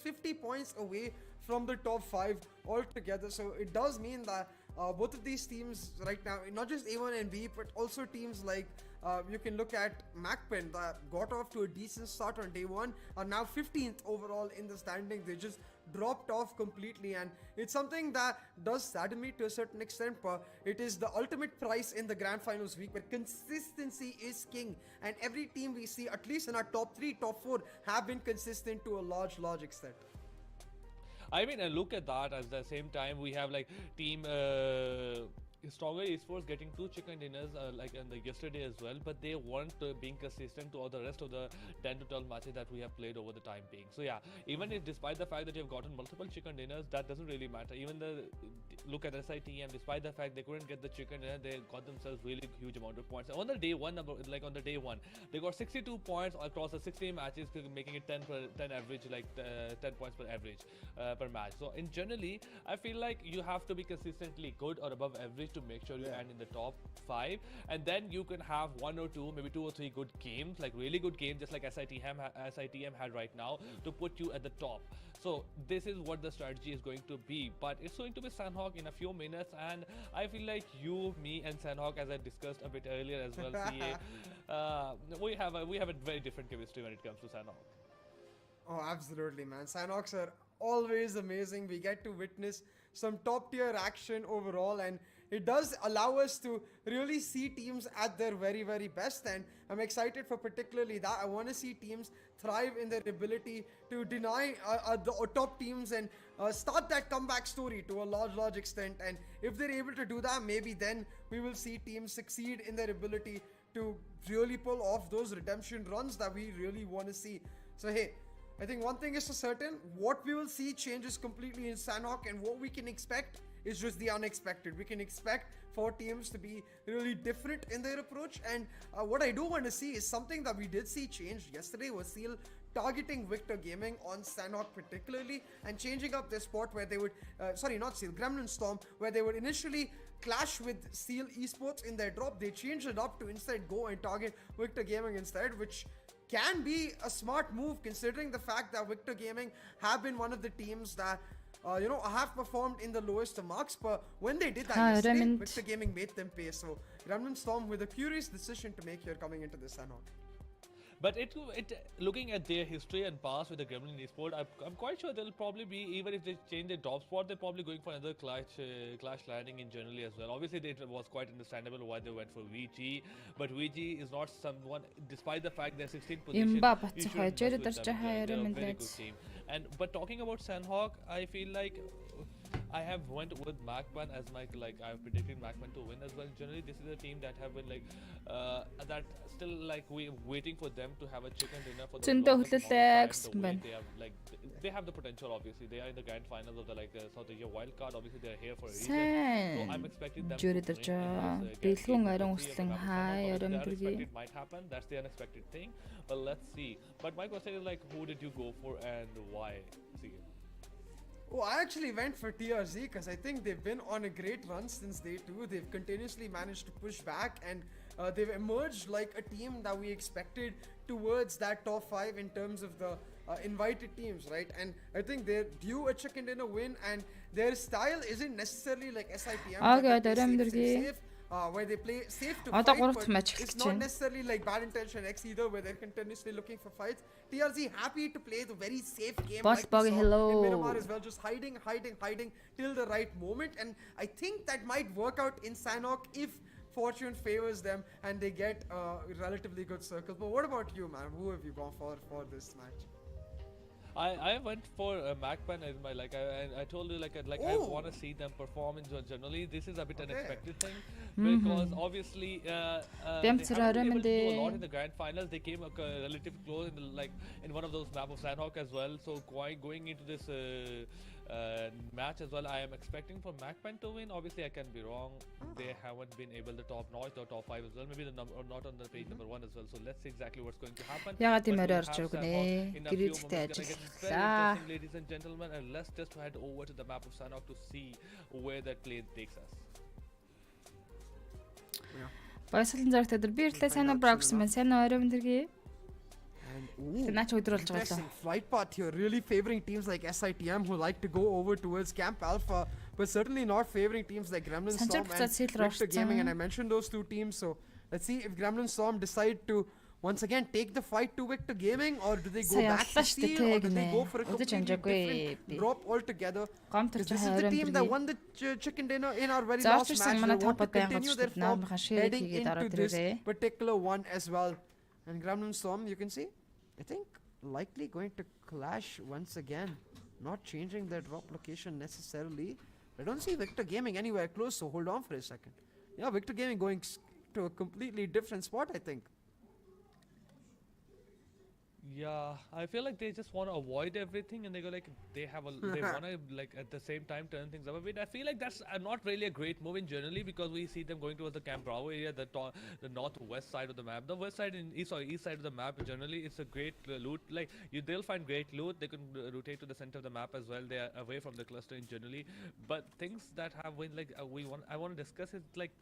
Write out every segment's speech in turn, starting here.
just 50 points away from the top 5 altogether. So it does mean that both of these teams right now, not just A1 and B, but also teams like you can look at MacPen that got off to a decent start on day 1, are now 15th overall in the standings. They just dropped off completely, and it's something that does sadden me to a certain extent, but it is the ultimate price in the grand finals week where consistency is king, and every team we see, at least in our top 3, top 4, have been consistent to a large extent. I mean, and look at that. At the same time, we have like team Stronger Esports getting 2 chicken dinners like in the yesterday as well, but they weren't being consistent to all the rest of the 10 to 12 matches that we have played over the time being. So yeah, even if despite the fact that you've gotten multiple chicken dinners, that doesn't really matter. Even the look at SITM, despite the fact they couldn't get the chicken dinner, they got themselves really huge amount of points. On the day one, on the day one, they got 62 points across the 16 matches, making it 10 average, like 10 points per average per match. So in generally, I feel like you have to be consistently good or above average to make sure you end in the top 5, and then you can have 1 or 2, maybe 2 or 3 good games, like really good games, just like SITM had right now, to put you at the top. So this is what the strategy is going to be, but it's going to be Sandhawk in a few minutes, and I feel like you, me, and Sandhawk, as I discussed a bit earlier as well, CA, we have a very different chemistry when it comes to Sandhawk. Oh, absolutely, man. Sandhawks are always amazing. We get to witness some top tier action overall, and it does allow us to really see teams at their very best, and I'm excited for particularly that. I want to see teams thrive in their ability to deny the top teams and start that comeback story to a large extent, and if they're able to do that, maybe then we will see teams succeed in their ability to really pull off those redemption runs that we really want to see. So hey, I think one thing is for certain, what we will see changes completely in Sandhawk, and what we can expect is just the unexpected. We can expect for teams to be really different in their approach, and what I do want to see is something that we did see change yesterday was Seal targeting Victor Gaming on Sandhawk particularly, and changing up their spot where they would, sorry, not Seal, Gremlin Storm, where they would initially clash with Seal Esports in their drop. They changed it up to instead go and target Victor Gaming instead, which can be a smart move considering the fact that Victor Gaming have been one of the teams that have performed in the lowest of marks, but when they did that yesterday, Victor Gaming made them pay. So Gremlin Storm with a curious decision to make here coming into this Sandhawk. But it looking at their history and past with the Gremlin Esport, I'm quite sure they'll probably be, even if they change their top spot, they're probably going for another clash landing in generally as well. Obviously, it was quite understandable why they went for VG, but VG is not someone, despite the fact they're 16th position, you shouldn't mess with them. They're a very good team. But talking about Sandhawk, I feel like I have went with MacPen as I've predicted MacPen to win as well. Generally, this is a team that have been that still we waiting for them to have a chicken dinner for the they have the potential. Obviously, they are in the grand finals of the South Asia wild card. Obviously, they are here for a reason. So I'm expecting them to win this unexpected might happen. That's the unexpected thing. But let's see. But my question is who did you go for and why? See. Oh, I actually went for TRZ because I think they've been on a great run since day 2. They've continuously managed to push back, and they've emerged like a team that we expected towards that top 5 in terms of the invited teams, right? And I think they're due a chicken dinner win, and their style isn't necessarily like SITM. Where they play safe to fight, but it's not necessarily like bad intention X either, where they're continuously looking for fights. TRZ happy to play the very safe game like we saw in Miramar as well, just hiding till the right moment, and I think that might work out in Sandhawk if fortune favors them and they get a relatively good circle. But what about you, man? Who have you gone for this match? I went for MacPen as my I told you I want to see them perform in generally. This is a bit unexpected thing because obviously they haven't been able to do a lot in the grand finals. They came relatively close in the in one of those map of Sandhawk as well. So going into this match as well, I am expecting for MacPen to win. Obviously, I can be wrong. They haven't been able to top 5 as well. Maybe the number not on the page number 1 as well. So let's see exactly what's going to happen. In a few moments, gonna get very interesting, ladies and gentlemen, and let's just head over to the map of Sandhawk to see where that play takes us. Баясгалан зэрэгтэй дээр би ирлээ сайн уу брокс мэн сайн уу орой өндөргий. And Naach өдрүүлж байгаа interesting flight path here, really favoring teams like SITM who like to go over towards Camp Alpha, but certainly not favoring teams like Gremlin Storm and Victor Gaming. And I mentioned those two teams, so let's see if Gremlin Storm decide to once again take the fight to Victor Gaming, or do they go back to Steel, or do they go for a completely different drop altogether? Because this is the team that won the chicken dinner in our very last match. They want to continue their form heading into this particular one as well. And Gremlin Storm, you can see, I think likely going to clash once again, not changing their drop location necessarily. I don't see Victor Gaming anywhere close, so hold on for a second. Yeah, Victor Gaming going to a completely different spot, I think. Yeah, I feel like they just want to avoid everything, and they go like they want to like at the same time turn things up a bit. I feel like that's not really a great move in generally, because we see them going towards the Camp Bravo area, the northwest side of the map. The west side east side of the map generally it's a great loot. Like they'll find great loot. They can rotate to the center of the map as well. They are away from the cluster in generally, but things that have been like I want to discuss is like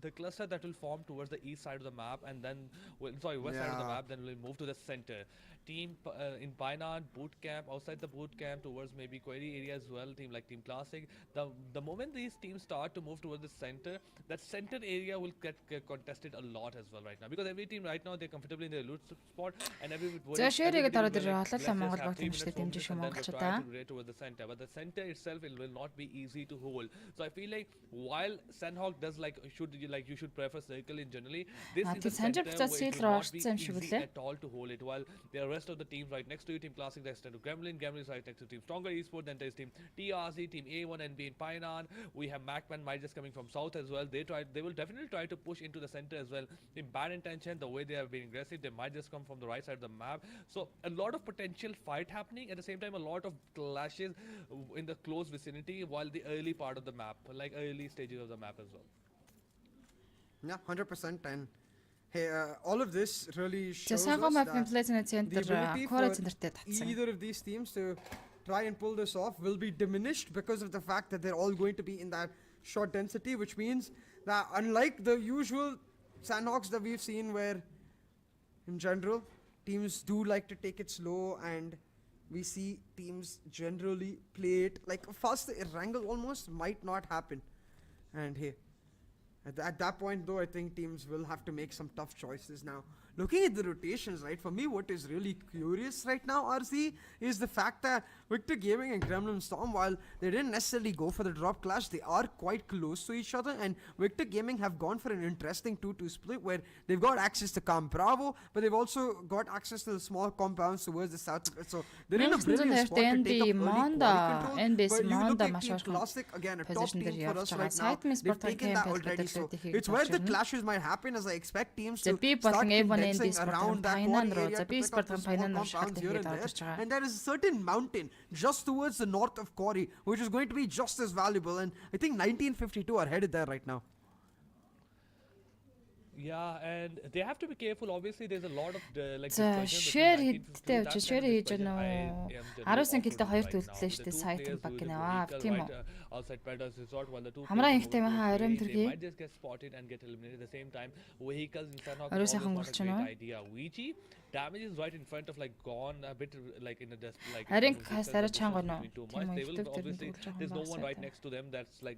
the cluster that will form towards the east side of the map, and then west side of the map, then we'll move to the center. Team in Painan boot camp, outside the boot camp towards maybe Query area as well. Team like Team Classic. The moment these teams start to move towards the center, that center area will get contested a lot as well right now, because every team right now they're comfortably in their loot spot, and За ширээгээ дараад хоолоолаа Монгол баг тэмчтэй дэмжих шүү монголчуудаа. Towards the center, but the center itself it will not be easy to hold. So I feel like while Sandhawk does like you should prefer circle in generally, this is the center where it will not be easy at all to hold it, while the rest of the teams right next to you, Team Classic, there's to Gremlin is right next to Team Stronger Esports, then there's Team TRC, Team A1NB in Painan. We have Macman might just coming from south as well. They will definitely try to push into the center as well. In bad intention, the way they have been aggressive, they might just come from the right side of the map. So a lot of potential fight happening, at the same time a lot of clashes in the close vicinity, while the early part of the map, like early stages of the map as well. Yeah, 100%. And hey, all of this really shows us the ability for either of these teams to try and pull this off will be diminished because of the fact that they're all going to be in that short density, which means that unlike the usual Sandhawks that we've seen, where in general teams do like to take it slow, and we see teams generally play it like a fast wrangle almost might not happen. And hey, at that point though, I think teams will have to make some tough choices now. Looking at the rotations, right, for me what is really curious right now, RC, is the fact that Victor Gaming and Gremlin Storm, while they didn't necessarily go for the drop clash, they are quite close to each other, and Victor Gaming have gone for an interesting 2-2 split where they've got access to Camp Bravo, but they've also got access to the small compounds towards the south. So they're in a brilliant spot to take up early quality control. But you look at Team Classic, again, a top team for us right now. They've taken that already, so it's where the clashes might happen, as I expect teams to start condensing around that quarry area to pick up the small compounds here and there. And there is a certain mountain just towards the north of Quarry, which is going to be just as valuable, and I think 1952 are headed there right now. Yeah, and they have to be careful. Obviously, there's a lot of share хийдтэй учраас share хийж байна уу? 19 килтэй хоёр төлөлөө шүү дээ. Сайт баг гинэ. Тийм үү? Outside Predators Resort, while the two Хамраа ихтэй маа оройн төргий. might just get spotted and get eliminated at the same time. Vehicles in Sandhawk Орой is сайхан not a өнгөрч great байна уу? idea. Ouija damage is right in front of like gone a bit like in a like Харин хасараа чанга нөө. too Тийм much. үү? They will Өвдөг obviously төрн there's no one right next to them that's like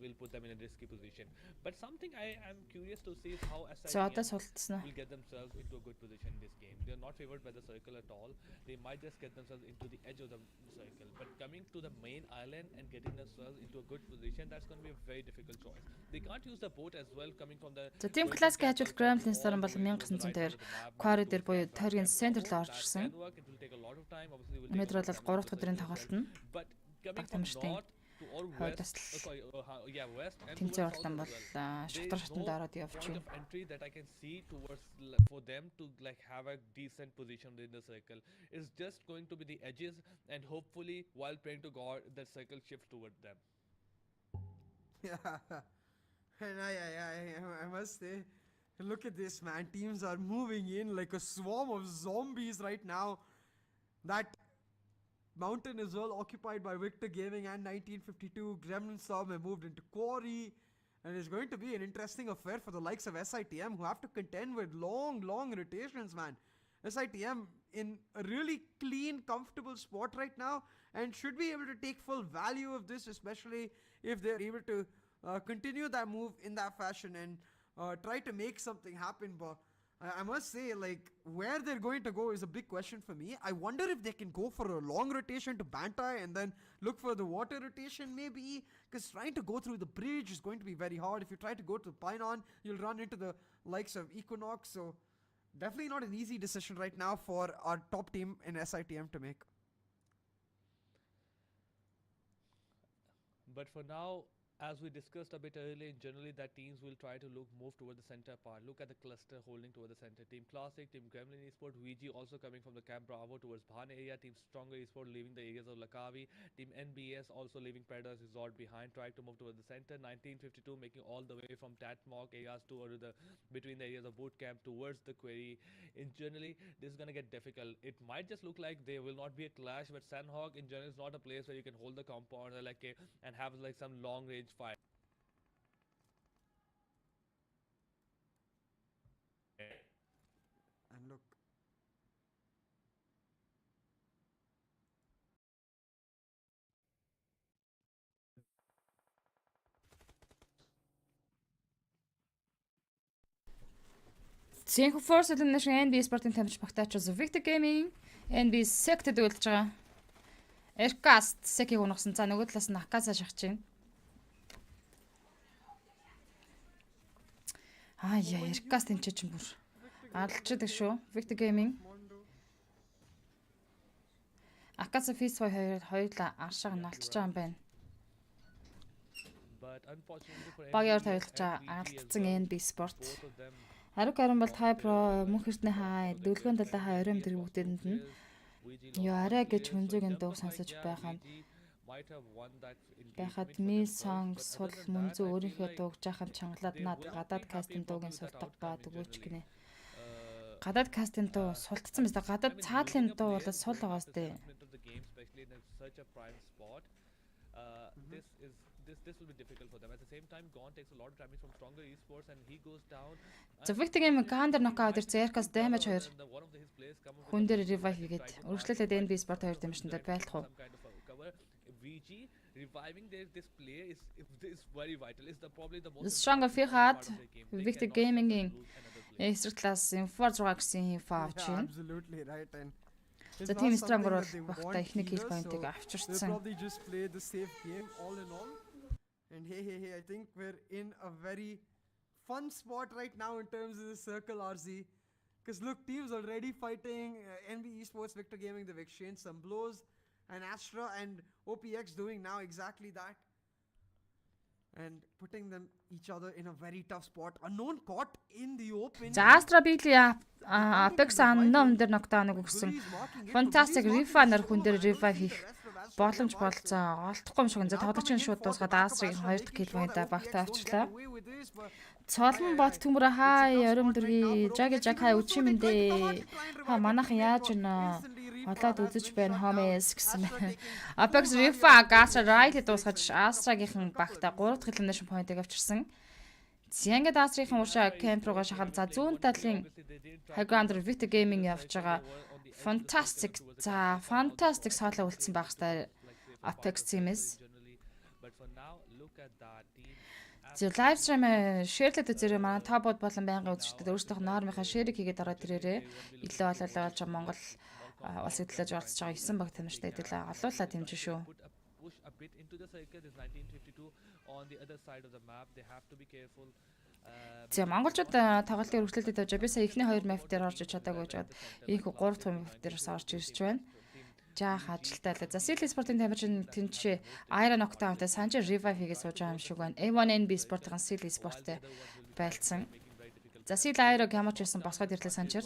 will put them in a risky position. But something I am curious to see is how За одоо SITM султсан уу? will get themselves into a good position in this game. They are not favored by the circle at all. They might just get themselves into the edge of the circle. But coming to the main island and getting themselves into a good position, that's going to be a very difficult choice. They can't use the boat as well coming from the. За Team Classic хажуул Gremlin Storm бол 1900-ээр Quarry дээр буюу тойргийн центр руу орж ирсэн. Өнөөдөр бол 3 дахь өдрийн тоглолт нь тамирчдын хувьд бас тэмцээн уралдаан бол шатар шатанд ороод явж байна. Entry that I can see towards for them to like have a decent position in the circle is just going to be the edges, and hopefully while praying to God that circle shifts toward them. Yeah, and I must say, look at this, man. Teams are moving in like a swarm of zombies right now. That mountain is well occupied by Victor Gaming and 1952. Gremlin Storm have moved into Quarry, and it's going to be an interesting affair for the likes of SITM, who have to contend with long rotations, man. SITM in a really clean, comfortable spot right now and should be able to take full value of this, especially if they're able to continue that move in that fashion and try to make something happen. But I must say, like, where they're going to go is a big question for me. I wonder if they can go for a long rotation to Bantai and then look for the water rotation, maybe, because trying to go through the bridge is going to be very hard. If you try to go to Pinon, you'll run into the likes of Equinox. So definitely not an easy decision right now for our top team in SITM to make. But for now, as we discussed a bit earlier, generally that teams will try to move toward the center part. Look at the cluster holding toward the center. Team Classic, Team Gremlin Esport, VG also coming from the Camp Bravo towards Bhan area. Team Stronger Esport leaving the areas of Lakavi. Team NBS also leaving Paradise Resort behind, trying to move toward the center. 1952 making all the way from Tatmok areas to between the areas of Boot Camp towards the Query. In generally, this is gonna get difficult. It might just look like there will not be a clash, but Sandhawk in general is not a place where you can hold the compound and have like some long range fight. And look, Synchro Force Elimination NB Sport-ын тамирч багтаач Victor Gaming NB Sect-д үлдэж байгаа. Aircast Sek-ийг унагсан. За нөгөө талаас нь Akasa шахаж байна. Яа, Aircast энэ чинь бүр алчдаг шүү. Victor Gaming. Akasa Fist хоёулаа аршааг нь алдчихж байгаа юм байна. Багаар тавилж алдсан NB Sport. Харуг Аран бол Thai Pro мөн хэртний хай дөлгөөн далай хай оройм дэрэг бүгдэнд нь юу арай гэж хүнзүүгийн дуу сонсож байхад ми сонг сул мөнзөө өөрийнхөө дууг жаахан чангалаад над гадаад кастинг дуугийн султаг ба дөгөөч гинэ. Гадаад кастинг дуу султцсан мэт гадаад цаадлын дуу бол сул байгааз дээ. This will be difficult for them. At the same time, Gon takes a lot of damage from Stronger Esports and he goes down. The Victor Gaming Gander knockout Zerkas damage 2. Хүн дээр revive хийгээд өргөжлөлөд NB Sport 2 дэмжтэнд байлах уу? VG reviving this player is very vital. Is probably the most Stronger Fihat Victor Gaming-ийн эсрэг талаас Infor 6 гэсэн info авч байна. Absolutely right. And за team Stronger бол багтаа ихний kill point-ыг авчирсан. Probably just play the safe game all in all. And hey, I think we're in a very fun spot right now in terms of the circle, RZ. Because look, teams already fighting. NB Esports, Victor Gaming, they've exchanged some blows. And Astra and OPX doing now exactly that. And putting them each other in a very tough spot. Unknown caught in the open. За Astra Beatly Apex Unknown дээр нокдауныг өгсөн. Fantastic Refiner хүн дээр revive хийх боломж болцсон. Олдохгүй юм шиг. За тоглогчийн шууд дуусгаад Astra-гийн 2 дахь kill point-а багтаа авчлаа. Цолон бот төмөр хай орим дэрги Жаг хай үчи мэндэ. Манайхан яаж нэ олоод үзэж байна хомээс гэсэн. Apex Refiner Astra right дуусгаж Astra-гийн багтаа 3 дахь elimination point-ыг авчирсан. Зянга Astra-гийн уршаа camp руугаа шахаад за зүүн талын Highlander Victor Gaming явж байгаа. Fantastic. За fantastic соолоо үлдсэн байх хэвээр Apex team-с. За live stream share-лээд үзээрэй. Манай топ-бод болон байнгын үзэгчдэд өөрсдийнх нь нормынхаа share-ийг хийгээд ороод ирээрэй. Илүү олоолаа болж Монгол улс хөдлөж оролцож байгаа 9 баг тамирчтай хэдүүлээ олуулаад хэмжин шүү. A bit into the circle is 1952 on the other side of the map. They have to be careful. За монголчууд тоглолтын өргөжлөлтөд байж би сая эхний 2 map дээр орж чадаагүй жаад ийхүү 3 дахь map дээрээс орж ирж байна. Жаах ажилтаа л. За Seal Sport-ын тамирчин тэнцээ Iron Octane-тай Sanjay revive хийгээд сууж байгаа юм шиг байна. A1NB Sport-ын Seal Sport-тэй байлцсан. За Seal Iron ямарч ирсэн босгоод ирлээ Sanjay.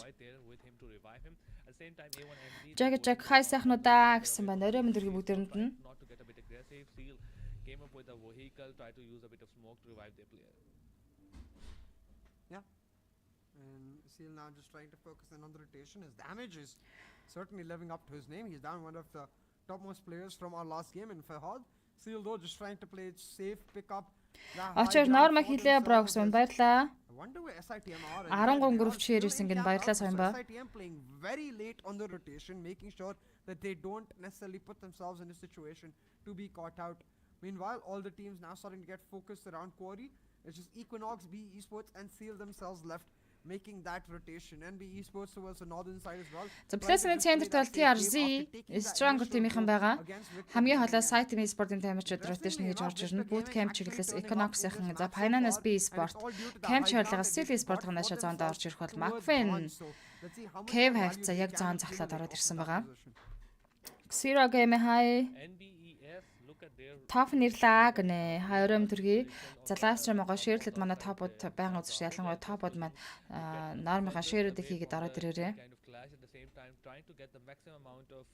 Жаг хай сайхнуудаа гэсэн байна. Орой мөн дэргийн бүгдээрэнд нь came up with a vehicle, try to use a bit of smoke to revive their player. Yeah. And Seal now just trying to focus in on the rotation. His damage is certainly living up to his name. He's down one of the topmost players from our last game in Fahad. Seal though just trying to play it safe, pick up. Очоор Норма хилээ бро гэсэн баярлаа. I wonder where SITM are. 13 гөрөвч share ирсэн гэн баярлаа сайн ба. SITM playing very late on the rotation, making sure that they don't necessarily put themselves in a situation to be caught out. Meanwhile, all the teams now starting to get focused around Quarry. It's just Equinox, B Esports, and Seal themselves left, making that rotation. And B Esports towards the northern side as well. За плейсмент центрт бол TRZ Stronger team-ийнхэн байгаа. Хамгийн холоо сайт e-sport-ын тамирчид rotation хийж орж ирнэ. Bootcamp чиглэлээс Equinox-ийнхэн за PMNC B Sport camp чиглэлээс Seal Esport-ын дэше зоонд орж ирэх бол Macfin Cave хавцаа яг зоон захлаад ороод ирсэн байгаа. Zero game high топ нэрлээ гэнэ. Хоёром төргий. За ласт руу могоо шеэрлэд манай топод байнга үзэж ялангуяа топод маань нормынхаа шеэрүүдийг хийгээд ороод ирээрээ. Trying to get the maximum amount of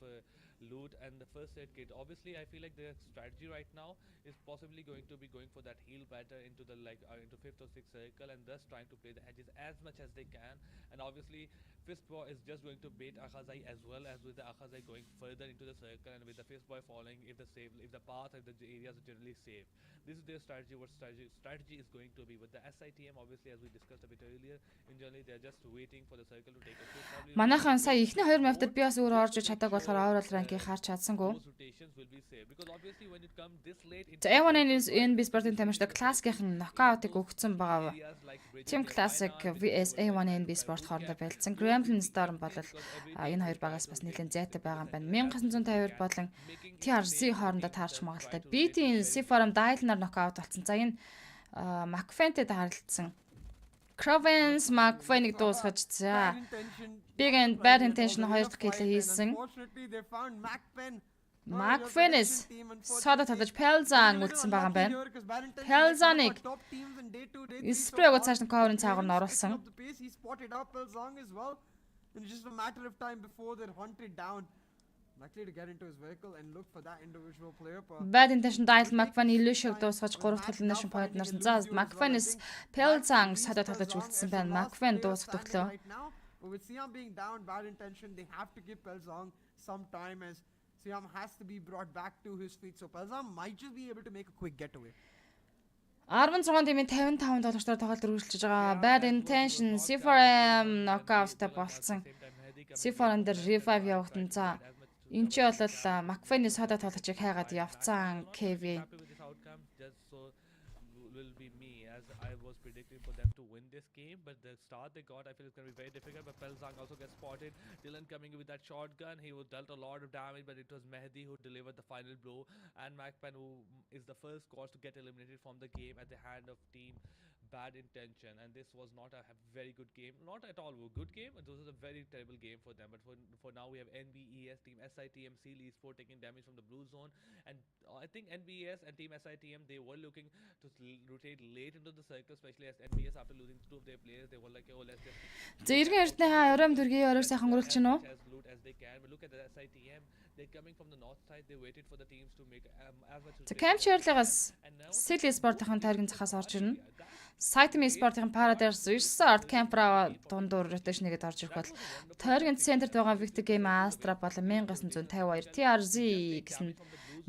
loot and the first aid kit. Obviously, I feel like their strategy right now is possibly going to be going for that heal batter into the into 5th or 6th circle and thus trying to play the edges as much as they can. And obviously, Fistboy is just going to bait Akhazai as well as with the Akhazai going further into the circle and with the Fistboy falling if the path and the areas are generally safe. This is their strategy. What strategy is going to be with the SITM? Obviously, as we discussed a bit earlier, in generally they're just waiting for the circle to take a push. Манайхан сая ихний 2 мавтад би бас өөрөө орж чаддаг болохоор overall rank-ийг харж чадсангүй. За A1N B-Sport-ын тамирчид Classic-ийн knockout-ыг өгсөн байгаа. Team Classic vs A1N B-Sport хоорондоо байлцсан. Gremlin Storm бол энэ хоёр багаас бас нэлээд зайтай байгаа юм байна. 1952 болон TRZ хоорондоо таарч магаалтай. BT-ийн C-Forum Dial-нар knockout болсон. За энэ Macfin-тэй харилцсан. Crovens Macfin-ыг дуусгаж за. Big and Bad Intention 2 дахь киллээ хийсэн. Macfin-с содо татаж Pelzan үлдсэн байгаа юм байна. Pelzan-ыг спрэг цааш нь cover-ын цаагаар нь оруулсан. Just a matter of time before they're hunted down. Likely to get into his vehicle and look for that individual player. Bad Intention Dial Macfin илүү шиг дуусгаж 3 дахь elimination point нарсан. За Macfin-с Pelzan содо татаж үлдсэн байна. Macfin дуусгах төглөө. But with Siam being down, Bad Intention, they have to give Pelzang some time as Siam has to be brought back to his feet. So Pelzang might just be able to make a quick getaway. 16 дэмийн 55 тоглогчдоор тоглолт үргэлжлэж байгаа. Bad Intention C4M knockout-тай болцсон. C4M дээр revive явагдсан. За энэ ч бол Macfin-ийн содо тоглогчийг хайгаад явцсан KV. Will be me as I was predicting for them to win this game, but the start they got I feel it's going to be very difficult. But Pelzang also gets spotted. Dylan coming with that shotgun, he was dealt a lot of damage, but it was Mehdi who delivered the final blow, and Macfin who is the first cause to get eliminated from the game at the hand of team Bad Intention. And this was not a very good game, not at all a good game, but this was a very terrible game for them. But for now we have NBES team SITM Seal Esport taking damage from the blue zone, and I think NBES and team SITM they were looking to rotate late into the circle, especially as NBS after losing 2 of their players, they were like, oh, let's just За иргэн эрдэнэ оройм дүргийн оройр сайхан өнгөрүүлж чинь үү? as they can. But look at the SITM, they're coming from the north side, they waited for the teams to make as much. За camp share-лагаас Seal Esport-ын тойргийн захаас орж ирнэ. Site Esport-ын Paradise 9 арт camp-раа дундуур rotation нэгэд орж ирэх бол тойргийн центрт байгаа Victor Game Astra болон 1952 TRZ гэсэн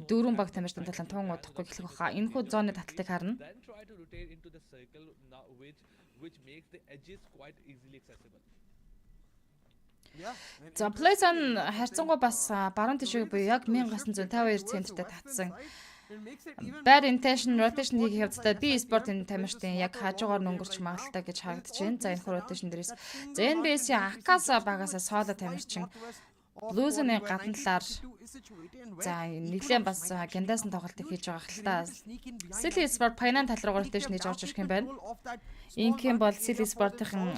дөрвөн баг тамирчид талан тун удахгүй эхлэх баха. Энэхүү зооны таталтыг харна. Which makes the edges quite easily accessible. За Playzone харьцангуй бас баруун тишээ буюу яг 1952 центртээ татсан. Bad Intention rotation хийх явцдаа би спортын тамирчдын яг хажуугаар өнгөрч магаалтай гэж харагдаж байна. За энэ rotation дээрээс за NBS-ийн Акаса багасаа соло тамирчин Blues-ны гадна талаар за нэглэн бас гяндасан тоглолтыг хийж байгаа хэл та. Seal Esport Painan тал руу rotation хийж орж ирэх юм байна. Инкийн бол Seal Esport-ын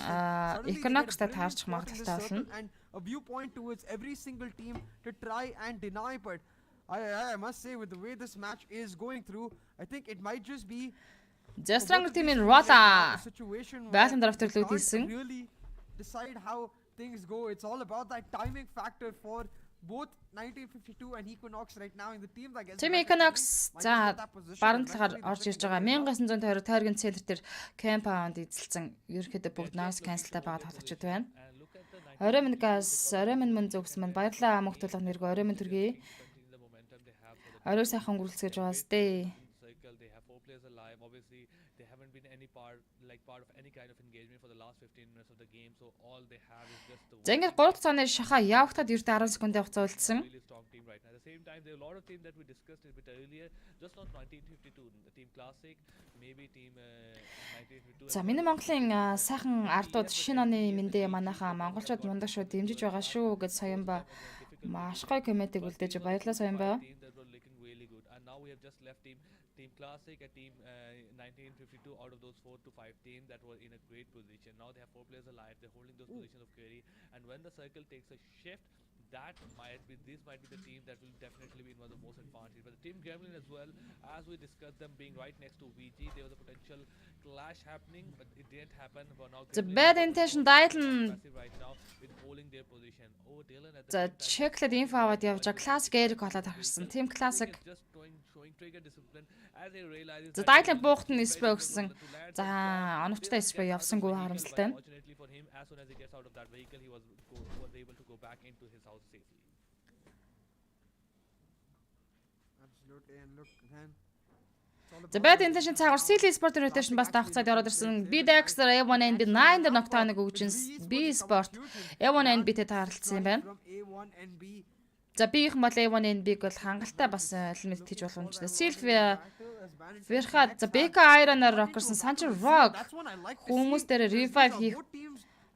Equinox-тай таарчих магадлалтай болно. A viewpoint towards every single team to try and deny, but I must say with the way this match is going through, I think it might just be The Stronger team-ийн Rolla situation Battle draft төлөвлөлт хийсэн. Really decide how things go. It's all about that timing factor for both 1952 and Equinox right now in the team that gets Team Equinox за баруун талаар орж ирж байгаа 1920 тойргийн центр дээр Campound эзэлсэн. Ерөнхийдөө бүгд noise cancel-тай байгаа тоглогчид байна. Ороймн газ, ороймн мөн зөвсөн маань баярлаа мөнх тулах нэргүй ороймн төргий. Орой сайхан гүрэлцгэж байгаа сте. Circle, they have 4 players alive. Obviously, they haven't been any part of any kind of engagement for the last 15 minutes of the game. So all they have is just the. За ингээд 3 цагааны шахаа явахтад ердөө 10 секундын хугацаа үлдсэн. Really strong team right now. At the same time, there are a lot of teams that we discussed a bit earlier. Just not 1952, the team Classic, maybe team 1952. За миний Монголын сайхан ардууд шинэ оны мэндэ манайхаа монголчууд мундаг шүү дэмжиж байгаа шүү гэж Соёнба маш гоё комментиг үлдээж баярлалаа Соёнба. Teams that were looking really good, and now we have just left team Classic and team 1952 out of those 4 to 5 teams that were in a great position. Now they have 4 players alive. They're holding those positions of query, and when the circle takes a shift, this might be the team that will definitely be one of the most advantage. But the team Gremlin as well, as we discussed them being right next to VG, there was a potential clash happening, but it didn't happen. But now The bad intention Dylan right now with holding their position. Oh, Dylan at за чеклэд инфо аваад явж байгаа классик Эрик болоод харсан. Team Classic just showing trigger discipline as they realize. за Dylan буухт нь спray өгсөн. За оновчтой спray явсангүй харамсалтай. Fortunately for him, as soon as he gets out of that vehicle, he was able to go back into his house safely. Absolutely, and look, man. За bad intention цаагаар CL Sport rotation бас давх цаад ороод ирсэн. B Dexter A1NB 9 дээр ногтооныг өгжин B Sport A1NB-тэй тааралцсан юм байна. From A1NB. За биеийнхэн бол A1NB-г бол хангалттай бас элемент хийж болох юм чинь. Sylvia Верхад за Becca Iron-аар Rockerson Sancho Rock хүмүүс дээр revive хийх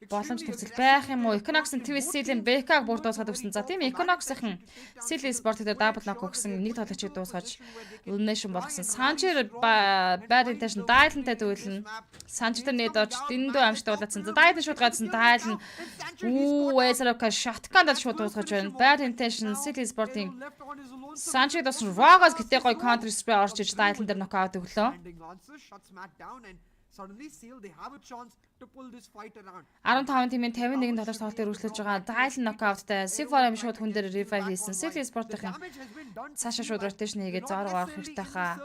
боломж төвцөл байх юм уу? Econox-ын Twist Seal-ийн Becca-г бүр дуусгаад өгсөн. За тийм Econox-ын CL Sport дээр double knock өгсөн. Нэг тоглогчийг дуусгаж elimination болгосон. Sancho bad intention Dylan-тай дүүлэн. Sancho-тэй нээдэж дэндүү амжтай болоодсан. За Dylan шууд гадсан Dylan. Эсрэка shotgun-дад шууд дуусгаж байна. Bad intention CL Sport-ийн Sancho дос Rogers гэтээ гоё counter spray орж иж Dylan дээр knockout өглөө. Suddenly Seal, they have a chance to pull this fight around. 15 тимийн 51 доллар тоглолт дээр үргэлжлэж байгаа. Dylan knockout-тай C4M шууд хүн дээр revive хийсэн. CL Sport-ийн цаашаа шууд rotation хийгээд зоороо орох хэрэгтэй хаа.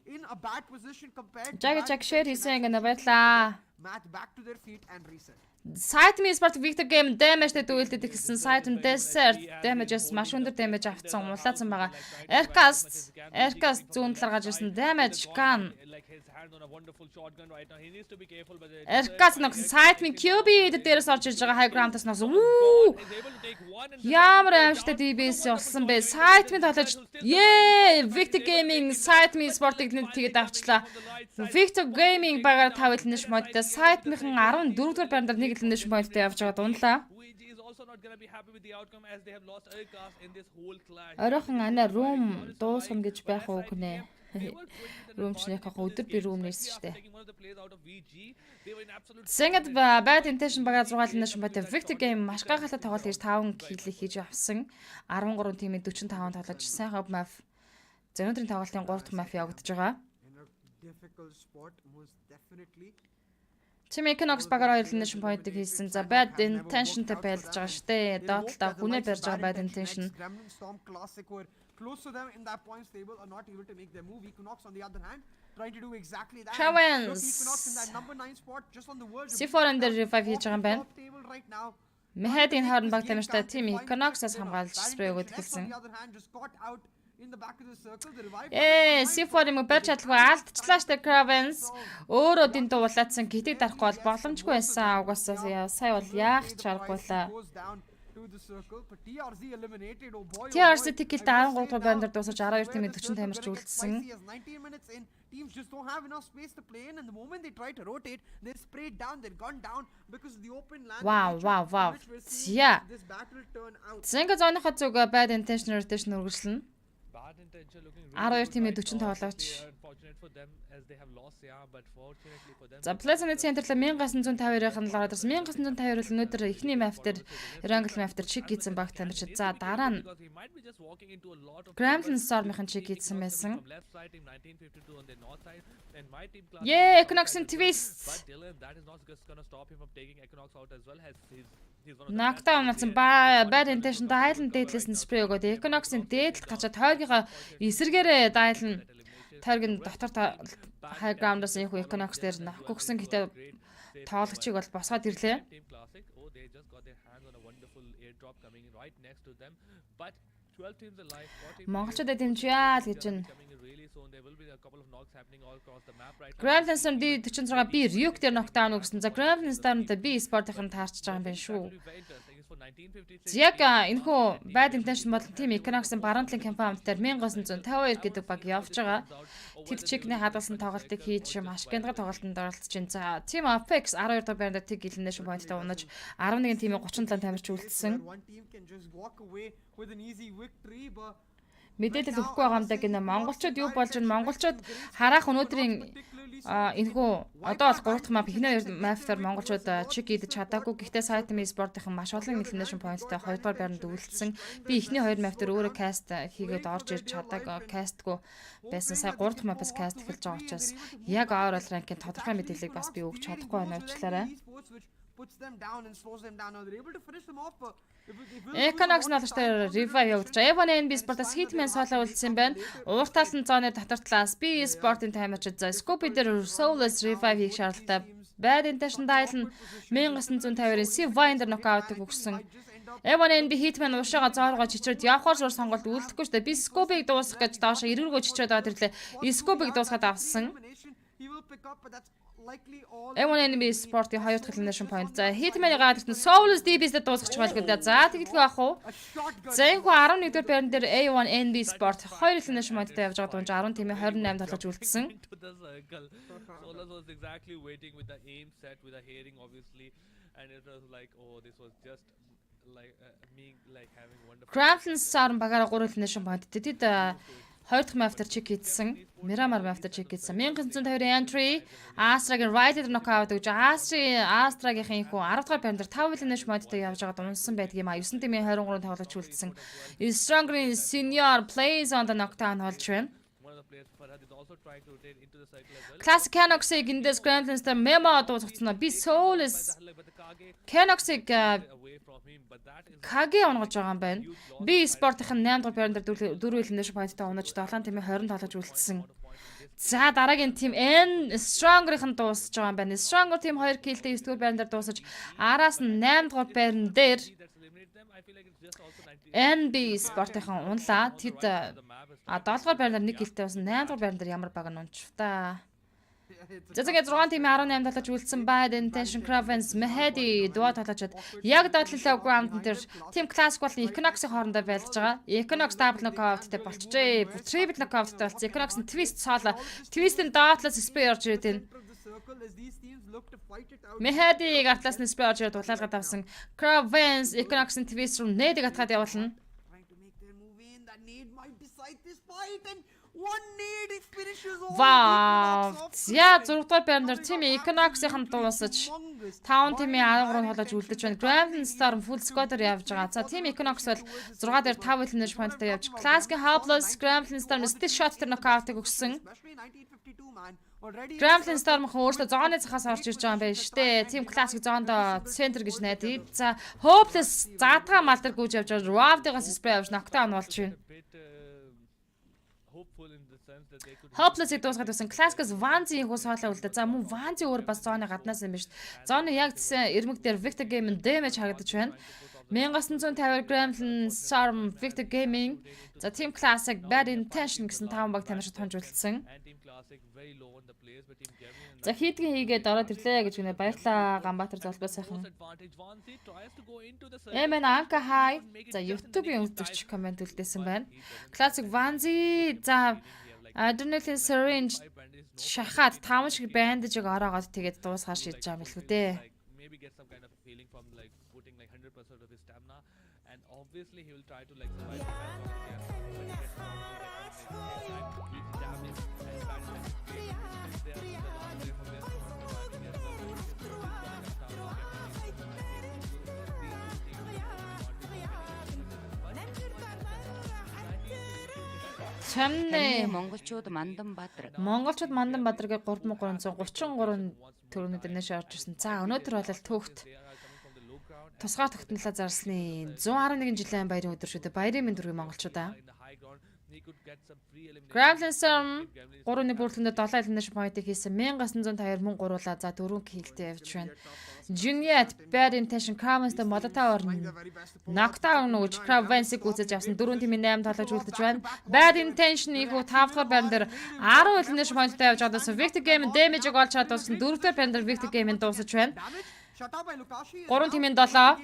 In a bad position compared Jack share хийсэн гэнэ баярлаа. Matt back to their feet and reset. Site me Sport Victor game damage-тэй дүүлдэд ихсэн site and desert damage-с маш өндөр damage авцсан улаацсан байгаа. Aircast зүүн талаар гаж ирсэн damage gun. Aircast нэг site me QB дээрээс орж ирж байгаа high ground-аас нас уу. Ямар аимштай DBS болсон бэ? Site me тоглож Victor Gaming site me Sport-ыг тэгээд авчлаа. Victor Gaming багаар 5 элнэш модтой site me-хэн 14 дугаар байранд нэг элнэш модтой явж байгаа дунлаа. Оройхон ана room дуусгана гэж байх уу гинэ. Room-чнийх өдөр би room нэрсэн штэ. Сэгэд bad intention багаар 6 элнэш модтой Victor Game маш гайхалтай тоглолт хийж 5 килл хийж авсан. 13 тимийн 45 тоглож сайхан map. За өнөөдрийн тоглолтын 3 дахь map явагдаж байгаа. Difficult spot, most definitely. Team Econox багаар 2 elimination point-ыг хийсэн. За bad intention-тэй байлж байгаа штэ. Доотлоо хүнээ барьж байгаа bad intention. Gremlin Storm Classic were close to them in that points table are not able to make their move. Econox on the other hand trying to do exactly that. Chawens. Econox in that number 9 spot just on the verge. C4 дээр revive хийж байгаа юм байна. Table right now. Mehead-ийн хооронд баг тамиртай Team Econox-аас хамгаалж spray өгöd эхэлсэн. On the other hand just got out in the back of the circle the revive. C4 юм барьж чадлагүй алдчихлаа штэ Cravens. Өөрөө дэнд дуулаадсан гэтэг дарахгүй бол боломжгүй байсан. Угаасаа сая бол яах ч аргагүйла. TRC ticket 13 дугаар байранд дуусаж 12 тимийн 40 тамирч үлдсэн. Teams just don't have enough space to play in, and the moment they try to rotate, they're sprayed down, they're gone down because of the open land. Wow. Yeah. This battle turn out. Зэнгэ зооныхоо зүг bad intention rotation үргэлжлэнэ. 12 тимээ 40 тоглооч. За Pleasant Center-л 1952-ын л ороод ирсэн. 1952 бол өнөөдөр эхний map дээр Wrangle map дээр чиг хийсэн баг тамирч. За дараа нь Gremlin Storm-ын чиг хийсэн байсан. Econox-ын Twist. Knockdown болсон bad intention Dylan дээдлээс нь spray өгөөд Econox-ын дээдлд гачаад тойргийнхаа эсэргээрээ Dylan тойргийн дотор high ground-аас их Econox дээр нахгүй гсэн гэхдээ тоглогчийг бол босгоод ирлээ. 12 teams alive, 4 teams Монголчуудад дэмжээ л гэж байна. really soon. There will be a couple of knocks happening all across the map right now. Gremlin Storm D46 би Ryuk дээр нокдаун өгсөн. За Gremlin Storm-д би спортын таарч байгаа юм байна шүү. Very interesting. It's for 1956. Яг энэхүү Bad Intention болон Team Equinox-ын баруунтлын кампаунт дээр 1952 гэдэг баг явж байгаа. Тэд чигний хадгалсан тоглолтыг хийж маш гянгар тоглолтод оролцож байна. За Team Apex 12 дахь байранд тэг elimination point-тай унаж 11 тимийн 37 тамирч үлдсэн. One team can just walk away with an easy victory, but Мэдээлэл өгөхгүй байгаа юм да гинэ. Монголчууд юу болж байна? Монголчууд харах өнөөдрийн энэхүү одоо бол 3 дахь мап ихнээ маптаар монголчууд чек идэж чадаагүй. Гэхдээ Saitama e-sport-ын маш олон elimination point-тай 2 дугаар байранд үлдсэн. Би ихний 2 маптаар өөрөө каст хийгээд орж ирж чадаагүй, кастгүй байсан. Сая 3 дахь мапаас каст эхэлж байгаа учраас яг overall rank-ийн тодорхой мэдээллийг бас би өгч чадахгүй байна уучлаарай. puts them down and slows them down. Now they're able to finish them off. Econox налштай revive явуулж байгаа. Evan NB Sport-аас Hitman солоо үлдсэн байна. Ууртаал нь зооны татвартлаас B Sport-ын таймерчид за Scoopy дээр Soulless revive хийх шаардлагатай. Bad Intention Dial нь 1950-ын C-Winder knockout-ыг өгсөн. Evan NB Hitman уушаага зооргоо чичрээд явхаар зур сонголт үлдэхгүй шүү дээ. Би Scoopy-г дуусгах гэж доошо эргэргөө чичрээд байгаа тэрлээ. Scoopy-г дуусгаад авсан. He will pick up, but that's likely all. M1 Sport-ийн 2 дахь elimination point. За Hitman-ы гадагт нь Soulless DB-д дуусгах байлгүй да. За тэгэлгүй ах уу. За энэ хүү 11 дугаар байран дээр A1 NB Sport 2 elimination point-тай явж байгаа дуунж 10 тимээ 28 тоглож үлдсэн. To the circle. Solas was exactly waiting with the aim set with the hearing obviously, and it was like, oh, this was just like me like having wonderful. Gremlin Storm багаараа 3 elimination point. Тэд 2 дахь мафтер чек хийсэн. Miramar мафтер чек хийсэн. 1950-ийн entry Astra-гийн right-д knockout өгж Astra-гийн хүү 10 дахь байранд 5 elimination point-тай явж байгаад унсан байдгийн 9 тимийн 23 тоглож үлдсэн. Stronger Senior plays on the knockdown болж байна. One of the players Farhad is also trying to rotate into the circle as well. Classic Canox-ыг эндээс Gremlin Storm memo дуусгацсан. Би Soulless But the Kage Canox-ыг away from him, but that is Каге онгож байгаа юм байна. Би спортын 8 дахь байранд 4 elimination point-тай унаж 7 тимээ 20 тоглож үлдсэн. За дараагийн тим N Stronger-ын дуусж байгаа юм байна. Stronger team 2 kill-тэй 9 дугаар байранд дуусаж араас нь 8 дугаар байран дээр that's eliminate them. I feel like it's just also 90. NB спортын унлаа. Тэд 7 дугаар байранд 1 kill-тэй басан 8 дугаар байран дээр ямар баг нь унч та. За тэгээ 6 тимээ 18 тоглож үлдсэн Bad Intention Cravens Mehedi дуа тогложод яг доотлолоо ground дээр Team Classic болон Equinox-ийн хоорондоо байлж байгаа. Equinox double knockout-тэй болчихжээ. Triple knockout-тэй болсон. Equinox нь twist соло. Twist-ийн доотлоос spray орж ирээд байна. Mehedi гартлаас нь spray орж ирээд дулаалгаад авсан. Cravens Equinox-ийн twist руу нээдэг атгаад явуулна. Trying to make their move in. That nade might decide this fight, and one nade it finishes all. Вау. За 6 дугаар байран дээр Team Equinox-ийн дуусаж 5 тимийн 13 тоглож үлдэж байна. Gremlin Storm full squad-аар явж байгаа. За Team Equinox бол 6 дээр 5 elimination point-тай явж Classic Helpless Gremlin Storm still shot тэр knockout-ыг өгсөн. Especially 1952, man. Already Gremlin Storm өөртөө зооны цахаас орж ирж байгаа юм байна шүү дээ. Team Classic зоондоо center гэж найдаа. За Hopeless заатгаа малдар гүйж явж байгаа. Ravd-аас spray авч knockdown болж байна. Bit hopeful in the sense that they could Hopeless-ийг дуусгаад байсан. Classic-аас Vanzi-ийн хус хоолоо үлдээ. За мөн Vanzi өөр бас зооны гаднаас юм байна шүү дээ. Зооны яг зэсэн эрмэг дээр Victor Game-ийн damage харагдаж байна. 1950 Gremlin Storm Victor Gaming за Team Classic Bad Intention гэсэн 5 баг тамирчид хонж үлдсэн. and Team Classic very low on the players, but Team Gavin and За хийдгэн хийгээд ороод ирлээ гэж гинэ баярлаа Ганбаатар залбаа сайхан. advantage. Vanzi tries to go into the circle. Эмэн Анка хай. За YouTube-ийн үзэгч комент үлдээсэн байна. Classic Vanzi за Adrenaline Syringe шахаад 5 шиг бандажыг ороогоод тэгээд дуусгаар шийдэж байгаа юм билүү дээ. Like maybe get some kind of a feeling from like putting like 100% of his stamina, and obviously he will try to like survive the battle again. But he gets he's jamming and trying to like create distance there. The last play from there surviving as well. Чамнэ монголчууд Мандан Баатар Монголчууд Мандан Баатаргийн 3333 төгрөгнөд нээш орж ирсэн. За өнөөдөр бол төвхт тусгаар тогтнолоо зарсны 111 жилийн баярын өдөр шүү дээ. Баярын мэнд хүргэе монголчуудаа. In the high ground, he could get some free elimination. Gremlin Storm Team Gremlin 3-ны Esports бүрэлдэхүүнд 7 elimination point-ыг хийсэн. 1952 мөн гуруулаа. За 4 киллтэй явж байна. Junior Bad Intention Crowns-д Molotov орно. Knockdown өгч PMNC гүйцэж авсан 4 тимийн 8 тоглож үлдэж байна. Bad Intention ихүү 5 дахь байран дээр 10 elimination point-тай явж байгаа. So Victor Game damage-ыг олж чадсан 4 дахь байран дээр Victor Game дуусаж байна. 3 тимийн 7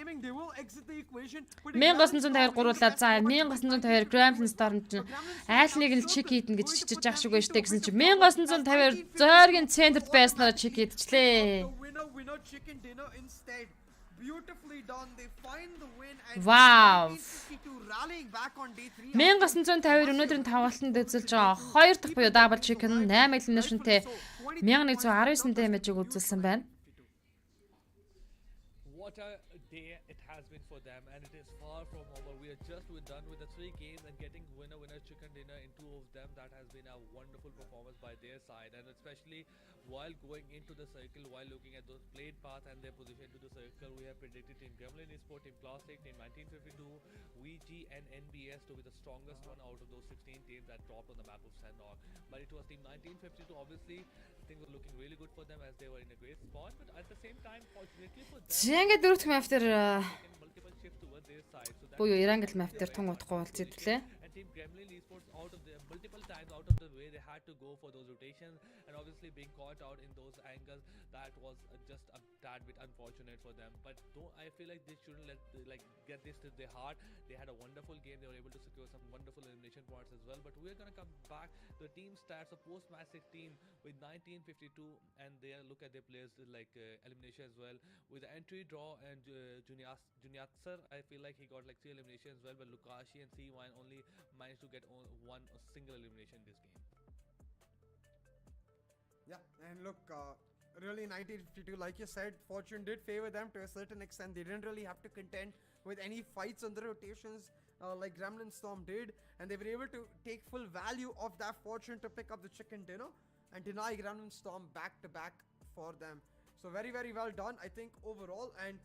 1952 гуруулаа. За 1952 Gremlin Storm ч айл нэг нь чек хийдэн гэж чичиж ах шиг байж тээ гэсэн чи 1952 зойргийн центрт байснараа чек хийдчихлээ. Вау. 1952 өнөөдрийн тавгалтанд эзэлж байгаа 2 дахь буюу double chicken 8 eliminationтэй 1119 damage-ыг үзүүлсэн байна. What a day it has been for them, and it is far from over. We are just done with the 3 games and getting winner chicken dinner in 2 of them. That has been a wonderful performance by their side, and especially while going into the circle, while looking at those played path and their position to the circle, we have predicted Team Gremlin Esports, Team Classic, Team 1952, VG and NBS to be the strongest one out of those 16 teams that dropped on the map of Sandog. But it was Team 1952. Obviously things were looking really good for them as they were in a great spot, but at the same time, fortunately for them, Зэнгэ дөрөвдөх map дээр multiple shifts towards their side. So that буюу Ирангл map дээр тун утгагүй болцгийлээ. and Team Gremlin Esports out of the multiple times out of the way, they had to go for those rotations, and obviously being caught out in those angles, that was just a tad bit unfortunate for them. But though I feel like they shouldn't get this to their heart. They had a wonderful game. They were able to secure some wonderful elimination points as well. But we're gonna come back to the team stats of post-match 16 with 1952, and they look at their players elimination as well. With the entry draw and Juniatsar, I feel like he got 3 eliminations as well, but Lukashi and C1 only managed to get one single elimination in this game. Yeah, and look, really 1952, like you said, fortune did favor them to a certain extent. They didn't really have to contend with any fights on the rotations like Gremlin Storm did, and they were able to take full value of that fortune to pick up the chicken dinner and deny Gremlin Storm back to back for them. So very, very well done, I think, overall. And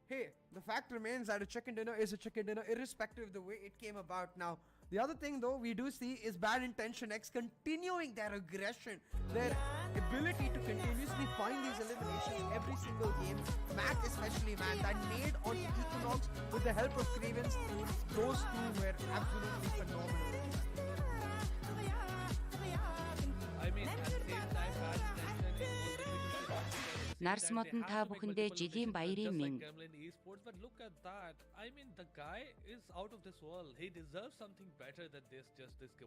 hey, the fact remains that a chicken dinner is a chicken dinner irrespective of the way it came about. Now, the other thing though we do see is Bad Intention X continuing their aggression, their ability to continuously find these eliminations every single game. Mac especially, man, that nade on Equinox with the help of Cravens, those two were absolutely phenomenal. I mean, at the same time, Bad Intention is Нарс модон та бүхэндээ жилийн баярын минь. Gremlin Esports, but look at that. I mean, the guy is out of this world. He deserves something better than this.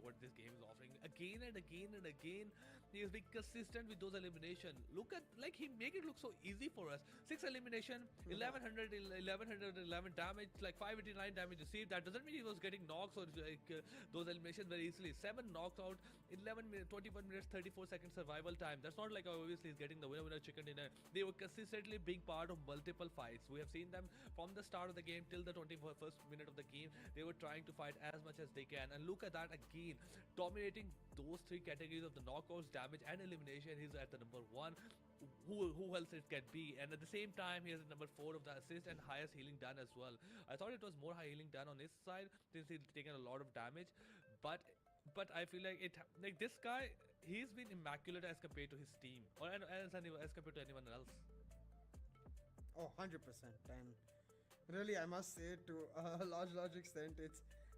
What this game is offering again and again and again. He is being consistent with those eliminations. Look at he make it look so easy for us. 6 elimination, 1111 damage, 589 damage received. That doesn't mean he was getting knocks or those eliminations very easily. 7 knocks out, 11 minutes, 21 minutes, 34 seconds survival time. That's not obviously he's getting the winner chicken dinner. They were consistently being part of multiple fights. We have seen them from the start of the game till the 21st minute of the game. They were trying to fight as much as they can, and look at that again, dominating those 3 categories of the knockouts, damage and elimination. He's at the number 1. Who else it can be? And at the same time, he has number 4 of the assist and highest healing done as well. I thought it was more high healing done on his side since he's taken a lot of damage, but I feel like this guy, he's been immaculate as compared to his team or as compared to anyone else. Oh, 100%. And really, I must say, to a large extent, it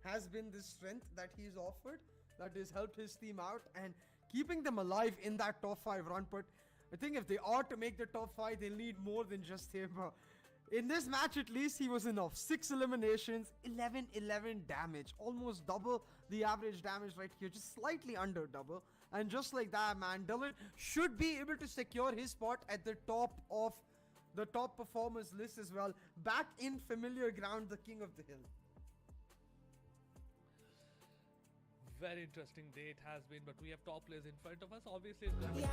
has been the strength that he's offered that has helped his team out and keeping them alive in that top 5 run. But I think if they are to make the top 5, they'll need more than just him. In this match, at least, he was enough. 6 eliminations, 11 damage, almost double the average damage right here, just slightly under double. And just like that, man, Dylan should be able to secure his spot at the top of the top performers list as well. Back in familiar ground, the king of the hill. Very interesting day it has been, but we have top players in front of us. Obviously, it's going to be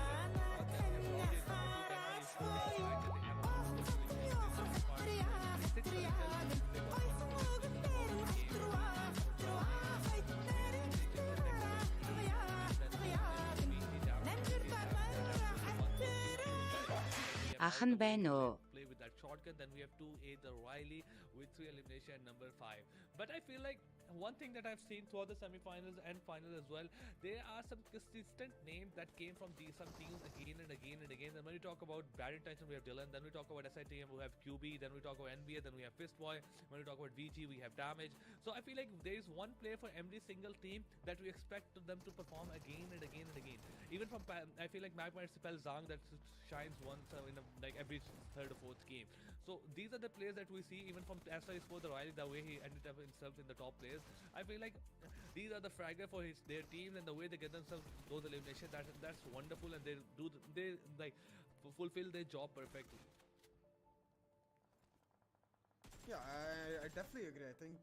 Ахын байна уу? play with that shotgun. Then we have 2A the Riley with 3 elimination and number 5. But I feel like one thing that I've seen throughout the semifinals and final as well, there are some consistent names that came from some teams again and again and again. And when we talk about bad intention, we have Dylan. Then we talk about SITM, we have QB. Then we talk about NBA. Then we have Fistboy. When we talk about VG, we have Damage. So I feel like there is one player for every single team that we expect them to perform again and again and again. Even from I feel like Magma Spell Zhang that shines once in like every third or fourth game. So these are the players that we see even from Astra Sport, the Riley, the way he ended up himself in the top players. I feel like these are the fragger for their teams, and the way they get themselves those eliminations, that's wonderful, and they like fulfill their job perfectly. Yeah, I definitely agree. I think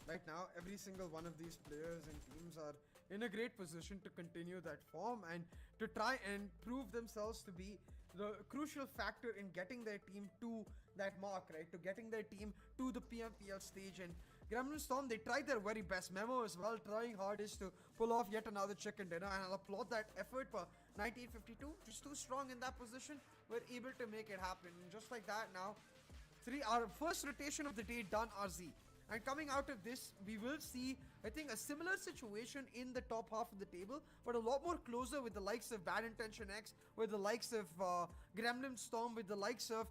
right now every single one of these players and teams are in a great position to continue that form and to try and prove themselves to be the crucial factor in getting their team to that mark, right? To getting their team to the PMPL stage. And Gremlin Storm, they tried their very best. Memo as well, trying hardest to pull off yet another chicken dinner, and I'll applaud that effort. For 1952, just too strong in that position, we're able to make it happen. And just like that now, our first rotation of the day done, RZ. And coming out of this, we will see, I think, a similar situation in the top half of the table, but a lot more closer with the likes of Bad Intention X, with the likes of Gremlin Storm, with the likes of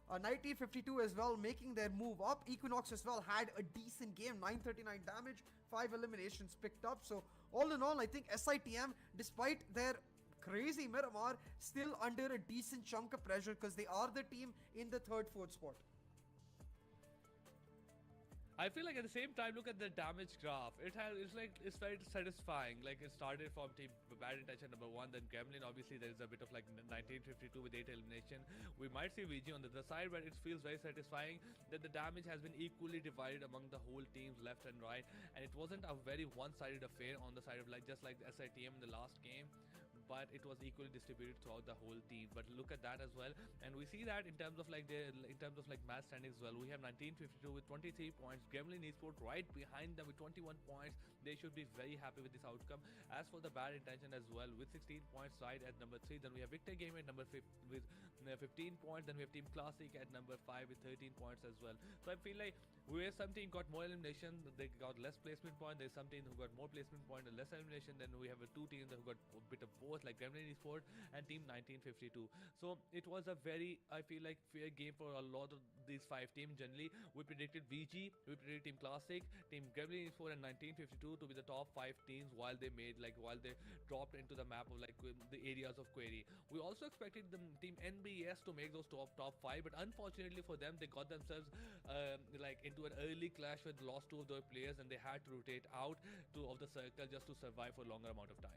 1952 as well, making their move up. Equinox as well had a decent game, 939 damage, 5 eliminations picked up. So all in all, I think SITM, despite their crazy Miramar, still under a decent chunk of pressure because they are the team in the 3rd, 4th spot. I feel like at the same time, look at the damage graph. It's very satisfying. Like it started from team Bad Intention number 1, then Gremlin. Obviously, there is a bit of like 1952 with 8 elimination. We might see VG on the other side, but it feels very satisfying that the damage has been equally divided among the whole teams left and right, and it wasn't a very one-sided affair on the side of like just like the SITM in the last game. But it was equally distributed throughout the whole team. But look at that as well, and we see that in terms of like match standings as well. We have 1952 with 23 points. Gremlin Esport right behind them with 21 points. They should be very happy with this outcome. As for the Bad Intention as well, with 16 points right at number 3. Then we have Victor Game at number 5 with 15 points. Then we have Team Classic at number 5 with 13 points as well. So I feel like where some team got more elimination, they got less placement point. There's some team who got more placement point and less elimination. Then we have two teams that who got a bit of both, like Gremlin Esport and Team 1952. So it was a very, I feel like, fair game for a lot of these 5 teams. Generally, we predicted VG, we predicted Team Classic, Team Gremlin Esport and 1952 to be the top 5 teams while they dropped into the map of like the areas of query. We also expected the Team NBS to make those top 5, but unfortunately for them, they got themselves like into an early clash with lost 2 of their players, and they had to rotate out of the circle just to survive for a longer amount of time.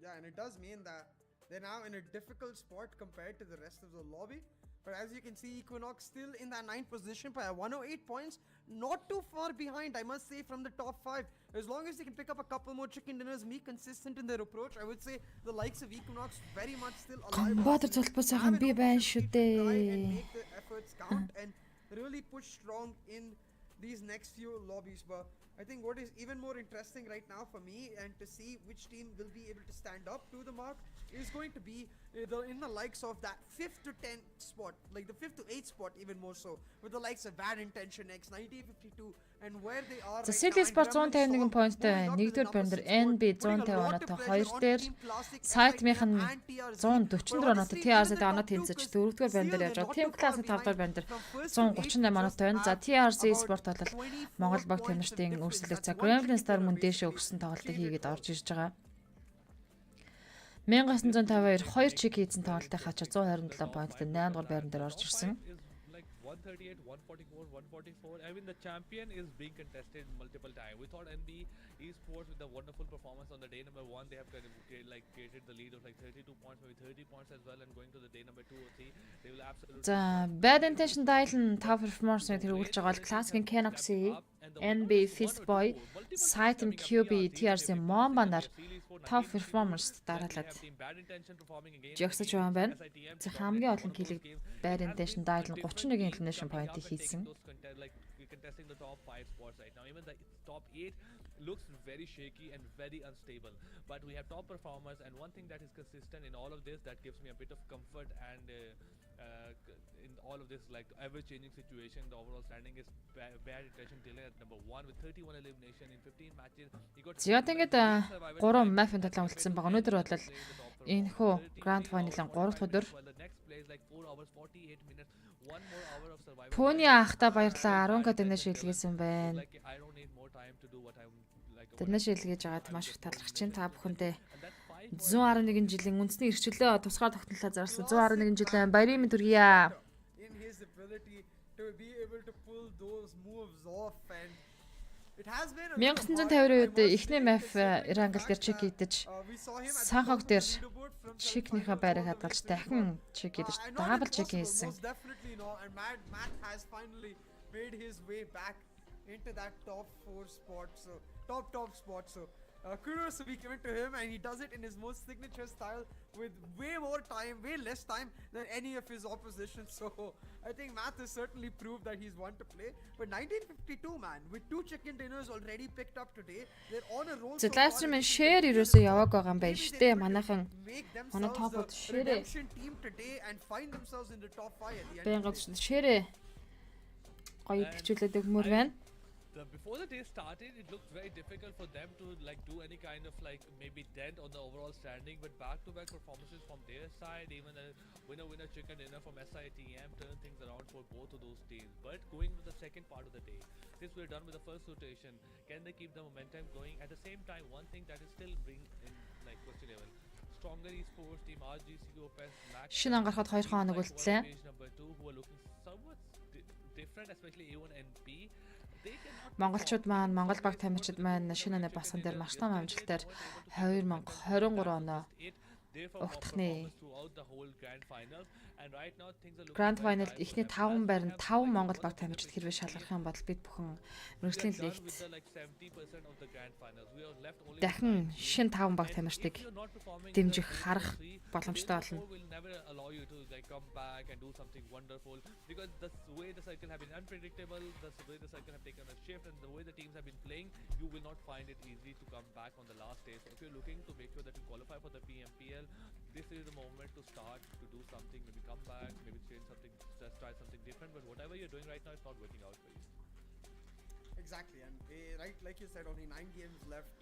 Yeah, and it does mean that they're now in a difficult spot compared to the rest of the lobby. But as you can see, Equinox still in that 9th position by 108 points. Not too far behind, I must say, from the top 5. As long as they can pick up a couple more chicken dinners, be consistent in their approach, I would say the likes of Equinox very much still alive. Комбатер зулбасаахан би байна шүү дээ. Try and make the efforts count and really push strong in these next few lobbies. But I think what is even more interesting right now for me, and to see which team will be able to stand up to the mark, is going to be in the likes of that 5th to 10th spot, like the 5th to 8th spot even more so, with the likes of Bad Intention X, 1952, and where they are За right Silly now. Sport 151 pointтой, 1-р бандер NB 150 оноотой 2 дээр Site-ийнх нь 144 оноотой TRZ оноо тэнцэж 4-р бандер явж байгаа. Team Class 5-р бандер 138 оноотой байна. За TRZ Sport бол Монгол баг тамирчдын өрсөлдөж за Gremlin Star мөн дээшээ өгсөн тоглолтыг хийгээд орж ирж байгаа. 1952 2 чиг хийсэн тоглолтын хачаа 127 поинттай 8-р байран дээр орж ирсэн. 138, 144, 144. I mean, the champion is being contested multiple times. We thought NB Esports with the wonderful performance on the day number 1, they have kind of created the lead of like 32 points, maybe 30 points as well, and going to the day number 2 or 3, they will absolutely. За Bad Intention Dial нь top performance-ыг тэргүүлж байгаа бол Classic Kenoxy, NB Fistboy, Site QB, TRC Momba-нар top performance дараалаад жигсэж байгаа байна. За хамгийн олон киллийг Bad Intention Dial нь 31 elimination point-ийг хийсэн. Contesting the top 5 spots right now. Even the top 8 looks very shaky and very unstable. But we have top performers, and one thing that is consistent in all of this that gives me a bit of comfort and in all of this like ever-changing situation, the overall standing is bad intention Dylan at number 1 with 31 elimination in 15 matches. He got За одоо ингээд 3 мафийн тоглоом үлдсэн байгаа. Өнөөдөр бол энэ хүү Grand Final-ын 3 дахь өдөр. Пүний ахта баярлалаа. 10 код энэш шилгээсэн байна. Тэднээс шилгээж байгаад маш их талархаж байна. Та бүхэндээ 111 жилийн үндэсний эрхчлөө тусгаар тогтнолоо зарласан 111 жилийн баярын мэнд хүргье. In his ability to be able to pull those moves off, and it has been 1950-ийн үед эхний маф Ирангл дээр чек хийдэж Санхог дээр чекнийхээ байрыг хадгалж дахин чек хийдэж дабл чек хийсэн. Definitely no, and Matt has finally made his way back into that top 4 spot, so top spot. So kudos to be given to him, and he does it in his most signature style with way less time than any of his opposition. So I think Matt has certainly proved that he's one to play. But 1952, man, with 2 chicken dinners already picked up today, they're on a roll. За лайвстримын share ерөөсөө явааг байгаа юм байна шүү дээ. Манайхан манай топод share team today and find themselves in the top 5 at the end. Бэнгад share гоё хичүүлээд өгмөр байна. Before the day started, it looked very difficult for them to like do any kind of like maybe dent on the overall standing, but back-to-back performances from their side, even a winner chicken dinner from SITM turned things around for both of those teams. But going to the second part of the day, since we're done with the first rotation, can they keep the momentum going? At the same time, one thing that is still being in like question level, stronger esports team RGC Opus Max Шинэ ангарахад 2 хоног үлдлээ. number 2 who are looking somewhat different, especially A1 and B. Монголчууд маань Монгол баг тамирчид маань шинэ оны басхан дээр маш том амжилтаар 2023 оноо угтахны Grand Final эхний 5 байранд 5 Монгол баг тамирчид хэрвээ шалгах юм бол бид бүхэн мэргэжлийн лигт дахин шинэ 5 баг тамирчдыг дэмжих харах боломжтой болно. Come back and do something wonderful, because the way the cycle have been unpredictable, the way the cycle have taken a shift, and the way the teams have been playing, you will not find it easy to come back on the last day. So if you're looking to make sure that you qualify for the PMPL, this is the moment to start to do something, maybe come back, maybe change something, just try something different. But whatever you're doing right now, it's not working out for you. Exactly, and right, like you said, only 9 games left.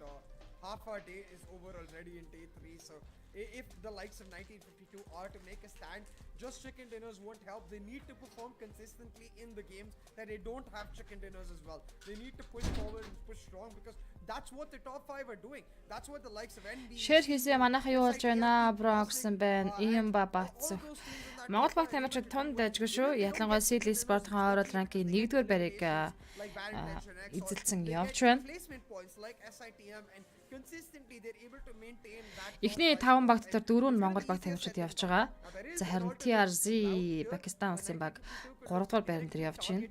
Half our day is over already in day 3. So if the likes of 1952 are to make a stand, just chicken dinners won't help. They need to perform consistently in the games that they don't have chicken dinners as well. They need to push forward and push strong, because that's what the top 5 are doing. That's what the likes of NB. Share хийсээ манайхан юу болж байна? Бро гэсэн байна. Ийм ба бацсан. Монгол баг тамирчид тун дайжгүй шүү. Ялангуяа CL Sport-ын overall ranking 1-р байрыг эзэлсэн явж байна. Эхний 5 баг дотор 4 нь Монгол баг тамирчид явж байгаа. За харин TRZ Пакистан улсын баг 3 дугаар байранд явж байна.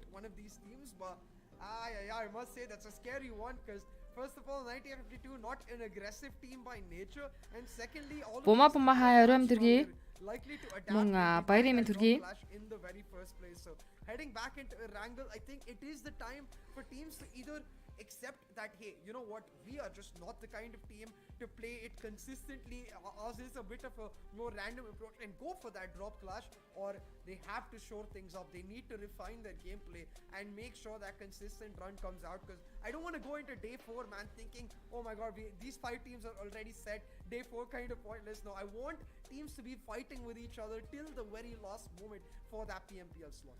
I must say that's a scary one, because first of all, 1952 not an aggressive team by nature, and secondly, all Бума хайрам дэрги likely to adapt мөн баярын мэнд хүргэе. in the very first place. So heading back into Erangel, I think it is the time for teams to either accept that, hey, you know what, we are just not the kind of team to play it consistently. Ours is a bit of a more random approach, and go for that drop clash, or they have to shore things up. They need to refine their gameplay and make sure that consistent run comes out, because I don't want to go into day 4, man, thinking, oh my god, these 5 teams are already set. Day 4 kind of pointless. No, I want teams to be fighting with each other till the very last moment for that PMPL slot.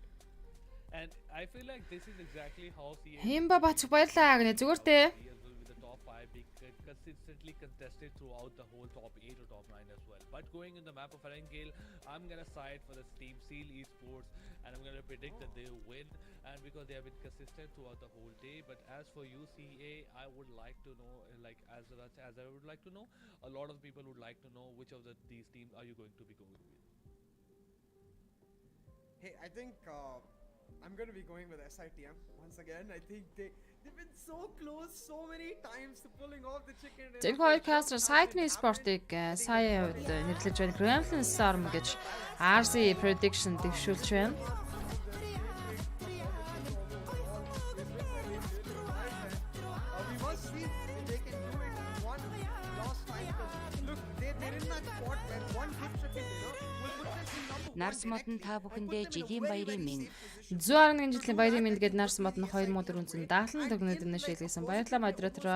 And I feel like this is exactly how CA Химба бац баярлаа гэнэ зүгээр дээ. with the top 5 being consistently contested throughout the whole top 8 or top 9 as well. But going in the map of Erangel, I'm gonna side for the team SEAL Esports, and I'm gonna predict that they win, and because they have been consistent throughout the whole day. But as for UCA, I would like to know, like as I would like to know, a lot of people would like to know which of these teams are you going to be going with. Hey, I think I'm going to be going with SITM once again. I think they've been so close so many times to pulling off the chicken dinner. Тэр хоёр кастер сайтны спортыг сая үед нэрлэж байна. Gremlin Storm гэж RC prediction дэвшүүлж байна. We must see if they can do it one last time. Look, they're in the that spot where one good chicken dinner will put them in number 1 Нарс мод нь directly та and put бүхэндээ them in a жилийн very, баярын very минь. safe position. 111 жилийн баярын мэнд гээд Нарс мод нь 2474 нэр шийдсэн. Баярлалаа модератор.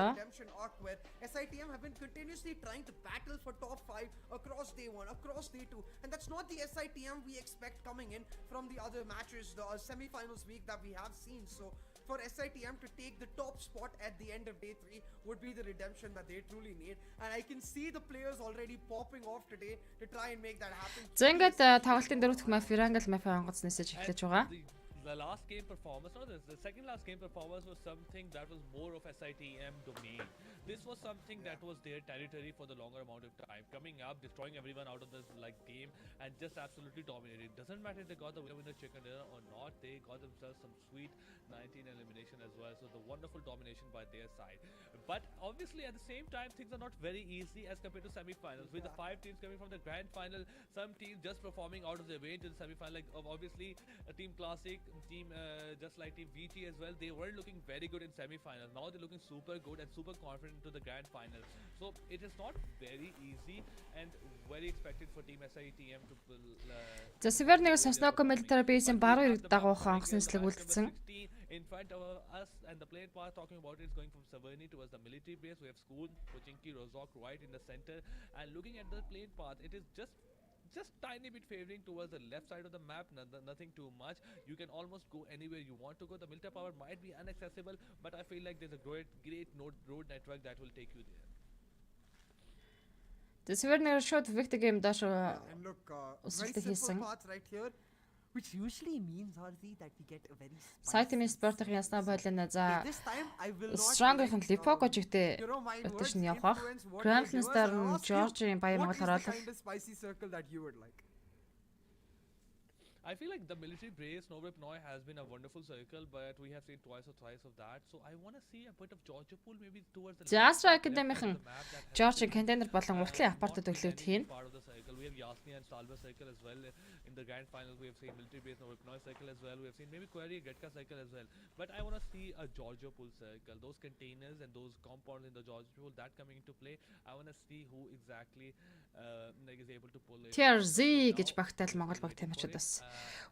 Where SITM have been continuously trying to battle for top 5 across day 1, across day 2, and that's not the SITM we expect coming in from the other matches, the semi-finals week that we have seen. So for SITM to take the top spot at the end of day 3 would be the redemption that they truly need, and I can see the players already popping off today to try and make that happen. За ингээд тоглолтын дөрөв дэх мафи Ирангл мафи онгоцносож эхлэж байгаа. The last game performance, no, the second last game performance was something that was more of SITM domain. This was something that was their territory for the longer amount of time, coming up, destroying everyone out of this like game, and just absolutely dominating. Doesn't matter if they got the winner chicken dinner or not, they got themselves some sweet 19 elimination as well. So the wonderful domination by their side. But obviously at the same time, things are not very easy as compared to semi-finals. With the 5 teams coming from the grand final, some teams just performing out of their way to the semi-final. Like obviously, Team Classic, team just like Team VT as well, they were looking very good in semi-finals. Now they're looking super good and super confident to the grand final. So it is not very easy and very expected for Team SITM to pull. За Северныг Сосноко Military Base-ийн баруун иргэд дагуухан онгоцны нислэг үлдсэн. In front of us, and the plane path talking about it is going from Severny towards the military base. We have School, Pochinki, Rozok right in the center, and looking at the plane path, it is just tiny bit favoring towards the left side of the map, nothing too much. You can almost go anywhere you want to go. The military power might be inaccessible, but I feel like there's a great road network that will take you there. The Северныг шууд Victor game доош And look, very Усралт simple хийсэн. path right here, which usually means Harzi that we get a very Сайтын спортын ясна болино. За this time I will not Strong-ийн Lipoco жигтэй you know, my words rotation явах. influence what Grand you do. Star So I'll ask you, George-ийн баяр what Монгол is the харуулах. kind of spicy circle that you would like? I feel like the military base, Nobre Pnoy has been a wonderful circle, but we have seen twice or thrice of that. So I want to see a bit of Georgia pool maybe towards the За left Astra side of Academy-ийн the map that has George-ийн been, контейнер болон уртлын апартууд өглөөд хийн. part of the circle. We have Yasni and Stalber circle as well. In the grand final, we have seen military base Nobre Pnoy circle as well. We have seen maybe Query Getka circle as well. But I want to see a Georgia pool circle. Those containers and those compounds in the Georgia pool that coming into play. I want to see who exactly like is able to pull it. TRZ гэж багтаал Монгол баг тамирчид бас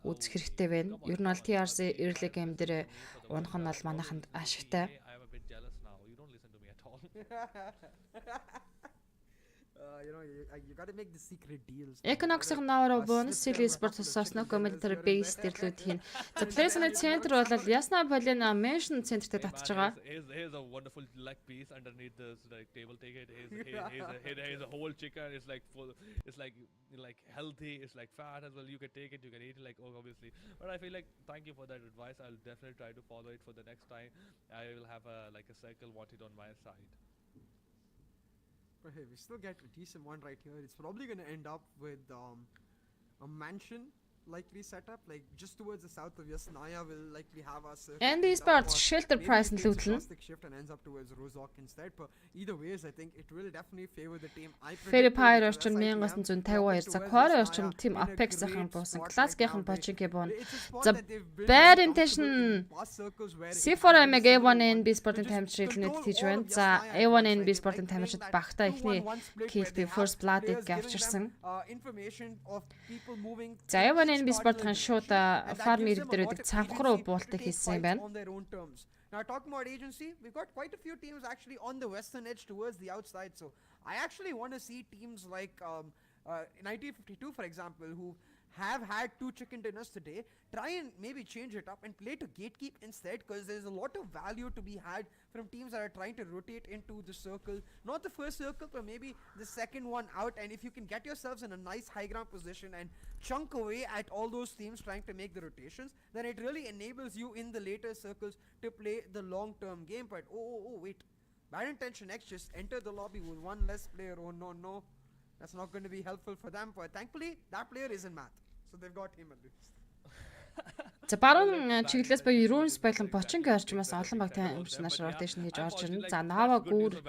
үзэх хэрэгтэй байна. Ер нь бол TRZ early game дээр унах нь бол манайханд ашигтай. I am a bit jealous now. You don't listen to me at all. You know, you got to make the secret deals. Economics-ийн наваар бонус Silly Sports Sosnoco Military Base дэрлүүд хийн. За Place-ны центр бол Ясна Полин Mention центртэй татж байгаа. Here's a wonderful leg piece underneath this like table. Take it. Here's a whole chicken. It's like full. It's like healthy. It's like fat as well. You can take it. You can eat it. Like obviously. But I feel like thank you for that advice. I'll definitely try to follow it for the next time. I will have a circle wanted on my side. But hey, we still get a decent one right here. It's probably going to end up with a mansion likely setup, like just towards the south of Yasnaya will likely have our circle. And these parts shelter price and Luton. Shift and ends up towards Rozok instead. But either ways, I think it will definitely favor the team. Fairy орчин 1952 за Quarry орчин team Apex-ийн буусан Classic-ийн Pochinki буун. За Bad Intention C4M A1N B Sport-ын тамирчид нийт хийж байна. За A1N B Sport-ын тамирчид багтаа ихний kill first blood-ыг авчирсан. За A1N би спортын шууд фарм иргэдэр үүдэг цанх руу буултыг хийсэн юм байна. Now talking about agency, we've got quite a few teams actually on the western edge towards the outside. So I actually want to see teams like 1952, for example, who have had 2 chicken dinners today, try and maybe change it up and play to gatekeep instead, because there's a lot of value to be had from teams that are trying to rotate into the circle, not the first circle but maybe the second one out. And if you can get yourselves in a nice high ground position and chunk away at all those teams trying to make the rotations, then it really enables you in the later circles to play the long term game. But oh wait, Bad Intention X just entered the lobby with one less player. Oh no, that's not going to be helpful for them, but thankfully that player is in math, so they've got him at least. За баруун чиглэлээс буюу Runes болон Pochinki орчмоос олон баг тамирчнаас rotation хийж орж ирнэ. За Nava гүр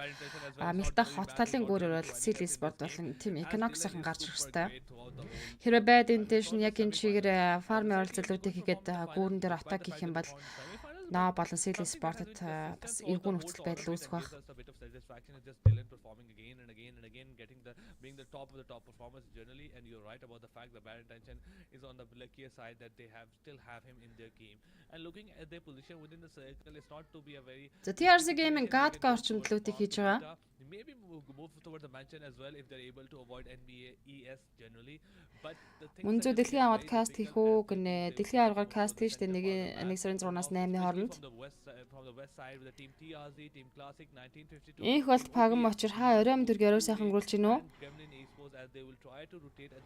Мэлдах хот талын гүрээр бол Silly Sport болон Team Economics-ын гарч ирэх хэвээр. Хэрвээ Bad Intention яг энэ чигээр фармын оролцоолуудыг хийгээд гүүрэн дээр атак хийх юм бол Nao болон Silly Sport-д бас эргүүн нөхцөл байдал үүсэх байх. A bit of satisfaction is just Dylan performing again and again and again, being the top of the top performers generally. And you're right about the fact that bad intention is on the luckier side that they still have him in their game. And looking at their position within the circle, it's not to be a very. За TRC Gaming гадгаа орчимдлуудыг хийж байгаа. Maybe move toward the mansion as well if they're able to avoid NBA ES generally. But the thing Мөн зүү дэлхийн аваад каст хийх үү гэнэ. Дэлхийн аваар каст хийж тэ нэг сарын 6-наас 8-ны хооронд. Их болт пагам очир хаа оройм дүрг орой сайхан өнгөрүүлж гинэ үү?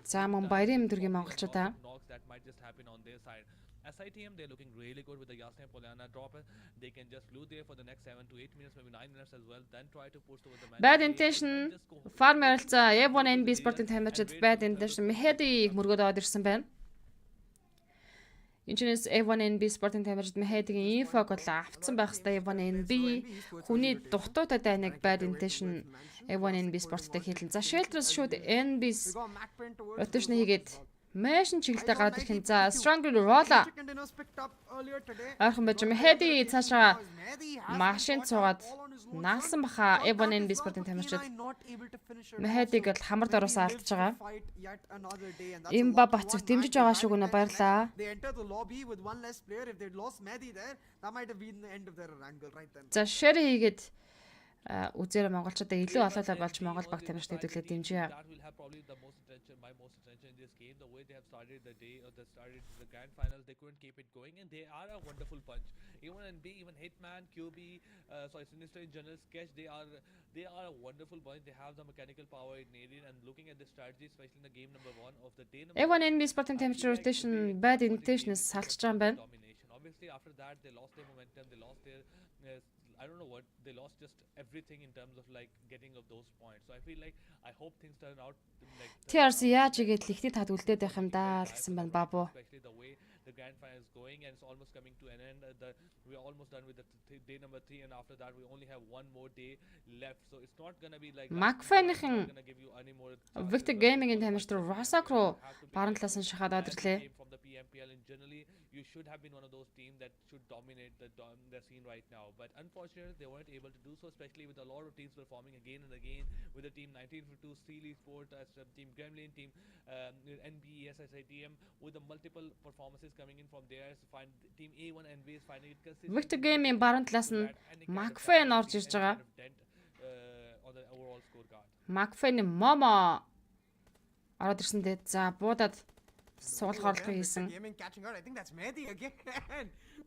За мөн баярын дүргийн монголчуудаа. SITM, they're looking really good with the Yasmin Poliana drop. They can just glue there for the next 7 to 8 minutes, maybe 9 minutes as well. Then try to push over the man. Bad intention. Farmer за F1 NB спортын тамирчид bad intention Head-ийг мөргөөд аваад ирсэн байна. Инженерс F1 NB спортын тамирчид Head-ийн инфог бол авцсан байх хэвээр F1 NB хүний дутуутай дайныг bad intention F1 NB спорттой хийлэн. За Shelter-с шууд NB-с rotation хийгээд Мэшин чиглэлтэй гараад ирэх юм. За Stronger Rolla. Архан байж Head-ий цаашаа машин цугаад наалсан баха F1 NB спортын тамирчид. Head-ийг л хамард ороосоо алдчихж байгаа. Имба бацэг дэмжиж байгаа шүү гэнэ баярлаа. За share хийгээд үзээрэй монголчуудаа илүү олоолаа болж Монгол баг тамирчид хэдүүлээд дэмжээ. My most attention in this game, the way they have started the day or started the grand finals, they couldn't keep it going, and they are a wonderful bunch. Even NB, even Hitman, QB, Sinister in general, Sketch, they are a wonderful bunch. They have the mechanical power it needed, and looking at the strategy, especially in the game number 1 of the day number F1 NB спортын тамирчин rotation bad intention-с салчж байгаа юм байна. Obviously, after that, they lost their momentum. They lost their I don't know what they lost, just everything in terms of like getting of those points. So I feel like I hope things turn out like TRC яаж игээд лихний тад үлдээд байх юм даа л гэсэн байна бабу. Especially the way the grand final is going and it's almost coming to an end. We're almost done with the day number 3 and after that we only have one more day left. So it's not going to be like Macfan-ийн Victor Gaming-ийн тамирчин Rosak руу баруун талаас нь шахаад орлээ. From the PMPL and generally you should have been one of those teams that should dominate the scene right now. But unfortunately, they weren't able to do so, especially with a lot of teams performing again and again. With the team 1952, Steely Sport, team Gremlin, team NB, SSITM, with the multiple performances coming in from there. So find team A1 NB is finding it consistent. Victor Gaming баруун талаас нь Macfan орж ирж байгаа. On the overall scorecard. Macfan-ийн Momo ороод ирсэндээ за буудаад суулгарлага хийсэн. I think that's Mehdi again.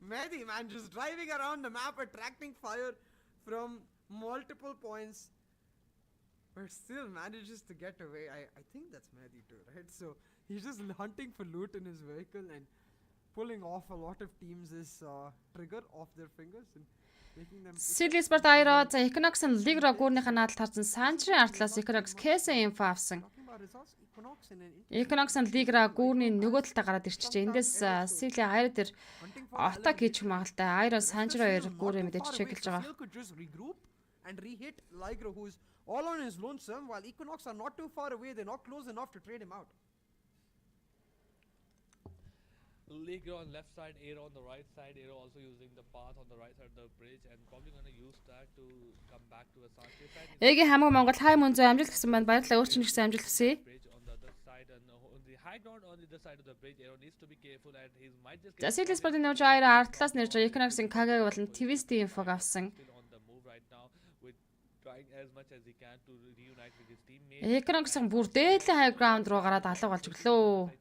Mehdi, man, just driving around the map, attracting fire from multiple points, but still manages to get away. I think that's Mehdi too, right? So he's just hunting for loot in his vehicle and pulling off a lot of teams' trigger off their fingers and making them. Silly Sport Aero за Equinox-ын Ligra гүүрнийхээ наадалд харсан Sanchry артлаас Equinox case info авсан. Equinox-ын Ligra гүүрний нөгөө талдаа гараад ирчихжээ. Эндээс Silly Aero дээр атак хийж магадaltaй. Aero Sanchry 2 гүүрээ мэдээж чеклж байгаа. And rehit Ligra, who's all on his lonesome, while Equinox are not too far away. They're not close enough to trade him out. Ligra on left side, Aero on the right side. Aero also using the path on the right side of the bridge and probably going to use that to come back to the Sanchry side. Эгийн хамаг Монгол хай мөн зөө амжилт гэсэн байна. Баярлалаа өөрчн гэсэн амжилт хүсье. On the other side and on the high ground on the other side of the bridge, Aero needs to be careful and he might just. За Silly Sport-ын нэмж Aero артлаас нэрж Equinox-ын KG болон Twist-ийн info авсан. Still on the move right now with trying as much as he can to reunite with his teammates. Equinox-ын бүр дээдлийн high ground руу гараад алга болж өглөө.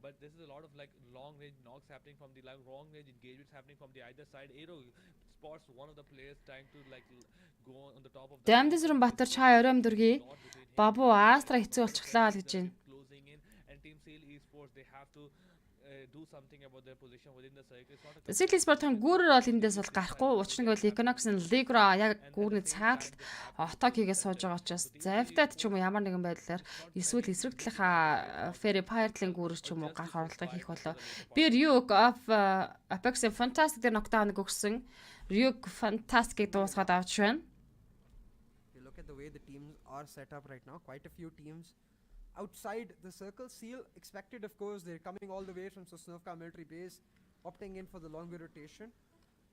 But this is a lot of like long range knocks happening from the long range engagements happening from the either side. Aero spots one of the players trying to like go on the top of the. Дамдисрын Батар чаа оройм дүргий бабу Астра хэцүү болчихлаа л гэж байна. Closing in and team Seal Esports they have to do something about their position within the circle. It's not a Silly Sport-ын гүүрээр бол эндээс бол гарахгүй. Учир нь бол Equinox-ын Ligra яг гүүрний цааталд оток хийгээ сууж байгаа учраас завтад ч юм уу ямар нэгэн байдлаар эсвэл эсрэг талынхаа Fairy Pirate-ийн гүүрээр ч юм уу гарах оролдлого хийх болоо. Би Ryuk of Apex-ийн Fantastic дээр knockdown өгсөн. Ryuk Fantastic-ийг дуусгаад авч байна. You look at the way the teams are set up right now. Quite a few teams outside the circle. Seal expected, of course. They're coming all the way from Sosnovka military base, opting in for the longer rotation.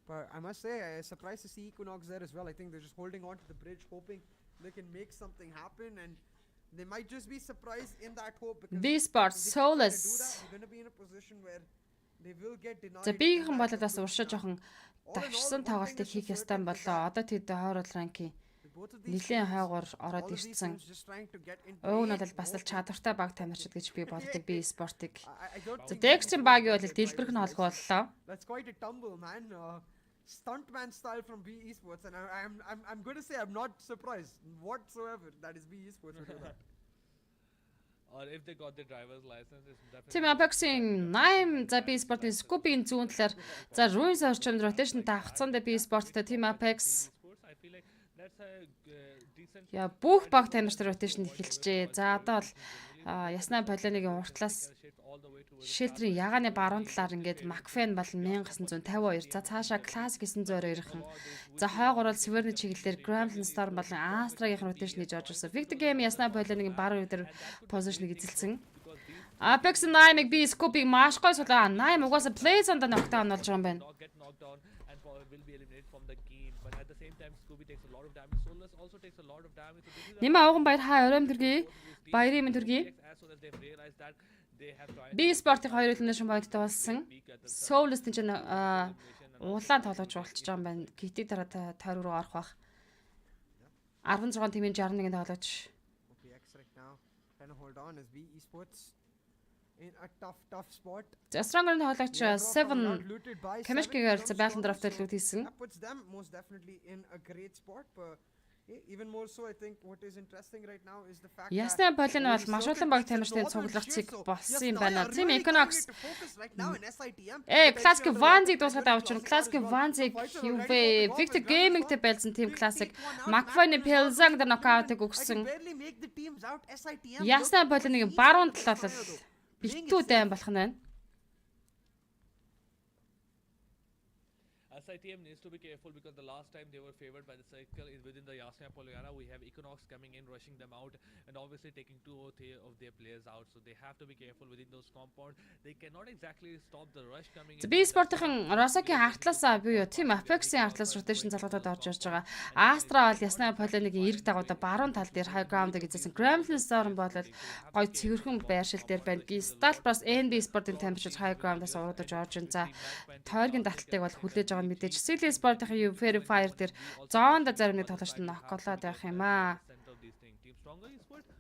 But I must say, I'm surprised to see Equinox there as well. I think they're just holding on to the bridge, hoping they can make something happen, and they might just be surprised in that hope. Because B Sports if they keep trying to do Soulless. that, they're going to be in a position where they will get denied. За in биеийнхэн that бол бас approach уршиж now. жоохон All in all, давшсан one thing тоглолтыг that's хийх for ёстой certain is болоо. that Одоо тэд хойрол ранкийн both of these нэлийн teams, хойгоор ороод all of these ирсэн. teams just trying to get in Өвг нь play, бол бас л hoping- чадвартай баг тамирчид гэж би боддог B Sport-ыг. I don't За think Dexter they багийн will бол get дэлбэрх нь drivers холох license. боллоо. That's quite a tumble, man. Stuntman style from B Esports, and I'm going to say I'm not surprised whatsoever that is B Esports will do that. Or if they got the driver's license, it's definitely. Team Apex-ийн 8 за B Sport-ийн Scoop-ийн зүүн талаар за Ruins орчимд rotation тавцсан дэ B Sport-тэй Team Apex I feel like that's a decent. яа бүх баг тамирчид rotation эхэлчихжээ. За одоо бол яснаа полиныгийн уртлаас шилдрийн ягааны баруун талаар ингээд Macfen бол 1952. За цаашаа Classic 922-ын. За хойгоор бол Severny чиглэлээр Gremlin Storm болон Astra-гийн rotation хийж орж ирсэн. Victor Game яснаа полиныгийн баруун дээр position-ыг эзэлсэн. Apex 8-ыг би Scoop-ийг маш гой сулаа. 8 угаасаа play зонд нокдаун болж байгаа юм байна. Not get knocked down and will be eliminated from the game. But at the same time, Scooby takes a lot of damage. Soulless also takes a lot of damage. So this is Нэмээ ууган баяр хаа оройм төргий. Баярын минь төргий. as soon as they've realized that they have tried B Sport-ийн хоёр elimination point-тэй болсон. Soulless чинь улаан тоглож болчихж байгаа юм байна. Гитиг дараа тойрог руу орох бах. 16 тимийн 61-ийн тоглож. OPX right now trying to hold on as B Esports in a tough spot. За Stronger-ын тоглогч They are probably not 7 looted by Камешкигээр Seven за from Battle Storm, Draft-ээр so лүүд хийсэн. that puts them most definitely in a great spot, but even more so I think what is interesting right now is the fact Ясна that Полин бол only маш certain олон баг teams in тамирчны Northern цугларцыг Shield, so болсон yes, юм now байна. are Team really Equinox coming into focus right now in SITM. Classic Potentially on the Vanzig right дуусгаад side, авч байна. Classic as well. Vanzig So fights are юу already вэ? popping off Victor as Grand Gaming-тэй Storm. байлсан Team They Classic. take one out, Macfine Macfine Pelzang is дээр also нокаутыг I can өгсөн. barely make the teams out. SITM Ясна look Полиныгийн easy баруун to талаа fire бол though. Playing it битүү safe. дайм болох нь байна. SITM needs to be careful because the last time they were favored by the circle is within the Yasna Polyana. We have Equinox coming in, rushing them out, and obviously taking 2 or 3 of their players out. So they have to be careful within those compounds. They cannot exactly stop the rush coming in. За B Sport-ын Rosaki-ийн хартлаасаа буюу Team Apex-ийн хартлаас rotation залгуудад орж ирж байгаа. Astra бол Ясна Полиныгийн эрг дагуудаа баруун тал дээр high ground-ыг эзэлсэн. Gremlin Storm бол гой цэвэрхэн байршил дээр байна. Gestalt бас NB Sport-ын тамирчид high ground-аас урагдаж орж ин. За тойргийн талтыг бол хүлээж байгаа нь мэдээж Silly Sport-ын юу Verifier дээр зоонда зарим нэг тоглогчд ноколоод байх юм аа. Team Stronger Esports,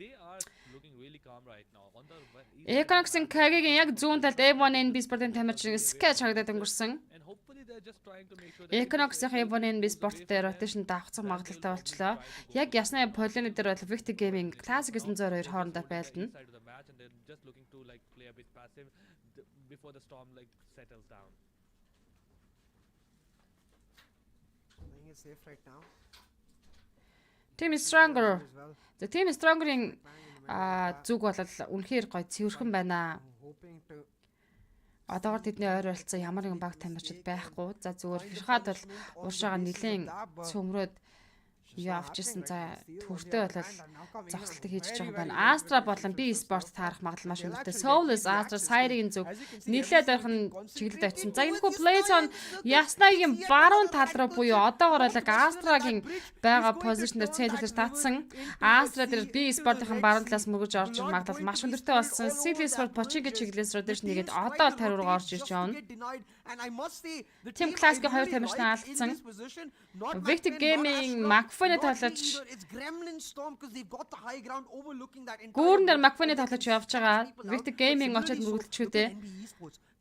they are looking really calm right now. On the Equinox-ын KG-гийн яг зүүн талд A1 NB Sport-ын тамирчин Sketch хагдаад өнгөрсөн. and hopefully they're just trying to make sure that Equinox-ийн A1 NB Sport дээр rotation давхцах магадлалтай болчлоо. Яг Ясна Полины дээр бол Victor Gaming Classic 902 хоорондоо байлдана. side of the match and they're just looking to like play a bit passive before the storm like settles down. Playing it safe right now Team Stronger. as well. За Team Stronger-ийн Bang in the middle. зүг бол үнэхээр гоё цэвэрхэн байна. Hoping to Одоогор тэдний ойр болцсон ямар нэгэн баг тамирчид байхгүй. За зүгээр хахад бол уушаага нэлийн цөмрөөд юу авчихсан. За төртөө бол зогсолтыг хийж байгаа байна. Astra болон B Sport таарах магадлал маш өнөртэй. Soulless Astra Sire-ийн зүг нийлээд байх нь чиглэлд очсон. За энэхүү Playzone Яснагийн баруун тал руу буюу одоогор бол Astra-гийн байгаа позишн дээр центр татсан. Astra дээр B Sport-ын баруун талаас мөргөж орж ирэх магадлал маш өнөртэй болсон. Silly Sport Pochinki чиглэлээс rotation нэгээд одоо тариу руу орж ирж байна. Team Classic-ийн хоёр тамирчин алдсан. Victor Gaming Macfine тоглож гүүрэн дээр Macfine тоглож явж байгаа. Victor Gaming очоод мөргөлдчихүүдээ.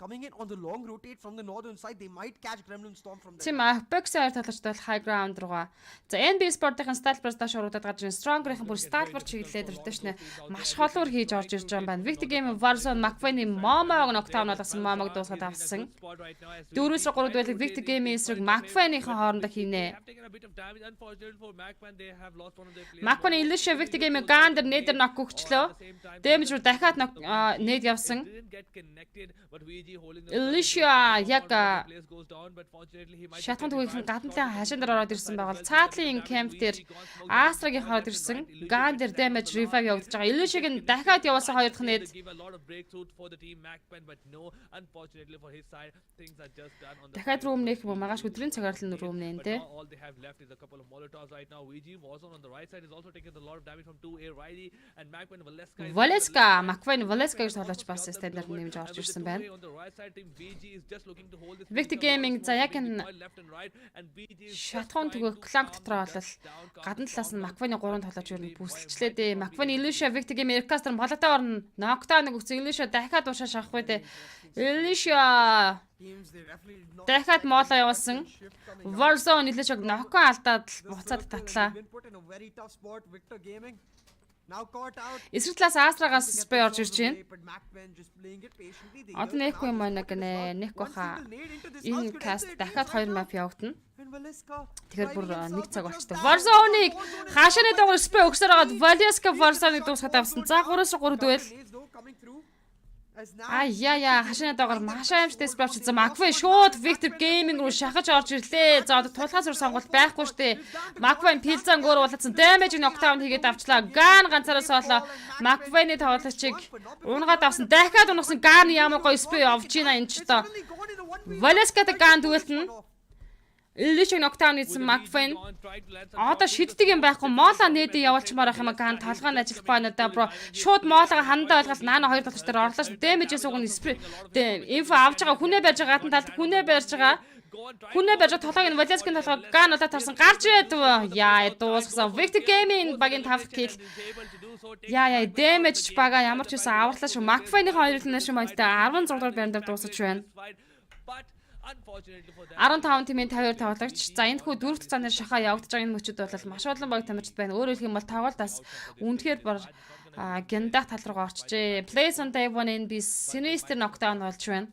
Coming in on the long rotate from the northern side, they might catch Gremlin Storm from there. Team Apex-аар тоглогчд бол high ground руугаа. За NB Sport-ын Stalbers доош уруудаад гарч ирсэн. Stronger-ийн бүр Stalber чиглэлээр rotation маш холуур хийж орж ирж байгаа юм байна. Victor Gaming Warzone Macfine-ийн Momo-г нокдаун болгосон. Momo-г дуусгаад авсан. 4-3 дуэлэг Victor Gaming эсрэг Macfine-ийн хоорондоо хийнэ. Macfine Illusion Victor Gaming Gander нээдэр нок өгчлөө. Damage руу дахиад нээд явсан. Илишя яг шатхан төгөхийн гадна талын хашаан дээр ороод ирсэн байгаа бол цаатлын кемп дээр Астрагийн хараад ирсэн. Ган дээр damage revive явагдаж байгаа. Илишиг нь дахиад явуулсан хоёр дахь нээд. Дахиад рүүм нэх юм магаш өдрийн цагаар л рүүм нэн тэ. Valeska, McQueen Valeska гэж тоглож бас стандарт нэмж орж ирсэн байна. Victor Gaming за яг энэ шатхан төгөө кланк дотроо бол гадна талаас нь McQueen-ийн 3 тоглож ирнэ бүсэлчлээ дээ. McQueen Illusia Victor Gaming Ercaster болоотой орно. Knockdown нэг өгсөн Illusia дахиад уушааш авахгүй дээ. Illusia дахиад моолоо явуулсан. Warzone Illusia knock-аа алдаад буцаад татлаа. Эсрэг талаас Астрагаас спрей орж ирж байна. Одоо нэхгүй юм байна гэнэ. Нэхгүй хаа. Энэ каст дахиад 2 map явагдана. Тэгэхээр бүр 1 цаг болчтой. Warzone-ыг хаашааны дагуу спрей өгсөөр хагаад Valeska Warzone-ыг дуусгаад авсан. За 3-3 дуэл. Яа хашааны дагуур маш аимштай спрей авчихсан. McQueen шууд Victor Gaming руу шахаж орж ирлээ. За одоо тулгаас өр сонголт байхгүй штэ. McQueen пилзан гөр болоодсан damage knockdown хийгээд авчлаа. Gun ганцаараа соолоо. McQueen-ийн тоглогчийг унгаад авсан. Дахиад унагсан Gun ямар гоё спрей авч ийна энэ ч одоо. Valeska-тай Gun дүүлтэн. Illusion knockdown хийсэн McQueen. Одоо шиддэг юм байхгүй. Мола нээдээ явуулчмаар байх юм Gun толгойн ажиллахгүй байна да бро. Шууд молоо хандаа ойлгол наана 2 доллар дээр орлоо ш. Damage-с уг нь спрей. Инфо авч байгаа хүнээ барьж байгаа гадна талд хүнээ барьж байгаа. Хүнээ барьж толгойг нь Valeska-ийн толгой Gun удаа тарсан гарч ирээд яа дуусгасан. Victor Gaming багийн 5 kill. Яа damage бага ямар ч байсан аварлаа шүү. McQueen-ийн 2 нэшин монттой 16 дугаар байранд дуусаж байна. 15 тимийн 52 тоглогч. За энэ хүү дөрөвт цаанаар шахаа явагдаж байгаа энэ мөчүүд бол маш олон баг тамирчид байна. Өөрөөр хэлэх юм бол тоглолтоос үнэхээр бар гендах тал руу орчжээ. Plays on day 1 NB Sinister knockdown болж байна.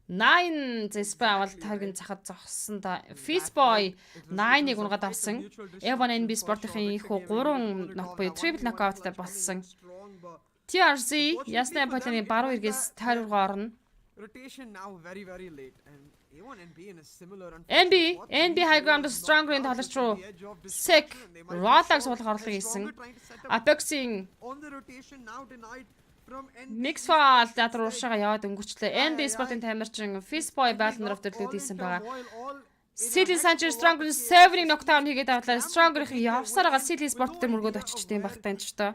9 зэспэ авал таргийн цахад зогссон да. Fistboy 9-ыг унгаад авсан. Evan NB Sport-ийн их 3 knock буюу triple knockout-тай болсон. TRC ясны полины баруун эргээс тойргоо орно. Rotation now very late and A1 and B in a similar NB high ground stronger in тоглож руу sick Rolex суулгах орлого хийсэн. Apex-ийн on the rotation now denied from Mix file дадар уушаага яваад өнгөрчлээ. NB Sport-ийн тамирчин Fistboy Battle of төлөвлөд хийсэн байгаа. City Sanchez Stronger 7-ийн knockdown хийгээд авлаа. Stronger-ийн явсараа City Sport дээр мөргөөд очичдیں۔ багтаан ч тоо.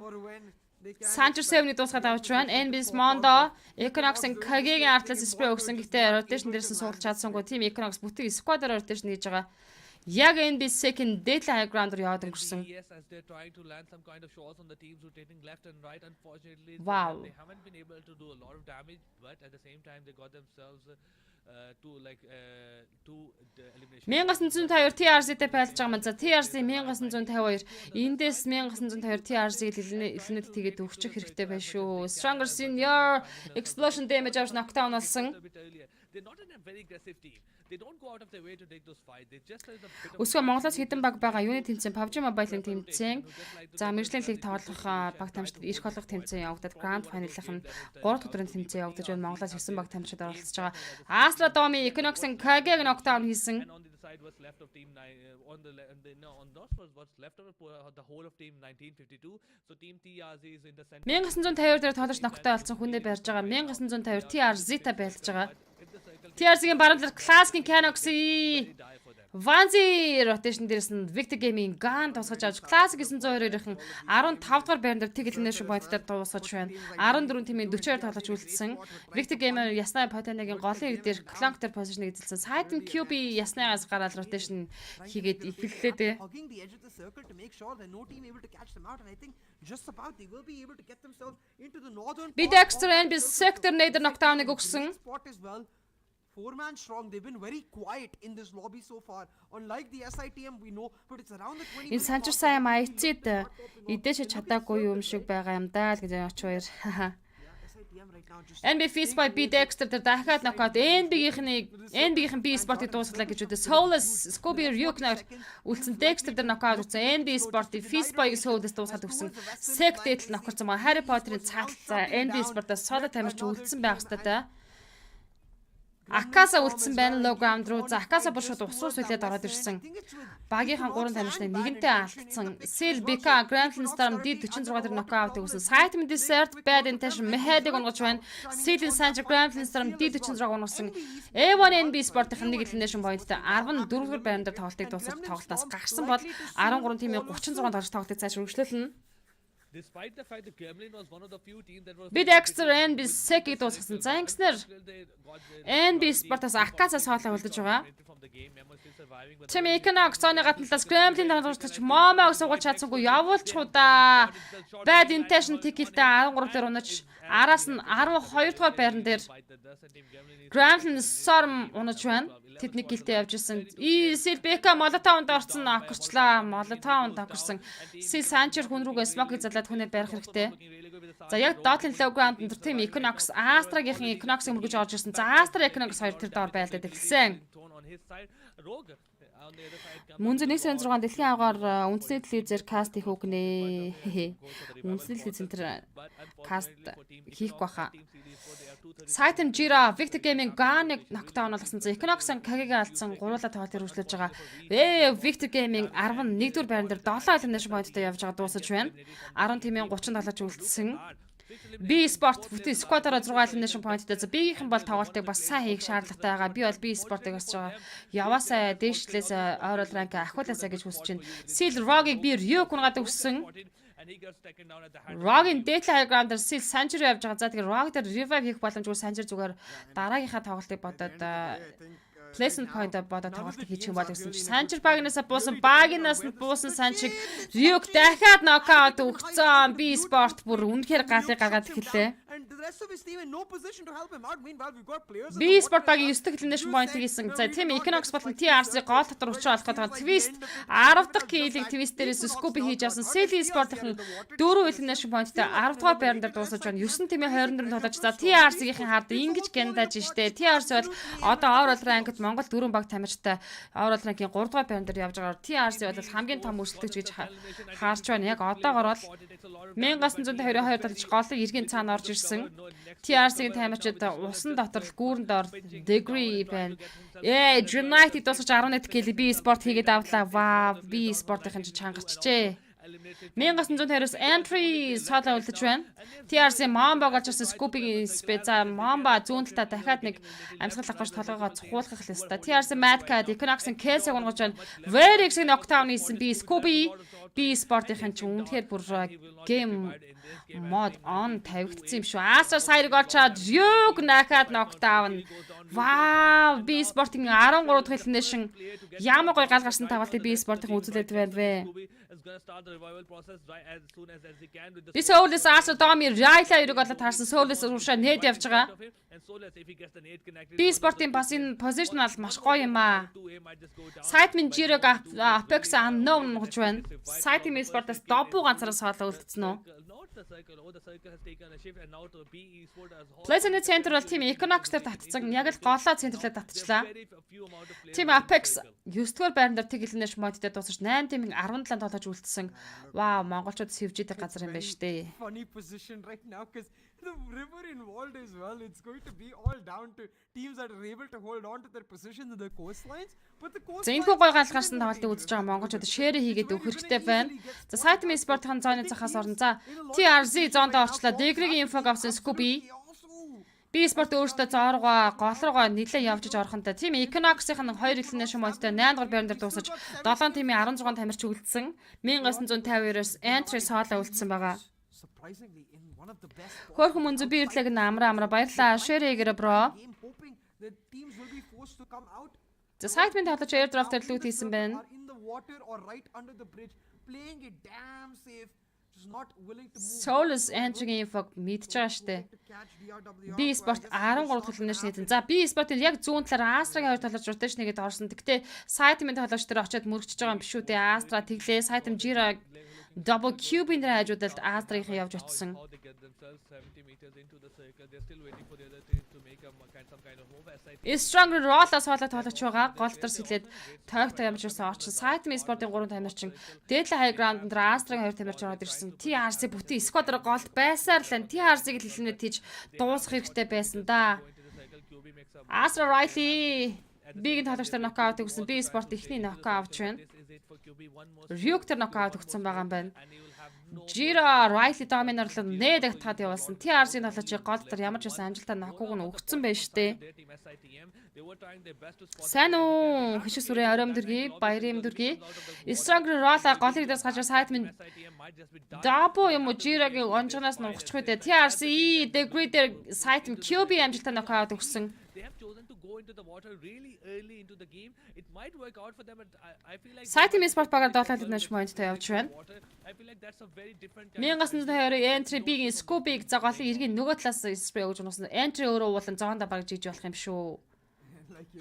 Sanchez 7-ний дуусгаад авч байна. NB Mondo Econox-ын Kageгийн артлаас спрей өгсөн. Гэхдээ rotation дээрсэн суулж чадсангүй. Team Econox бүтэн squad-аар rotation хийж байгаа. Яг NB second deadline high ground-оор яваад өнгөрсөн. Wow. Мянгас 952 TRC-тэй байлж байгаа маань. За TRC 1952 эндээс 1952 TRC-ийг илнэд тэгээд өгчих хэрэгтэй байх шүү. Stronger Senior Explosion Damage авч knockdown болсон. Өсвө Монголоос хэдэн баг байгаа юуны тэмцээн PUBG Mobile-ийн тэмцээн. За Michelin League тоглох баг тамирчид ирэх болох тэмцээн явагдаад Grand Final-ийн 3 өдрийн тэмцээн явагдаж байна. Монголоос 9 баг тамирчид оролцож байгаа. Astra Domi Econox-ын Kage knockdown хийсэн. Was left of team 9 on the what's left of the whole of team 1952 so team TRZ is in the center 1952 дээр тоглож ногтой болсон хүнээ барьж байгаа 1952 TRZ-тай байлж байгаа TRZ-ийн баруун талд классикийн Canoxy Vanzi rotation дээрээс нь Victor Gaming Gun тусгаж авч Classic 922-ийн 15 дугаар байранд тэг elimination point-аар дуусгаж байна. 14 тимийн 40-аар тоглож үлдсэн. Victor Gamer ясны Потанагийн голын иг дээр Clonk дээр position-ыг эзэлсэн. Сайдын QB яснаас гараад rotation хийгээд эхэллээ дээ. Би Dexter NB sector nader knockdown-ыг өгсөн. 4-man strong. They've been very quiet in this lobby so far. Unlike the SITM we know, but it's around the 20. Энэ Санчер сайн майцид идэж чадаагүй юм шиг байгаа юм даа л гэж очвэр. NB Fistboy B Dexter дээр дахиад knockout NB-ийн B Sport-ийг дуусгалаа гэж үдээ. Soulless Scooby Ryukner үлдсэн Dexter дээр knockout үзсэн. NB Sport-ийг Fistboy-ийг Soulless дуусгаад өгсөн. Sect дээд л knockoutсан ба Harry Potter-ийн цаатал за NB Sport-аас solo тамирч үлдсэн байх хэвээр та. Акаса үлдсэн байна low ground руу. За Акаса бүр шууд усуус үлээд ороод ирсэн. Багийнхан 3 тамирчны нэгэнтээ алдсан. Sil Bika Grandland Storm D46 дээр нокаут өгсөн. Sidemen Desert Bad Intention Mehead-ыг унгаж байна. Sil Sanchez Grandland Storm D46 унгасан. A1NB Sport-ын нэг elimination point-тэй 14-р байранд тоглолтыг дуусгаж тоглолтоос гарсан бол 13 тимийн 36 тоглож тоглолтыг цааш үргэлжлүүлнэ. Despite the fact that Gremlin was one of the few teams that was Бид extra NB Seki дуусгасан. За ингэснээр NB Sport-аас Акасаас хоолой хөлдөж байгаа. Тим Econox цааны гадналаас Gremlin тоглогч Момог сугуулж чадсангүй явуулч удаа. Bad Intention Ticket-тэй 13 дээр унаж араас нь 12 дугаар байран дээр Gremlin Storm унаж байна. Тэдний гэлтэй явж исэн. Silbeka Molotov-д орсон окорчлаа. Molotov-д окорсон. Sil Sanchez хүн рүүгээ smoke-ийг залаад хүнээ барих хэрэгтэй. За яг Dotland low ground дээр тийм Econox Astra-гийнхэн Econox-ыг мөргөж орж ирсэн. За Astra Econox хоёр тэр доор байлдаад эхэлсэн. Мөн зэ 1.6 дэлхийн авгаар үндэсний телевизээр каст хийх үг нэ. Үндэсний телевизэн тэр каст хийх байхаа. Sitem Jira Victor Gaming Gun-ыг нокдаун болгосон. За Econox-ын Kage-г алдсан гуруула тоглолтыг үргэлжлүүлж байгаа. Victor Gaming 11-р байран дээр 7 elimination point-тай явж байгаа дуусаж байна. 10 тимийн 30 тоглож үлдсэн. B Sport бүтэн squad-аараа 6 elimination point-тай. За B-ийнхэн бол тоглолтыг бас сайн хийх шаардлагатай байгаа. Би бол B Sport-ыг бас байгаа. Яваасаа дээшлээс overall rank ахиулаасаа гэж хүсэж байна. Sil Rogue-ыг би Rio гунгаад өгсөн. Rogue-ийн Data High Ground-аар Sil Sanchez явж байгаа. За тэгэхээр Rogue дээр revive хийх боломжгүй Sanchez зүгээр дараагийнхаа тоглолтыг бодоод placement point бодоод тоглолтыг хийчих юм бол гэсэн чинь Sanchez багнаас буусан багнаас нь буусан Sanchez Ryuk дахиад knockout өгцөн. B Sport бүр үнэхээр галыг гаргаад эхэллээ. B Sport багийн 9 дахь elimination point хийсэн. За тийм Econox болон TRC гол дотор өчөө олоход байгаа Twist 10 дахь киллийг Twist дээрээс Scoop хийж авсан. Sil Sport-ын 4 elimination point-тай 10 дугаар байран дээр дуусаж байна. 9 тимийн 24 тоглож. За TRC-ийн хард ингэж гяндаж штэ. TRC бол одоо overall rank-д Монгол 4 баг тамирчтай overall rank-ийн 3 дугаар байран дээр явж байгаа. TRC бол хамгийн том өрсөлдөгч гэж харж байна. Яг одоогоор бол 1922 тоглож голын иргэн цаана орж ирсэн. TRC-ийн тамирчид усан дотор гүүрэн дор degree байна. United дуусаж 18 kill B Sport хийгээд авлаа. Вау, B Sport-ын чангарчжээ. 1920-с entry саалаа үлдэж байна. TRC Mamba гэж ирсэн Scoop-ийн спеца Mamba зүүн талаа дахиад нэг амьсгал авах гэж толгоогоо цухуулгах хэвээр. TRC Madcad Econox-ын case-ийг унгаж байна. Very exciting knockdown хийсэн би Scoop-ийн B Sport-ийн ч үнэхээр бүр game mod on тавигдсан юм шүү. Astra саяг олчаад Ryuk nakad knockdown. Вау, B Sport-ийн 13 дахь elimination ямар гоё гал гарсан тоглолтыг B Sport-ын үзүүлээд байна вэ? Би Soulless Astra Domi Raila ерөг болоод таарсан. Soulless уушаа нэд явж байгаа. B Sport-ийн бас энэ position бол маш гоё юм аа. Sidemen Jiro Apex unknown гэж байна. Sidemen Sport-аас double ганцаараа соолоо үлдсэн үү? Pleasant Center бол team Econox дээр татцсан. Яг л голоо центрлээ татчихлаа. Team Apex 9-р байран дээр тэгэлнэш модтой дуусаж 8 тимийн 17 тоглож үлдсэн. Вау, монголчууд сэвжээдэг газар юм байна штэ. Funny position right now because the river involved as well. It's going to be all down to teams that are able to hold on to their positions in the coastlines. But the coast. За энэ гой гал гарсан тоглолтыг үзэж байгаа монголчууд share хийгээд өгөх хэрэгтэй байна. За Sitem Sport-ын зооны захаас орно. За TRZ зоонд орчлоо. Degree-ийн info авсан Scooby. B Sport өөртөө зооргоо гол руугаа нэлээд явж иж орохонтой. Team Econox-ийн 2 elimination point-тэй 8 дугаар байран дээр дуусаж 7 тимийн 16 тамирч үлдсэн. 1952-оос entry соолоо үлдсэн байгаа. Хөрх мөнзө би ирлэг н амра баярлаа. Share хийгээрэй бро. За Sidemen тоглож airdrop дээр лүүт хийсэн байна. Soulless entry-ийн info мэдж байгаа штэ. B Sport 13 дахь elimination хийсэн. За B Sport-ын яг зүүн талаар Astra-гийн 2 тоглож rotation нэгэд орсон. Гэхдээ Sidemen тоглож тэр очиод мөрөгчж байгаа юм биш үү те. Astra тэглээ. Sitem Jira double cube-ийн дээр хажуудалд Astra-ийн явж очсон. Stronger roll-аас хоолой тоглож байгаа. Гол дотор сэлээд тойгтой ямж ирсэн очин. Sitem Sport-ын 3 тамирчин Data High Ground дээр Astra-гийн 2 тамирчин ороод ирсэн. TRC бүтэн squad-оор голд байсаар л TRC-г хэлнэт хийж дуусгах хэрэгтэй байсан да. Astra Riley Big тоглогчдор нокаут өгсөн. B Sport ихний нокаут байна. Ryuk тэр нокаут өгсөн байгаа юм байна. Jira Riley доминорлон нээдэг таад явуулсан. TRC-ийн тоглогчийг гол дээр ямар ч байсан амжилттай нокауг нь өгсөн байж штэ. Сайн уу хишээс үрээ оройм дэргий, баярын дэргий. Stronger Rolla голыг дээрс гажаа сайт минь Дабо юм уу Jira-гийн онцгоноос нь ухчих үедээ TRC degree дээр сайт минь QB амжилттай нокаут өгсөн. They have chosen to go into the water really early into the game. It might work out for them, but I feel like Сайт минь спорт багаар доолоод нэш поинттай явж байна. I feel like that's a very different 1922 entry big Scooby-г загалын иргэн нөгөө талаас спрей өгж унасан. Entry өөрөө уулан зоондоо баг жиж болох юм шүү.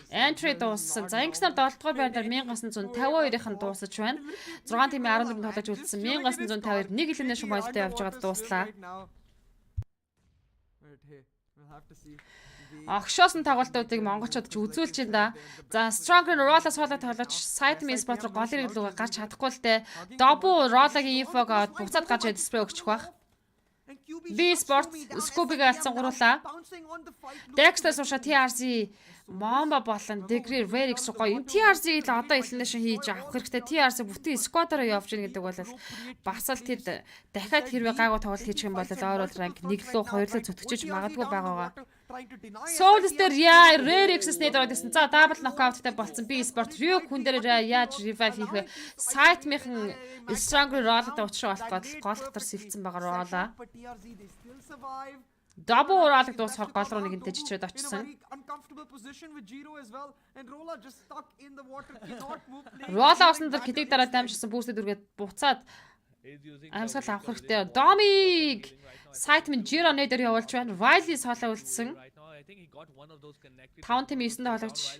Entry дууссан. За ингэснээр 7 дугаар байраар 1952-ын дуусаж байна. 6 тимийн 14 тоглож үлдсэн. 1952 нэг хилэнэ шин поинттай явж байгаад дууслаа. Огшоосон тоглолтуудыг монголчууд ч үзүүлж байна да. За Stronger Rolla суулаа тоглож сайт минь спорт руу голын рэлүүгээ гарч чадахгүй л те. Double Rolla-гийн инфог аваад буцаад гарч ирээд спрей өгчих бах. B Sport Scooby-г алдсан гуруулаа. Dexter сууша TRC Momba болон Degree Rarix гоё. Энэ TRC-ийг л одоо elimination хийж авах хэрэгтэй. TRC бүтэн squad-ороо явж гин гэдэг бол бас л тэд дахиад хэрвээ гайгүй тоглолт хийчих юм бол overall rank 1 лөө 2 лөө зүтгэж магадгүй байгаагаа. Souls дээр яа Rarix-с нээд ордсон. За double knockout-тай болцсон. B Sport Ryuk хүн дээр яаж revive хийх вэ? Сайт-мийнхэн Stronger Roll-тай уучрах болох гол хатар сэлцэн байгаа Rolla. Double Roll-ыг дуусгахаар гол руу нэгэнтэй жичрээд очсон. Rolla усан дээр китэг дараа дамжсан бүүстэд үргээд буцаад амьсгал авах хэрэгтэй. Domig сайт минь Jiro нээр явуулж байна. Riley солоо үлдсэн. 5 тим 9 тоглогч.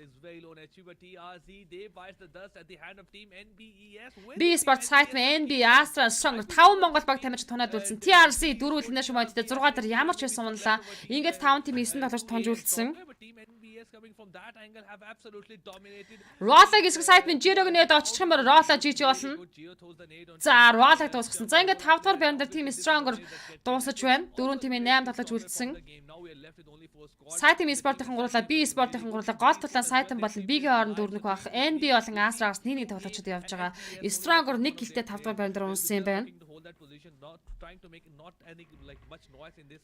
B Sport сайт минь NB Astra Stronger 5 Монгол баг тамирч тунаад үлдсэн. TRC 4 үлнэ шимэдтэй 6 дээр ямар ч байсан унлаа. Ингээд 5 тим 9 тоглогч тунж үлдсэн. Rolla-г эсрэг сайт минь Jiro-г нээд очих юм бол Rolla GG болно. За Rolla-г дуусгасан. За ингээд 5 дахь байранд тим Stronger дуусаж байна. 4 тимийн 8 тоглож үлдсэн. Сайт минь спортын гурлаа B спортын гурлаа гол тулаан сайтан болон B-ийн хооронд дөрнөх байх. NB болон Astra-гаас нэг тоглогчд явж байгаа. Stronger нэг гэлтэй 5 дахь байранд унсан юм байна.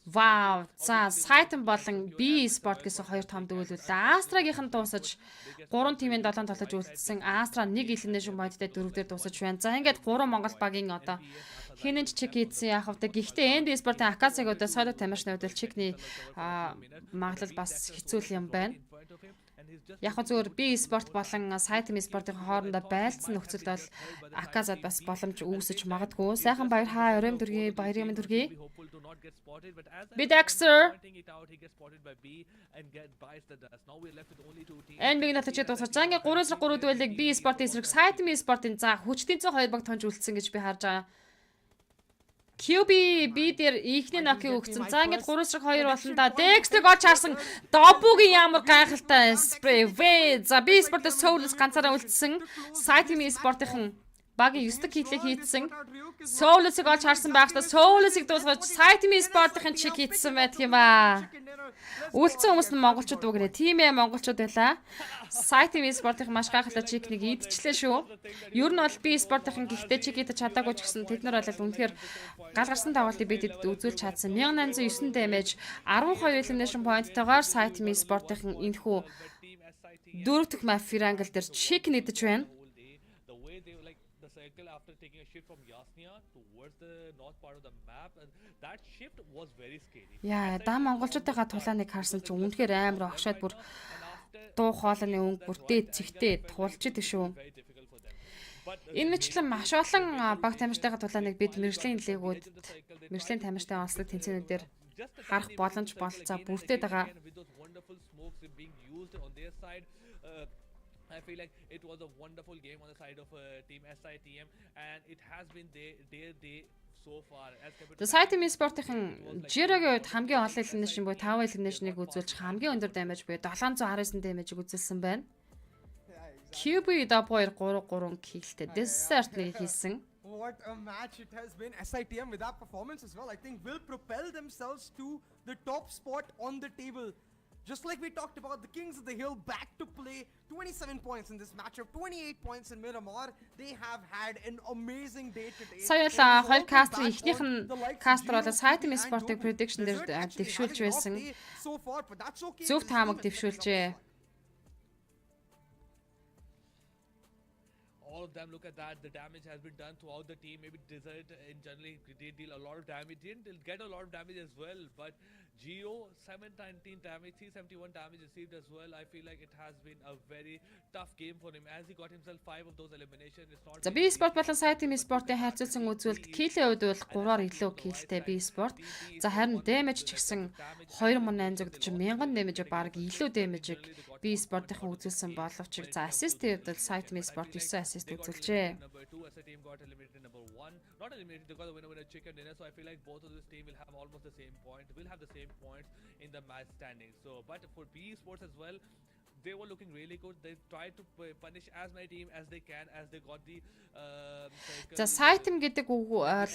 Вау. За сайтан болон B спорт гэсэн хоёр том дүүлүүлээ. Astra-гийнхан дуусаж 3 тимийн 7 тоглож үлдсэн. Astra нэг elimination point-тэй 4 дээр дуусаж байна. За ингээд 3 Монгол багийн одоо хинэнч чек хийсэн яах вэ? Гэхдээ NB спортын Акациг одоо соло тамирчны хувьд чекний магадлал бас хэцүү юм байна. Яг нь зөвөр B спорт болон сайт ми спортын хоорондоо байлцсан нөхцөлд бол Аказад бас боломж үүсэж магадгүй. Сайхан баяр хаа оройм дөргий баярын дөргий. Dexter NB-ийн татчих дуусах. За ингээ 3-3 дуэлийг B спортын эсрэг сайт ми спортын за хүчтийн 2 баг тонж үлдсэн гэж би харж байгаа. QB B дээр ихний нокийг өгсөн. За ингээд 3-2 болно да. Dexter гол чаарсан. Добугийн ямар гайхалтай спрей. За B спортын Souls ганцаараа үлдсэн. Сайт ми спортын багийн 9 дэх хийлээ хийцсэн. Souls-ыг олж харсан байх та Souls-ыг дуусгаж сайт ми спортын чек хийцсэн байдаг юм аа. Үлдсэн хүмүүс нь монголчууд уу гэнэ. Тийм ээ монголчууд байлаа. Сайт ми спортын маш гайхалтай чекнийг идчихлээ шүү. Ер нь бол би спортын гихтээ чек хийж чадаагүй ч гэсэн тэд нар бол үнэхээр гал гарсан тоглолтыг бид үзүүлж чадсан. 1809 damage 12 elimination point-тойгоор сайт ми спортын энэхүү 4 дахь map triangle дээр чек нэгдэж байна. After taking a shift from Yasnia towards the north part of the map, and that shift was very scary. Яа, да монголчуудынхаа тулааныг харсан чинь үнэхээр амар огшоод бүр дуу хоолойны өнгө бүр дээд цэгтээ тулж идэг шүү. Энэ мэтлэн маш олон баг тамирчдынхаа тулааныг бид мэрэгжлийн лигүүд, мэрэгжлийн тамирчдын онцлог тэнцэнүүдээр харах боломж болцоо бүрдээд байгаа. I feel like it was a wonderful game on the side of team SITM and it has been their day so far. The сайт ми спортын Jiro-гийн хувьд хамгийн олон elimination буюу 5 elimination-ыг үзүүлж хамгийн өндөр damage буюу 719 damage-ыг үзүүлсэн байна. QB W2 3 киллтэй desert-ыг хийсэн. What a match it has been. SITM with that performance as well, I think will propel themselves to the top spot on the table. Just like we talked about, the Kings of the Hill back to play. 27 points in this matchup, 28 points in Miramar. They have had an amazing day today. Саяла хоёр кастер ихнийх нь кастер болоо сайтын спортыг prediction дээр дэвшүүлж байсан. Зөв таамаг дэвшүүлжээ. All of them, look at that, the damage has been done throughout the team. Maybe Desert in generally they deal a lot of damage. Didn't get a lot of damage as well, but Geo 719 damage, 371 damage received as well. I feel like it has been a very tough game for him as he got himself 5 of those eliminations. It's not. За би спорт болон сайтын спортын хайрцуулсан үзүүлэлт килийн хувьд бол 3-аар илүү килтэй би спорт. За харин damage ч гэсэн 2840 мянган damage баг илүү damage-ийг би спортын үзүүлсэн боловч за assist-ийн хувьд бол сайтын спорт 9 assist үзүүлжээ. Number 2 as a team got eliminated. Number 1 not eliminated, they got the winner chicken dinner. So I feel like both of this team will have almost the same point. Will have the same points in the match standings. So but for PE Sports as well, they were looking really good. They tried to punish as many teams as they can as they got the За сайтм гэдэг үг бол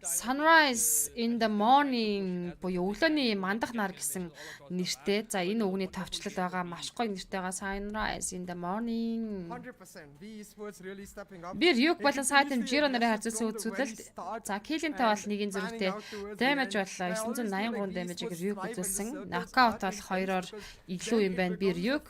Sunrise in the morning буюу өглөөний мандах нар гэсэн нэртэй. За энэ үгний товчлол байгаа маш гоё нэртэйгээ Sunrise in the morning. 100%. B Sports really stepping up. Би Ryuk болон сайтын Jiro нарын харьцуулсан үзүүлэлт за килинтэй бол 1-ийн зөрүүтэй. Damage бол 983 damage-ийг Ryuk үзүүлсэн. Knockout бол 2-оор илүү юм байна. Би Ryuk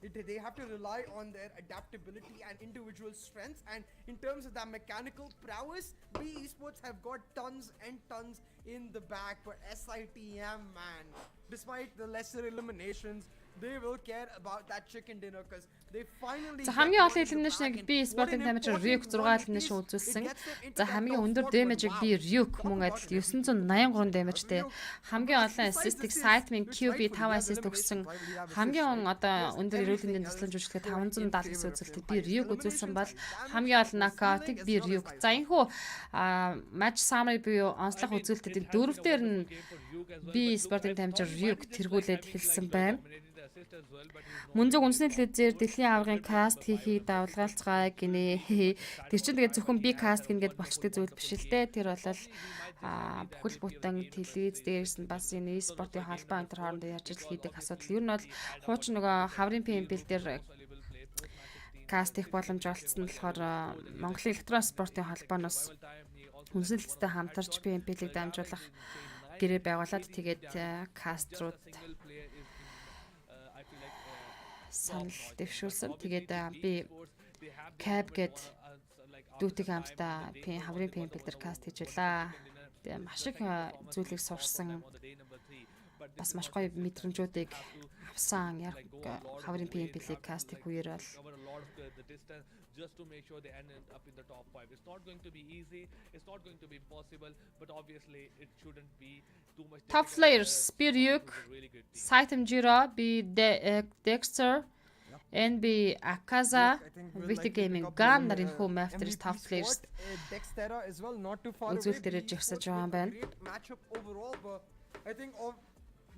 they have to rely on their adaptability and individual strengths, and in terms of their mechanical prowess, B Esports have got tons and tons in the bag. But SITM, man, despite the lesser eliminations, they will care about that chicken dinner because they finally. За хамгийн олон elimination-ыг би спортын damage Ryuk 6 elimination үзүүлсэн. За хамгийн өндөр damage-ыг би Ryuk мөн адил 983 damage-тэй. Хамгийн олон assist-ийг Sitemin QB 5 assist өгсөн. Хамгийн одоо өндөр эрүүл мэндийн туслан жүжиглэхэд 579 үзүүлэлтэд би Ryuk үзүүлсэн бол хамгийн олон knockout-ыг би Ryuk. За энэхүү match summary буюу онцлог үзүүлэлтийн дөрөв дээр нь би спортын damage Ryuk тэргүүлээд эхэлсэн байна. Мөн зөв үндэсний телевизээр дэлхийн аваргын каст хийхийг давлгаалцгаая гинэ. Тэр чинь тэгээд зөвхөн би каст гингээд болчтой зүйл биш л дээ. Тэр бол бүхэл бүтэн телевиз дээрс нь бас энэ спортын холбоо энэ хоорондоо ярьж ил хийдэг асуудал. Ер нь бол хуучин нөгөө хаврын PMBL дээр каст их боломж олцсон болохоор Монголын электрон спортын холбооноос үндэслэлтэй хамтарч PMBL-ийг дамжуулах гэрээ байгуулад тэгээд каструуд санал дэвшүүлсэн. Тэгээд би Cab гэд дүүтиг хамтдаа хаврын PMBL дээр каст хийжүүлээ. Тэгээд маш их зүйлийг сурсан. Бас маш гоё мэдрэмжүүдийг авсан. Яг хаврын PMBL-ийг каст хийх үеэр бол just to make sure they end up in the top 5. It's not going to be easy, it's not going to be impossible, but obviously it shouldn't be too much. Top players, B Ryuk, Saitam Jiro, B Dexter, NB Akaza, Victor Gaming Gun that in whom after is top players. Dexter as well, not too far away. Great matchup overall, but I think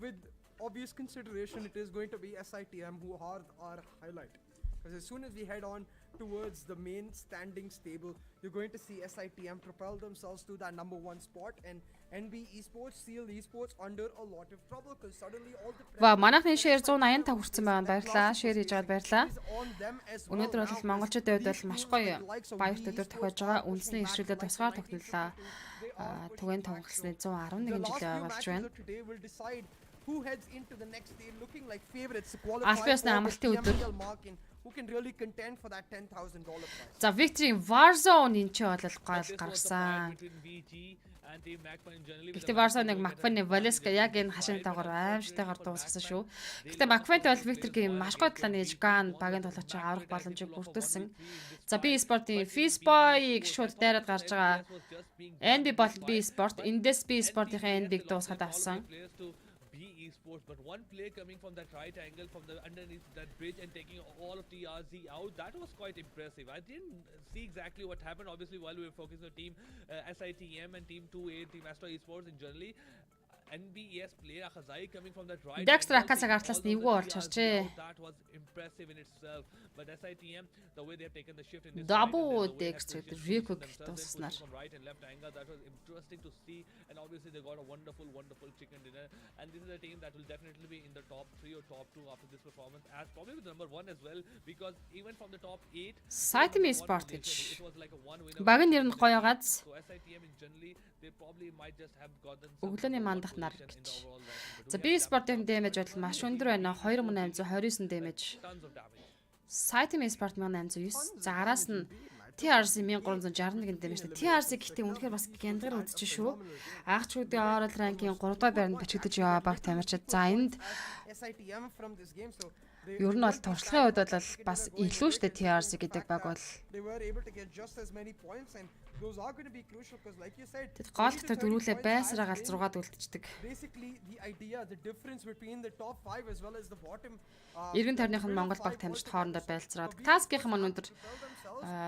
with obvious consideration, it is going to be SITM who are our highlight. Because as soon as we head on towards the main standings table, you're going to see SITM propel themselves to that number 1 spot, and NB Esports, Seal Esports under a lot of trouble because suddenly all the Wow, манайхны share 185 хүрсэн байна. Баярлалаа. Share хийж аваад баярлалаа. Өнөөдөр бол монголчуудын хувьд бол маш гоё баярт өдөр тохиож байгаа. Үндэсний иршүүлээ тусгаар тогтнолоо. Түгээн тоглосны 111 жилийн болж байна. Who heads into the next day looking like favorites to Албиасны амралтын өдөр. Who can really contend for that $10,000 prize. За Victory Warzone энэ ч бол гол гарсан. Гэхдээ Warzone-ыг Macfan-ы Valeska яг энэ хашаантайгаар аимштайгаар дуусгасан шүү. Гэхдээ Macfan-т бол Victory-гийн маш гоё талаа нээж Gun багийн тоглогч аврах боломжийг бүрдүүлсэн. За би спортын Fizboy-ыг шууд дайраад гарч байгаа. NB бол би спорт, эндээс би спортынхаа NB-г дуусгаад авсан. Esports, but one play coming from that right angle from the underneath that bridge and taking all of TRZ out, that was quite impressive. I didn't see exactly what happened obviously while we were focusing on team SITM and team 2A, team Astro Esports in generally. NBS player Khazai coming from that right Dexter angle, Akasag taking артлаас all down нэвгүй the олж TRZ харжээ. out. That was impressive in itself. But SITM, the way they have taken the shift in this Double fight, and the way they have Dexter positioned Rico themselves in гитүүснээр. position from right and left angle, that was interesting to see. And obviously they got a wonderful chicken dinner. And this is a team that will definitely be in the top 3 or top 2 after this performance, as probably with the number 1 as well, because even from the top 8, Site me sport it гэж. was like a one winner. Баг нь нэр нь гоё гац. So SITM in generally, they probably might just have gotten Өглөөний мандах нар position in гэж. the overall ranking. But За we B have спортын дэмэж бодол маш өндөр байна. 2829 дэмэж. tons of damage. Site me sport 1809. За араас нь TRC 1361 дэмэж. TRC гэхдээ үнэхээр бас гяндгар үзэж шүү. Агчуудын overall ranking 3 дугаар байранд бичигдэж яваа баг тамирчид. За энд SITM from this game, so ер нь бол туршлагын хувьд бол бас илүү штэ TRC гэдэг баг бол. they were able to get just as many points, and those are going to be crucial because, like you said, Тэд гол 20 to дотор 30 дөрүүлээ points байсараа has галт been 6-ад үлдчихдэг. basically the idea, the difference between the top 5 as well as the bottom. Иргэн тойрных нь Монгол баг тамирчид хоорондоо байлцраад таскийнхан маань өндөр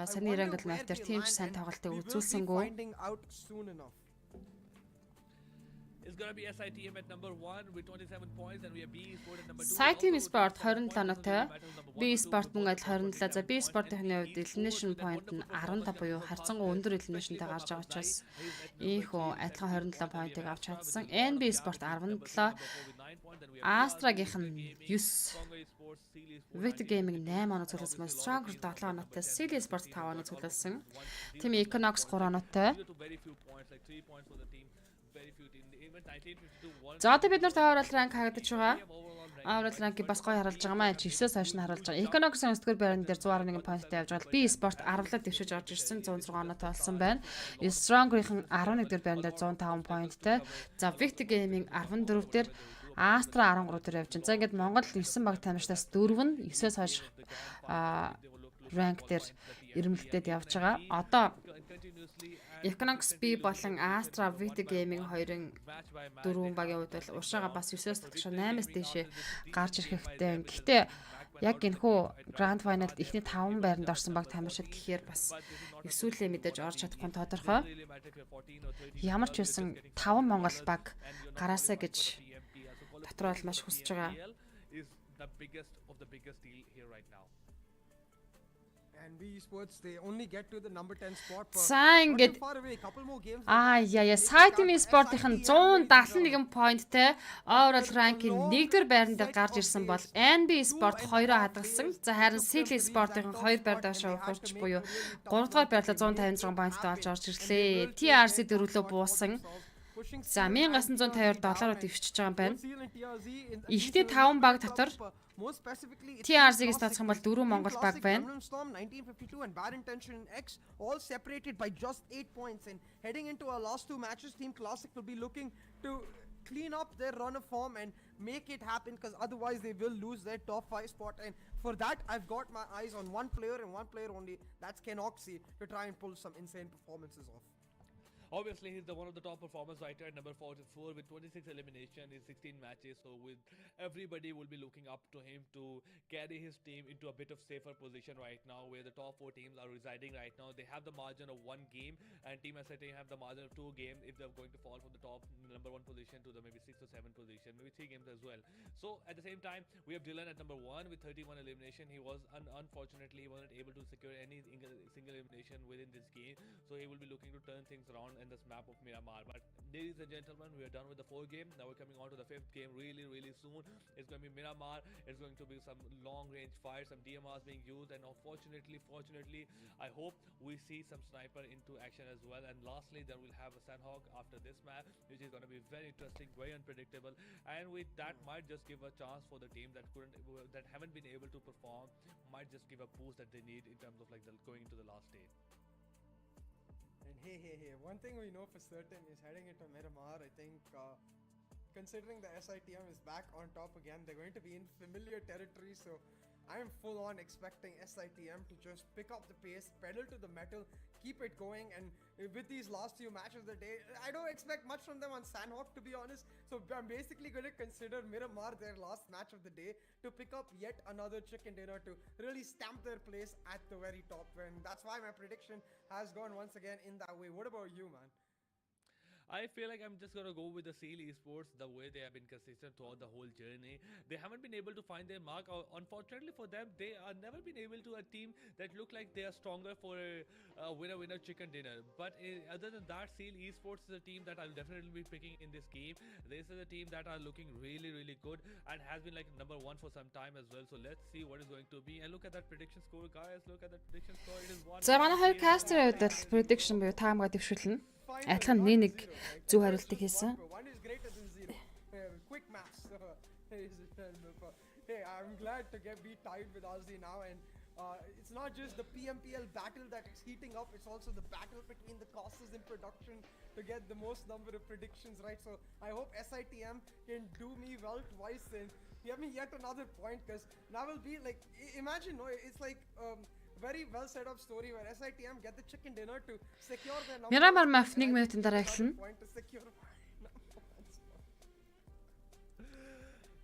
саний рангл мап дээр тийм ч сайн тоглолтыг үзүүлсэнгүй. It's gonna be SITM at number 1 with 27 points, and we have B Sport at number 2. Site Sport 27 оноотой. B Sport мөн адил 27. За B Sport-ийн хувьд elimination point нь 15 буюу харьцангуй өндөр elimination-тэй гарч байгаа учраас ийхүү адилхан 27 point-ыг авч чадсан. NB Sport 17, Astra-гийнх нь 9, Victor Gaming 8 оноо цуглуулсан. Stronger 7 оноотой, Silly Sport 5 оноо цуглуулсан. Team Econox 3 оноотой. За одоо бид нарт overall rank харагдаж байгаа. Overall rank-ийг бас гоё харуулж байгаа маа. 9-өөс хойш нь харуулж байгаа. Econox 9-р байрны дээр 111 point-тэй явж байгаа. B Sport 10-аад дэвшиж орж ирсэн 106 оноотой болсон байна. Stronger-ийн 11-р байрны дээр 105 point-тэй. За Victor Gaming 14 дээр Astra 13 дээр явж байна. За ингээд Монгол 9 баг тамирчдаас 4 нь 9-өөс хойш rank дээр ирмэлтэд явж байгаа. Одоо Econox B болон Astra Victor Gaming хоёрын дөрвөн багийн хувьд бол уршаага бас 9-өөс татгашаа 8-аас дээшээ гарч ирэх хэрэгтэй. Гэхдээ яг энэхүү Grand Final-д эхний 5 байранд орсон баг тамирчид гэхээр бас эсвэл мэдээж орж чадахгүй тодорхой. Ямар ч байсан 5 Монгол баг гараасаа гэж дотор бол маш хүсэж байгаа. And B Sports, they only get to the number 10 spot. За ингээд Site Sport-ийн 171 point-тэй overall ranking 1-р байранд гарч ирсэн бол NB Sport 2-оо хадгалсан. За харин Silly Sport-ийн 2 байр доошоо хурж буюу 3-р байрлал 156 point-тэй олж орж ирлээ. TRC дөрвөлөө буусан. За 1952 доллараар дэвшиж байгаа юм байна. Ихтэй 5 баг дотор TRZ-гээс тооцох юм бол 4 Монгол баг байна. 1952 and Bad Intention X all separated by just 8 points, and heading into our last 2 matches, Team Classic will be looking to clean up their run of form and make it happen, because otherwise they will lose their top 5 spot. And for that, I've got my eyes on one player and one player only. That's Kenoxy, to try and pull some insane performances off. Obviously, he's one of the top performers right at number 44 with 26 elimination in 16 matches. So with everybody will be looking up to him to carry his team into a bit of safer position right now, where the top 4 teams are residing right now. They have the margin of 1 game, and Team SIT have the margin of 2 games if they're going to fall from the top number 1 position to the maybe 6 or 7 position, maybe 3 games as well. So at the same time, we have Dylan at number 1 with 31 elimination. He was unfortunately he wasn't able to secure any single elimination within this game. So he will be looking to turn things around in this map of Myanmar. But ladies and gentlemen, we are done with the 4th game. Now we're coming on to the 5th game really soon. It's going to be Myanmar. It's going to be some long range fires, some DMRs being used, and fortunately, I hope we see some sniper into action as well. And lastly, then we'll have a Sandhawk after this map, which is going to be very interesting, very unpredictable, and with that might just give a chance for the team that haven't been able to perform, might just give a boost that they need in terms of like going into the last stage. And hey, one thing we know for certain is heading into Miramar, I think, considering the SITM is back on top again, they're going to be in familiar territory, so I am full on expecting SITM to just pick up the pace, pedal to the metal, keep it going. And with these last few matches of the day, I don't expect much from them on Sandhawk, to be honest. So I'm basically going to consider Miramar their last match of the day to pick up yet another chicken dinner to really stamp their place at the very top. And that's why my prediction has gone once again in that way. What about you, man? I feel like I'm just gonna go with the Seal Esports, the way they have been consistent throughout the whole journey. They haven't been able to find their mark. Unfortunately for them, they are never been able to a team that look like they are stronger for a winner chicken dinner. But other than that, Seal Esports is a team that I'll definitely be picking in this game. This is a team that are looking really good and has been like number one for some time as well. So let's see what is going to be. And look at that prediction score, guys. Look at that prediction score. It is one. За манай хоёр кастерын хувьд л prediction буюу таамаг дэвшүүлнэ. Адилхан нэг зөв хариултыг хийсэн. One is greater than zero. Quick maths. Hey, I'm glad to be tied with Ozzy now, and it's not just the PMPL battle that is heating up, it's also the battle between the casters in production to get the most number of predictions right. So I hope SITM can do me well twice and give me yet another point, because now will be like, imagine, no, it's like very well set up story where SITM get the chicken dinner to secure their number. Miramar Maf 1 минутын дараа эхэлнэ.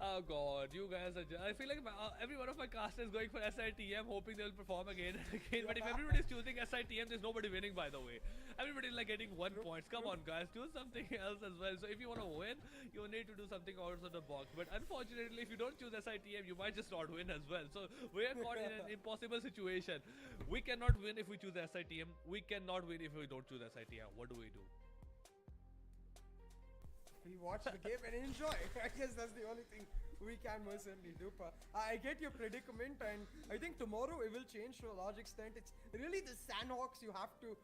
Oh god, you guys are I feel like every one of my casters is going for SITM, hoping they'll perform again and again. But if everybody is choosing SITM, there's nobody winning, by the way. Everybody is like getting 1 point. Come on, guys, do something else as well. So if you want to win, you need to do something out of the box. But unfortunately, if you don't choose SITM, you might just not win as well. So we are caught in an impossible situation. We cannot win if we choose SITM. We cannot win if we don't choose SITM. What do? We watch the game and enjoy. I guess that's the only thing we can most certainly do. I get your predicament, and I think tomorrow it will change to a large extent. It's really the Sandhawks you have to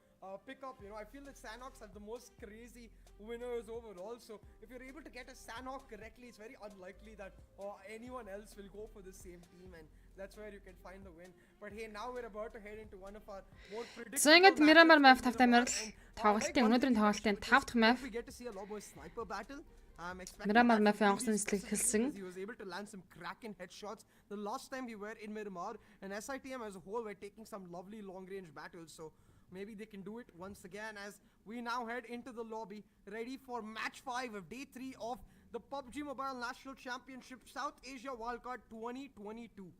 pick up. You know, I feel that Sandhawks have the most crazy winners overall. So if you're able to get a Sandhawk correctly, it's very unlikely that anyone else will go for the same team, and that's where you can find the win. But hey, now we're about to head into one of our more predictable. За ингээд Miramar Maf 5 тамирал тоглолтын өнөөдрийн тоглолтын 5 дахь map We get to see a lot more sniper battle. Miramar Maf-ийн онгоцны нислэг эхэлсэн. He was able to land some cracking headshots the last time we were in Miramar, and SITM as a whole were taking some lovely long range battles, so maybe they can do it once again as we now head into the lobby ready for match 5 of day 3 of the PUBG Mobile National Championship South Asia Wildcard 2022.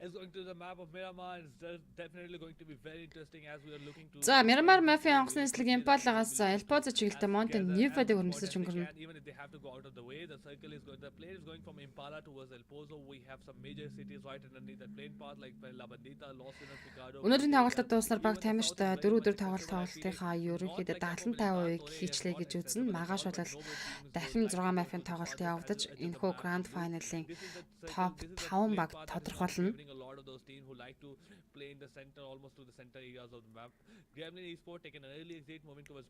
Is going to the map of Miramar. It's definitely going to be very interesting as we are looking to. За Miramar Maf-ийн онгоцны нислэг Impala-гаас Elpoza чиглэлтэй Mountain New-ыг өрнөсөж өнгөрнө. Even if they have to go out of the way, the circle is going. The player is going from Impala towards El Pozo. We have some major cities right underneath that plane path like La Bandita, Los Angeles, Picado. Өнөөдрийн тоглолтод дууснаар баг тамирчид 4-4 тоглолтынхаа ерөнхийдөө 75% хийчлээ гэж үзнэ. Магаш бол дахин 6 map-ийн тоглолт явагдаж энэхүү Grand Final-ийн топ 5 баг тодорхойлно. A lot of those teams who like to play in the center, almost to the center areas of the map. Gremlin Esports taking an early exit, moving towards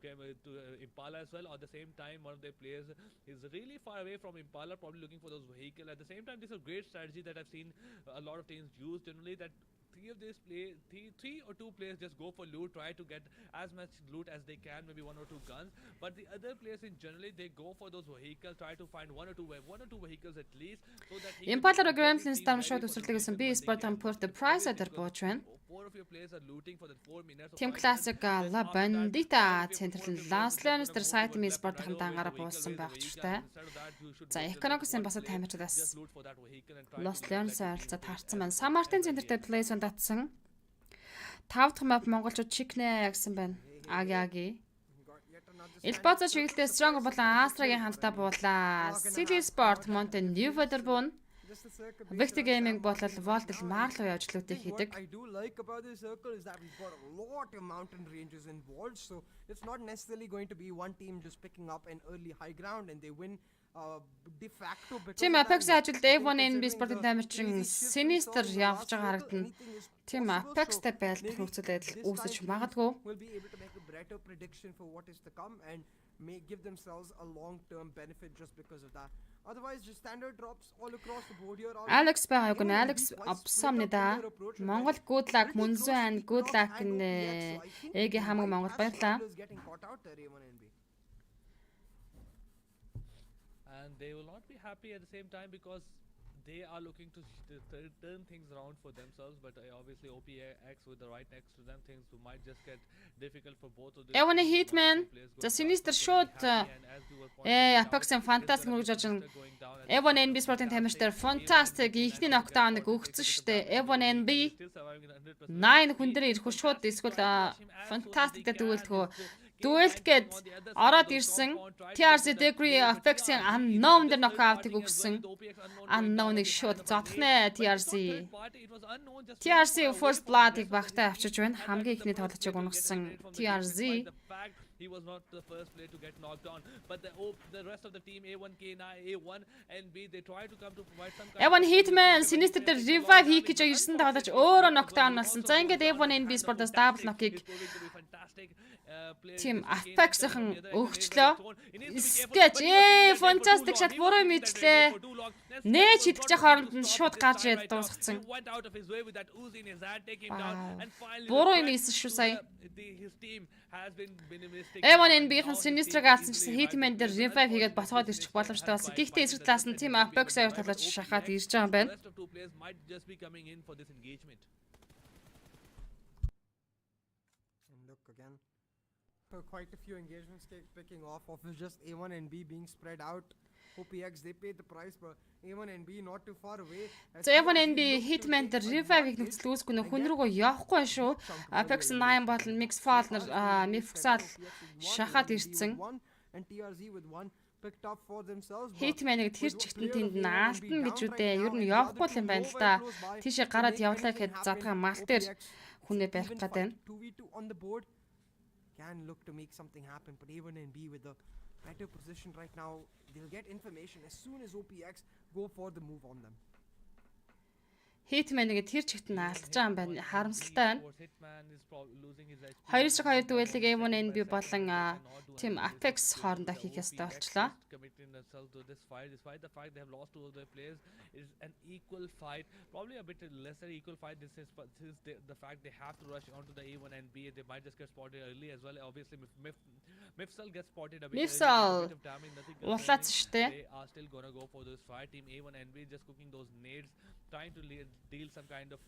Impala as well. At the same time, one of their players is really far away from Impala, probably looking for those vehicles. At the same time, this is a great strategy that I've seen a lot of teams use generally, that three or two players just go for loot, try to get as much loot as they can, maybe 1 or 2 guns. But the other players in generally, they go for those vehicles, try to find one or two vehicles at least, so that Impala Gremlin дарамшаад үсрэлтэйгсэн би спортын Port Price дээр бууж байна. 4 of your players are looting for that 4 minutes. Team Classic La Bandita центрлэн Last Lannister site-ийн спортын дангаараа буулсан байх ч та. За Economics-ын бас тамирчдаас Lost Lannister харилцаа таарсан байна. San Martin центртэй place татсан. 5 дахь map монголчууд Chicken гэсэн байна. Аги. Elpoza чиглэлтэй Strong болон Astra-гийн хамтдаа буулаа. City Sport Mountain New Weatherbourne Victor Gaming болол Voltel Marlow явжлуудыг хийдэг. I do like about this circle is that we've got a lot of mountain ranges involved, so it's not necessarily going to be one team just picking up an early high ground and they win de facto because Team Apex ажилд A1 NB спортын тамирчин Sinister явж байгаа харагдана. Team Apex-тэй байлдах нөхцөлөд үүсэж магадгүй. will be able to make a better prediction for what is to come and may give themselves a long-term benefit just because of that. Otherwise, just standard drops all across the board here. Alex байгааг нь Alex авсамны да. Монгол good luck Munzuan good luck нэ. Эгэ хамаг Монгол баярлаа. And they will not be happy at the same time because they are looking to turn things around for themselves, but obviously OPX with the right next to them, things might just get difficult for both of them. Ewan Hitman, the Sinister shot. Apex-ын fantastic мөрөж ажин. Ewan NB спортын тамирчдаар fantastic ихний knockdown-ыг өгсөн штэ. Ewan NB 9 хүн дээр ирэх шууд эсвэл fantastic дээр тэгвэл Duelt гээд ороод ирсэн TRC Degree Apex-ийн unknown дээр knockout-ыг өгсөн. Unknown-ыг шууд зодхнэ TRC. TRC First Blood-ыг багтаа авчирч байна. Хамгийн ихний тоглолцоог унгасан TRC. He was not the first player to get knocked down, but the rest of the team A1K, A1 and B they try to come to provide some kind A1 Hitman Sinister дээр revive хийх гэж ирсэн тоглож өөрөө knockdown болсон. За ингээд A1 NB Sport-аас double knock-ыг Team Apex-ийн өгчлөө. Скетч fantastic shot буруу мэдлээ. Нээж хидэж хооронд нь шууд гарч ирээд дуусгацсан. Буруу юм ийсэн шүү сая. A1NB-ийн Sinister-г алдсан чинь Hitman дээр revive хийгээд ботгоод ирчих боломжтой болсон. Гэхдээ эсрэг талаас нь Team Apex аяар талаж шахаад ирж байгаа юм байна. Look again. Quite a few engagements picking off of just A1 and B being spread out. OPX they paid the price, but A1 and B not too far away. So A1 and B Hitman дээр revive-ийг нөхцөл үүсгүй нөх хүн рүүгөө явахгүй шүү. Apex 9 болон Mix Fall нар Mifxal шахаад ирсэн. And TRZ with one picked up for themselves. Hitman-ыг тэр чигтэн тэнд наалтна гэж үдээ. Ер нь явахгүй юм байна л да. Тийшээ гараад явлаа гэхэд задгаа мал дээр хүнээ барих гэдэг байна. 2v2 on the board can look to make something happen, but A1 and B with the better position right now, they'll get information as soon as OPX go for the move on them. Hitman-ыг тэр чигтэн алдаж байгаа юм байна. Харамсалтай байна. 2-2 дуэлийг A1 NB болон Team Apex хоорондоо хийх ёстой болчлоо. Despite the fact they have lost two of their players, is an equal fight, probably a bit lesser equal fight. This is the fact they have to rush onto the A1 and B. They might just get spotted early as well. Obviously, Mifsal gets spotted a bit. Mifsal улаац штэ. They are still gonna go for this fight. Team A1 and B just cooking those nades, trying to deal some kind of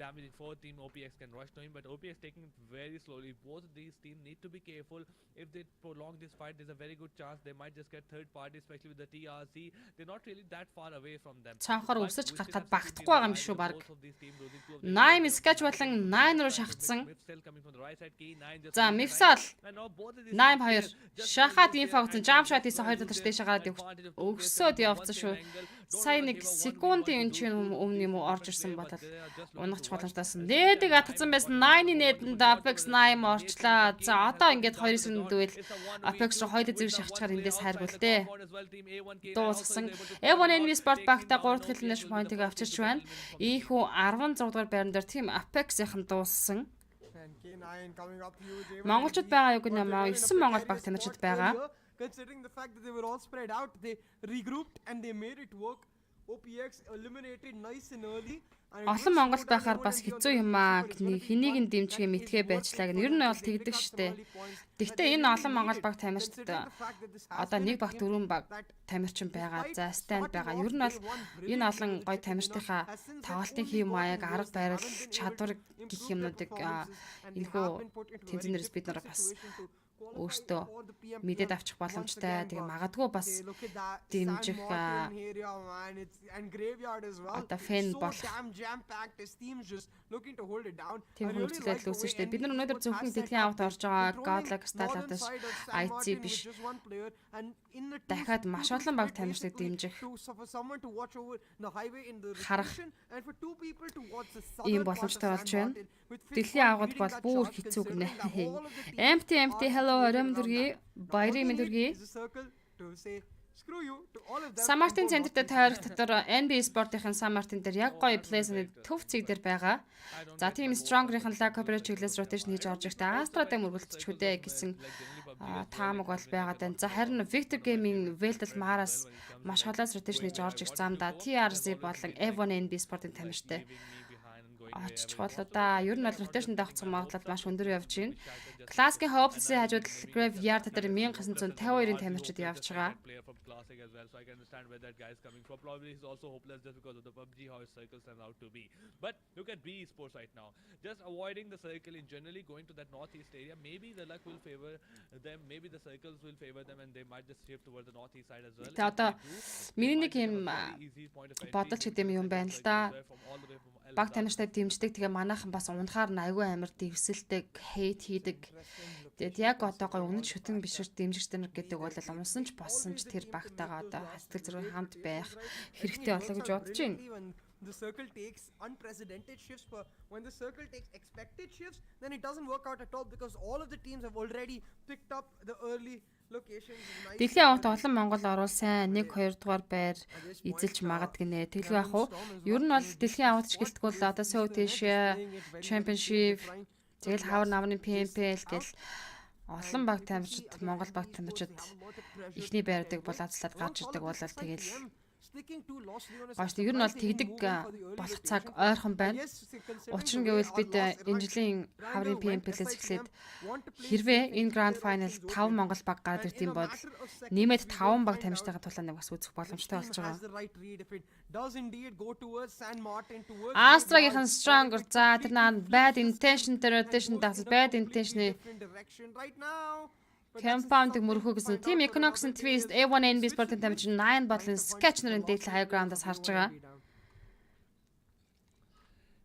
damage before Team OPX can rush to him. But OPX taking it very slowly. Both of these teams need to be careful. If they prolong this fight, there's a very good chance they might just get third party, especially with the TRC. They're not really that far away from them. Цаанхаар өсөж гарахад багтахгүй байгаа юм шүү баг. 9 sketch болон 9 руу шахацсан. За Mifsal 8-2 шахаад инфо өгсөн. Jump shot хийсэн хоёр талч дэше гараад өгсөд явцсан шүү. Сая нэг секундын өмнө юм уу орж ирсэн бодол унахч боломжтойс нээдэг атгсан байсан 9-ийн нээдэнд Apex 8 орчлаа. За одоо ингээд 2-9 дүүл Apex руу хоёул зэрэг шахчихаар эндээс хайргуул дээ. Дууссан. A1 NB Sport багта 3 дахь хилнэш point-ыг авчирч байна. Ийхүү 16 дугаар байран дээр Team Apex-ийн дууссан. Монголчууд байгаа юу гэнэ маа 9 монгол баг тамирчид байгаа. Considering the fact that they were all spread out, they regrouped and they made it work. OPX eliminated nice and early. Олон Монголд байхаар бас хэцүү юм аа. Хэнийг нь дэмжихээ мэдхээ байжлаа гэн. Ер нь бол тэгдэг штэ. Гэхдээ энэ олон Монгол баг тамирчид одоо нэг баг дөрвөн баг тамирчин байгаа. За stand байгаа. Ер нь бол энэ олон гоё тамирчдынхаа тоглолтын хэв маяг, арга барил, чадвар гэх юмнуудыг энэхүү тэмцэнээрээс бид нар бас өөртөө мэдээд авчих боломжтой. Тэгээ магадгүй бас дэмжих одоо фэн болох тийм хүнчлэл үүсэн шүү дээ. Бид нар өнөөдөр зөвхөн дэлхийн авт орж байгаа Godlike Style-аас IC биш. Дахиад маш олон баг тамирчдыг дэмжих харах ийм боломжтой болж байна. Дэлхийн авгад бол бүр хэцүү гинэ. Empty hello ором дүргий баярын мэнд дүргий. Сан Мартин центр дээр тойрох дотор NB Sport-ийн Сан Мартин дээр яг гоё плейсны төв цэг дээр байгаа. За тийм Strong-ийн lag coverage чиглэлээс rotation хийж орж ихтэй Astra-тай мөргөлдчих үдэ гэсэн таамаг бол байгаад байна. За харин Victor Gaming Veltel Maras маш холоос rotation хийж орж их замда TRZ болон A1 NB Sport-ийн тамирчтай очиж болоо да. Ер нь бол rotation давцсан магадлал маш өндөр явж байна. Classic-ийн Hopeless-ийн хажууд Graveyard дээр 1952-ын тамирчид явж байгаа. So I can understand where that guy is coming from. Probably he's also hopeless just because of the PUBG how his circles turn out to be. But look at B Esports right now. Just avoiding the circle in generally going to that northeast area. Maybe the luck will favor them. Maybe the circles will favor them and they might just shift towards the northeast side as well. Одоо миний нэг юм бодолч гэдэг юм байна л да. баг таньжтай дэмждэг. Тэгээ манайхан бас унахаар айгүй амар дэвсэлдэг, хейт хийдэг. Тэгээд яг одоо гой үнэн шүтэн бишрт дэмжигчтэй нар гэдэг бол унсан ч болсон ч тэр багтайгаа одоо хацдаг зэрэг хамт байх хэрэгтэй болоо гэж бодож байна. The circle takes unprecedented shifts, but when the circle takes expected shifts, then it doesn't work out at all because all of the teams have already picked up the early locations. Дэлхийн аварт олон Монгол орвол сайн 1-2 дугаар байр эзэлж магад гинэ. Тэглгүй ах уу. Ер нь бол дэлхийн аварт ч гэлтгүүл одоо South Asia Championship тэгэл хавар намны PMNC гэл олон баг тамирчид Монгол баг тамирчид ихний байрдаг булаацлаад гарч ирдэг бол тэгэл Гашд ер нь бол тэгдэг болох цаг ойрхон байна. Учир нь гэвэл бид энэ жилийн хаврын PMNC-с эхлээд хэрвээ энэ Grand Final 5 Монгол баг гараад ирд юм бол нэмээд 5 баг тамирчтайгаа тулааныг бас үзэх боломжтой болж байгаа. Астрагийнхан stronger за тэр наа bad intention rotation дагс bad intention Compound мөрөхөө гэсэн Team Economics and Twist A1NB спортын тамирчин 9 бодлын sketch нарын дээдл high ground-аас харж байгаа.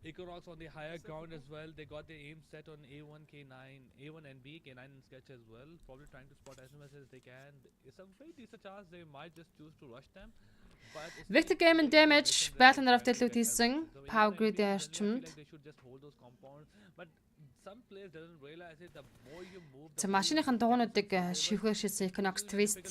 Economics on the higher ground as well. They got their aim set on A1, K9, A1NB, K9 and sketch as well. Probably trying to spot as much as they can. It's a very decent chance they might just choose to rush them. Victor game and damage battle of төлөвт хийсэн power grid орчимд They should just hold those compounds. But some players doesn't realize it. The more you move, За машиныхан дугуйнуудыг шивхээр шийдсэн Economics Twist.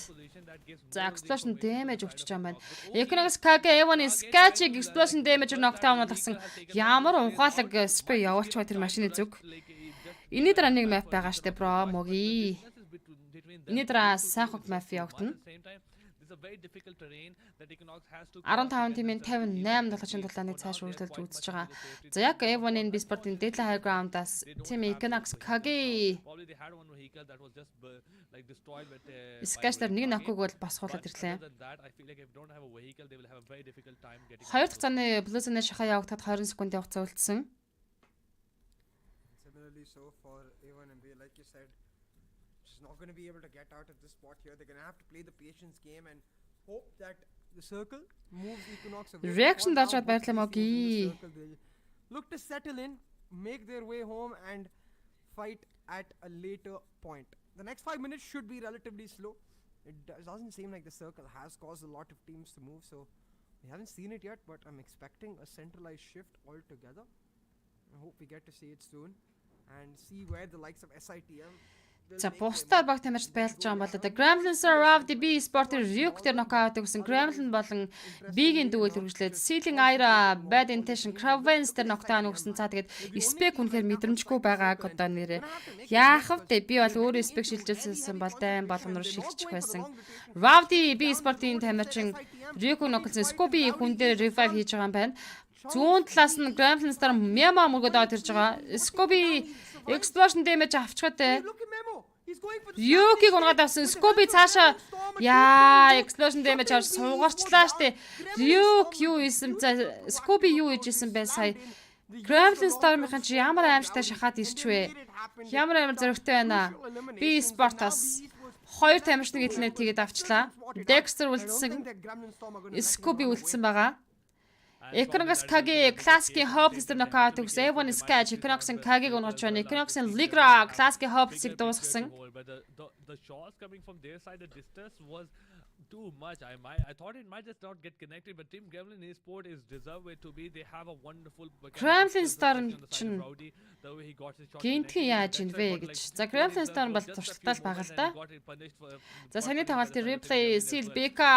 За explosion damage өгч байгаа юм байна. Economics KG A1 sketch explosion damage knockdown болгосон. Ямар ухаалаг спрей явуулч байгаа тэр машины зүг. Эний дараа нэг map байгаа штэ бро моги. Эний дараа сайхан map явагдана. 15 тимийн 58 долоочин тулааны цааш үргэлжлүүлж үзэж байгаа. За яг A1NB спортын дээдлийн high ground-аас Team Economics KG Скачтар нэг накуг бол босгуулаад ирлээ. Хоёр дахь цааны Blues-ны шахаа явагдахад 20 секунд хугацаа үлдсэн. Similarly so for A1NB, like you said, she's not going to be able to get out of this spot here. They're going to have to play the patience game and hope that the circle moves Equinox away. Reaction дачаад баярлалаа моги. Look to settle in, make their way home and fight at a later point. The next 5 minutes should be relatively slow. It doesn't seem like the circle has caused a lot of teams to move, so we haven't seen it yet, but I'm expecting a centralized shift altogether. I hope we get to see it soon and see where the likes of SITM. За бусдаар баг тамирчид байлж байгаа юм болоо. Gremlins of the B Sport-ийн Ryuk дээр нокаут өгсөн Gremlin болон B-гийн дүүл үргэлжлээд Ceiling Ira, Bad Intention, Cravens дээр нокдаун өгсөн. За тэгээд Spec үнэхээр мэдрэмжгүй байгааг одоо нэрээ. Яах вэ? Би бол өөрөө Spec шилжүүлсэн бол дайн болгон руу шилжчих байсан. Ravdi B Sport-ийн тамирчин Ryuk ноколсон Scooby хүн дээр revive хийж байгаа юм байна. Зүүн талаас нь Gremlins дээр Memo мөргөд аваад ирж байгаа. Scooby explosion damage авчихад Юкиг унгаад авсан Scooby цаашаа яа explosion damage авч суугарчлаа штэ. Юк юу исэн Scooby юу ижсэн бай сая. Gremlin Storm-ын чи ямар аимштай шахаад ирчвэ. Ямар амар зөрөгтэй байна. Би Sport-аас хоёр тамирчныг эдлэнэ тэгээд авчлаа. Dexter үлдсэн. Scooby үлдсэн байгаа. Economics KG Classic Hopeless knockout өгсөн. A1 Sketch Economics KG-г унгаж байна. Economics Ligra Classic Hopeless-ийг дуусгасан. The shots coming from their side, the distance was too much. I thought it might just not get connected, but Team Gremlin Esport is deserved it to be. They have a wonderful Gremlin Storm чин гинтхэн яаж ин вэ гэж. За Gremlin Storm бол туршлагатай байгаа л да. За саяны тоглолтын replay Seal Beka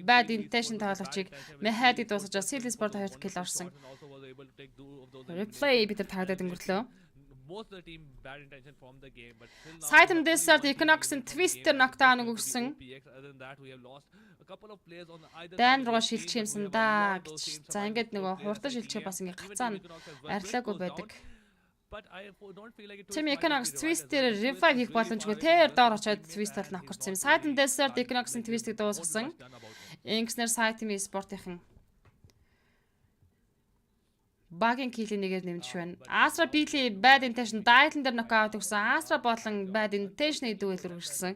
Bad Intention тоглолтыг Mehadi дуусгаж Seal Sport 2 kill орсон. Replay бид таардаг өнгөрлөө. Most of the team bad intention from the game, but still Saitam Desert Economics and Twister knockdown өгсөн. Other than that, we have lost a couple of players on either Дан руу шилжих юмсан да гэж. За ингээд нөгөө хурдан шилжих бас ингээд гацаан арилаагүй байдаг. But I don't feel like it. Team Economics Twister revive хийх боломжгүй тэр доор очоод Twist бол нокорсон юм. Saitam Desert Economics and Twist-ийг дуусгасан. Инкснер Saitam Sport-ийн Багийн килийн нэгээр нэмж байна. Astra Beatley Bad Intention Dial-ын дээр нокаут өгсөн. Astra болон Bad Intention-ийг дүүл үргэлжлсэн.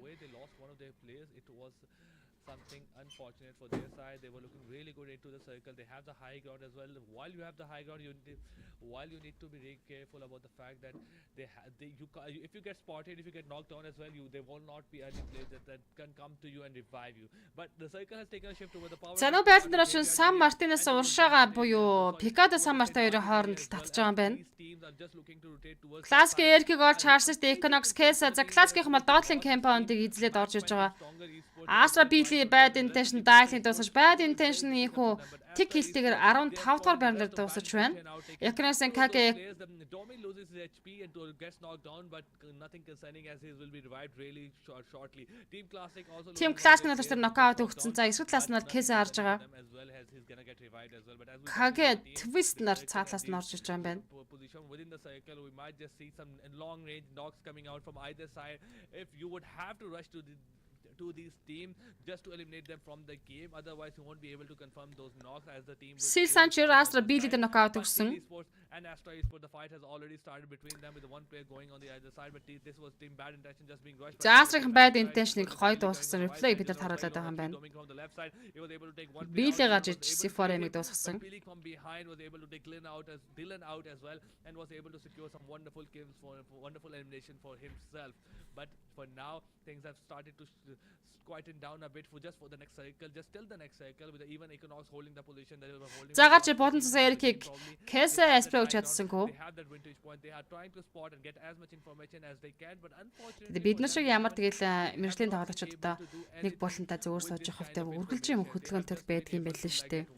unfortunate for their side. They were looking really good into the circle. They have the high ground as well. While you have the high ground, while you need to be really careful about the fact that if you get spotted, if you get knocked down as well, there will not be any players that can come to you and revive you. But the circle has taken a shift over the power. За нөгөө байлдан дээр шин Сан Мартинес уршаага буюу Пикадо Сан Март хоёрын хооронд л татж байгаа юм байна. Классик Эркиг олж Харсис Equinox Kesa за классикийн бол доотлын кампаундыг эзлээд орж иж байгаа. Astra Billy Bad Intention Dial-ийг дуусгаж Bad Intention-ийн хүү тик хилтэйгээр 15 дугаар байранд дуусгаж байна. Equinox Kage Domi loses his HP and gets knocked down, but nothing concerning as he will be revived really shortly. Team Classic also. Team Classic нь болохоор нокаут өгсөн. За эсвэл талаас нь бол Kesa харж байгаа. Kage twist нар цаатлаас нь орж иж байгаа юм байна. Position within the circle, we might just see some long range knocks coming out from either side. If you would have to rush to these teams just to eliminate them from the game, otherwise you won't be able to confirm those knocks as the team. Sil Sancher Astra Billy дээр нокаут өгсөн. And Astra Esports, the fight has already started between them with the one player going on the other side, but this was Team Bad Intention just being rushed. За Astra-гийн Bad Intention-ыг гоё дуусгасан replay бид нар харуулдаг байгаа юм байна. Billy гарч иж C4-ыг дуусгасан. Billy come behind, was able to take Dylan out as well, and was able to secure some wonderful kills for wonderful elimination for himself. But for now, things have started to quieten down a bit for the next cycle, just till the next cycle with even Equinox holding the position that they were holding. За гарч болон цус Эркиг Kesa Astra гэж чадсангүй. They have that vintage point. They are trying to spot and get as much information as they can, but unfortunately. Тэгээд бид нар шиг ямар тэгэл мэржлийн тоглогчдод нэг болонтой зөвөр сууж явах хэвээр үргэлж юм хөдөлгөөн төл байдаг юм байл л шүү дээ.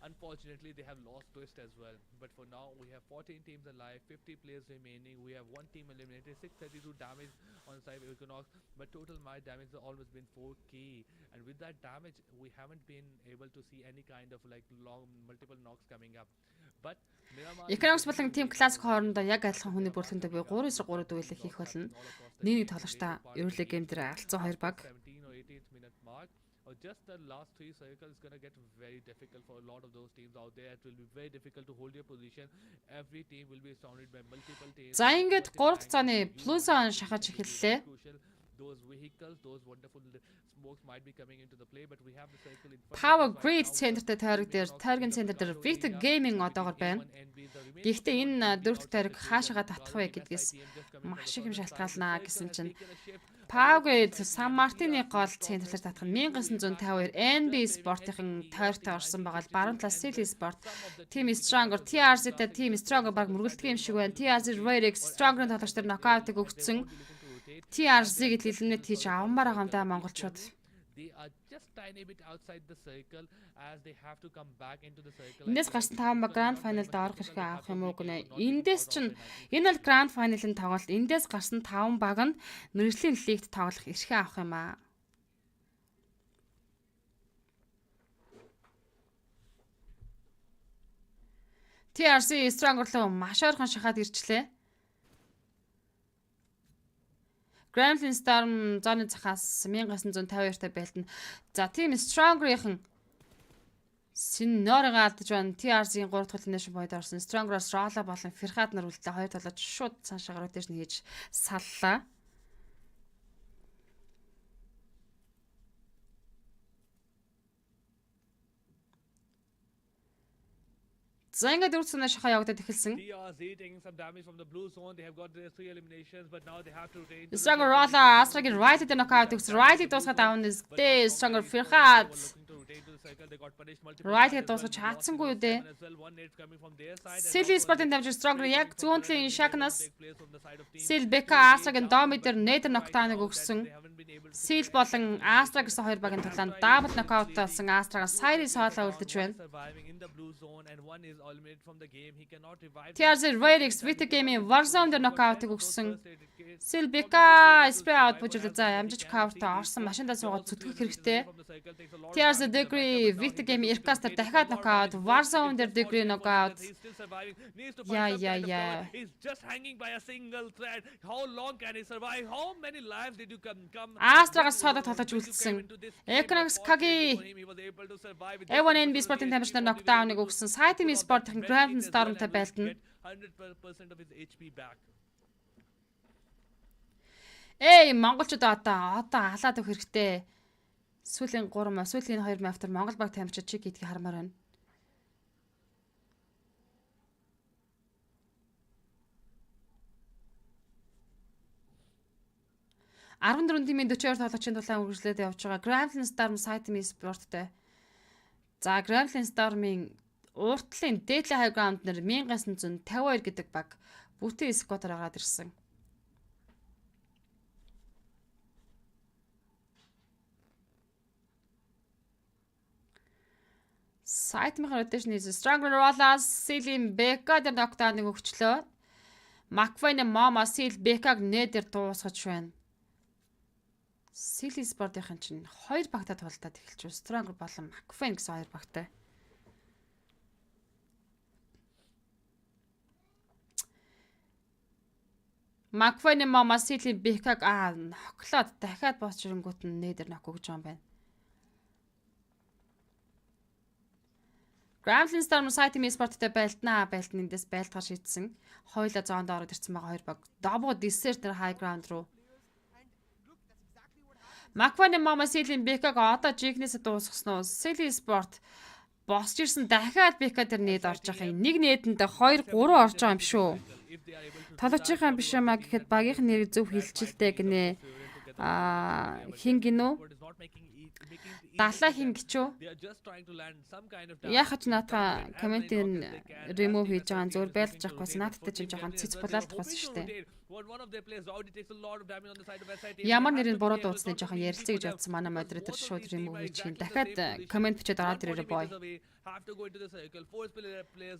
Unfortunately, they have lost twist as well. But for now, we have 14 teams alive, 50 players remaining. We have one team eliminated, 632 damage on side of Equinox. But total my damage has always been 4k. And with that damage, we haven't been able to see any kind of like multiple knocks coming up. But Equinox болон Team Classic хоорондоо яг адилхан хүний бүрэлдэхүүнтэй буюу 3-3 дуйлах хийх болно. Нэг тоглогчтой Early game дээр алдсан 2 баг. Or just the last 3 circles is going to get very difficult for a lot of those teams out there. It will be very difficult to hold your position. Every team will be surrounded by multiple teams. За ингээд 3 цагааны Plus on шахаж эхэллээ. Those vehicles, those wonderful smokes might be coming into the play, but we have the circle in front. Power Grid центртэй тойрог дээр Target центр дээр Victor Gaming одоогор байна. Гэхдээ энэ дөрөвт тойрог хаашаага татах вэ гэдгээс маш их юм шалтгаалнаа гэсэн чинь Power Сан Мартины гол центрлэр татах нь 1952 NB Sport-ийн тойрогтой орсон байгаа л баруун талаас Silly Sport, Team Stronger, TRZ-тэй Team Stronger баг мөргөлдөг юм шиг байна. TRZ Rare Stronger-ын тоглогч нар нокаутыг өгсөн. TRZ гэдэл eliminate хийж авмаар байгаа юм да монголчууд. They are just tiny bit outside the circle as they have to come back into the circle. Эндээс гарсан 5 баг Grand Final-д орох хэрэг авах юм уу гэнэ. Эндээс чинь энэ бол Grand Final-ын тоглолт. Эндээс гарсан 5 баг нь мэргэжлийн лигт тоглох эрхээ авах юм аа. TRC Stronger руу маш ойрхон шахаад ирчлээ. Gremlin Storm зооны цахаас 1952-тай байлтана. За Team Stronger-ийн Синорыг алдаж байна. TRZ-ийн 3 дахь elimination point орсон. Stronger-оос Rolla болон Ферхат нар үлдээ. Хоёр толгойд шууд цаашаа rotation хийж саллаа. За ингээд дөрөвцөн шахаа явагдаад эхэлсэн. Stronger Rolla Astra-гийн right дээр knockout өгсөн. Right-ийг дуусгаад авна. Stronger Ферхат Right-ийг дуусгаж чадсангүй юу дээ. Silly Sport-ын дамжир Stronger яг зүүн талын шагнаас Sil Becca Astra-гийн Domi дээр net knockdown-ыг өгсөн. Sil болон Astra гэсэн хоёр багийн тоглоом double knockout болсон. Astra-га Siri саалаа үлдэж байна. TRZ Radix Victor Gaming Warzone дээр knockout-ыг өгсөн. Sil Becca spray out бүжиглээ. За ямжиж cover-та орсон машиндаа суугаад зүтгэх хэрэгтэй. TRZ Degree Victor Gaming Irkas дээр дахиад knockout, Warzone дээр Degree knockout. Yeah. He's just hanging by a single thread. How long can he survive? How many lives did you come? Astra-гаас содод толгож үлдсэн. Equinox Kage A1NB Sport-ын тамирчнаар knockdown-ыг өгсөн. Team Sport-ын Grand Storm-тай байлтана. 100% of his HP back. Монголчууд одоо халаад өгөх хэрэгтэй. Сүүлийн 3 мав, сүүлийн 2 мавтар Монгол баг тамирчид чиг хийдгийг хармаар байна. $14 тимийн 42 тоглогчийн тулаан үргэлжлээд явж байгаа Gremlin Storm Site-ийн спорттой. За Gremlin Storm-ийн уртлын Deadly High Ground нэр 1952 гэдэг баг бүтэн сквотоор агаад ирсэн. Site-ийн rotation is Stronger Rollers, Sealing Becca дээр нокдауныг өгчлөө. McVay-ны Mama Seal Becca-г нээдэр дуусгаж байна. Silly Sport-ийн чинь 2 багтаа тултаад эхэлж байна. Stronger болон McVay гэсэн 2 багтай. McVay-ны Mama Seal Becca-г ноклоод дахиад босч ирэнгүүт нь нээдэр нок өгж байгаа юм байна. Gremlin Storm Site-ийн спорттой байлтнаа эндээс байлтгаар шийдсэн. Хойлоо зоонд ороод ирсэн байгаа 2 баг. Double Desert High Ground руу. McVay-ны Mama Seal Becca-г одоо жигнээс дуусгасан уу? Silly Sport босч ирсэн дахиад Becca дээр нээд орж байгаа юм. Нэг нээдэндээ 2 3 орж байгаа юм шүү. Толгочийн биш юмаа гэхэд багийн нэр зөв хилжилтэй гинэ. Хин гинөө? Далаа хин гिचүү. Яхаж наатаа комментийн remove хийж байгаа зүгээр байлгаж авахгүйс наадтай чинь жоохон цэц булаалдах байсан шүү дээ. Ямар нэрийн буруу дуудсны жоохон ярилцъя гэж бодсон манай модератор шууд remove хийчихин. Дахиад коммент бичээд ороод ирээрэй бой.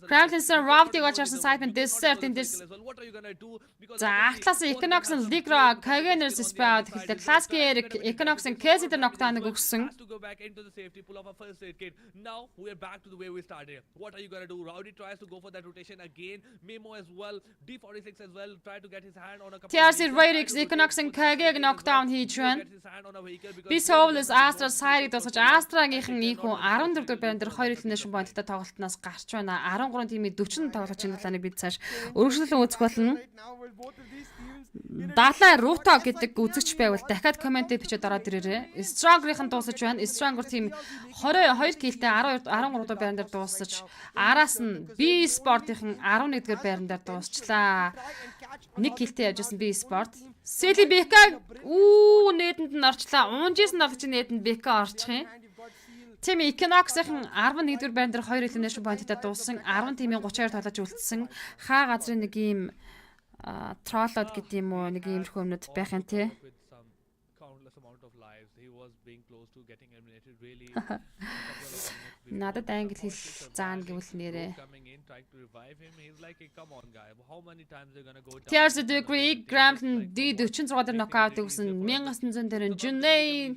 Gremlin Rob-ыг олж харсан сайт нь Desert in this. За ахлаас Econox-ын Ligro Kageners Spout хэлдэг. Classic Eric Econox-ын Case дээр нокдауныг өгсөн. Now we are back to the way we started. What are you going to do? Rowdy tries to go for that rotation again. Memo as well. D46 as well. Try to get his hand on a couple TRC Radix Econox-ын Kage-г нокдаун хийж байна. Би Soulless Astra Side-ыг тусгаж Astra-гийнхэн ийхүү 14 дугаар байран дээр 2 elimination point-тай тоглолтноос гарч байна. 13 тимийн 40 тоглогчийн талааныг бид цааш өргөжлөн үзэх болно. Далай Руто гэдэг үзэгч байвал дахиад комментээ бичээд ороод ирээрэй. Stronger-ийн дуусаж байна. Stronger team 22 киллтэй 13 дугаар байран дээр дуусаж, араас нь B Sport-ийн 11 дугаар байран дээр дуусчлаа. 1 киллтэй явжсэн B Sport. Silly Becca нээдэнд нь орчлаа. Унжсэн тоглогчийн нээдэнд Becca орчих юм. Team Econox-ийн 11 дугаар байран дээр 2 elimination point-тай дууссан. 10 тимийн 32 тоглож үлдсэн. Хаа газрын нэг юм троллод гэдэг юм уу, нэг иймэрхүү юмнууд байх юм те. Надад англи хэл заана гэвэл нэрээ. TRC Degree Gremlin D46 дээр нокаут өгсөн 1900 дээр Junley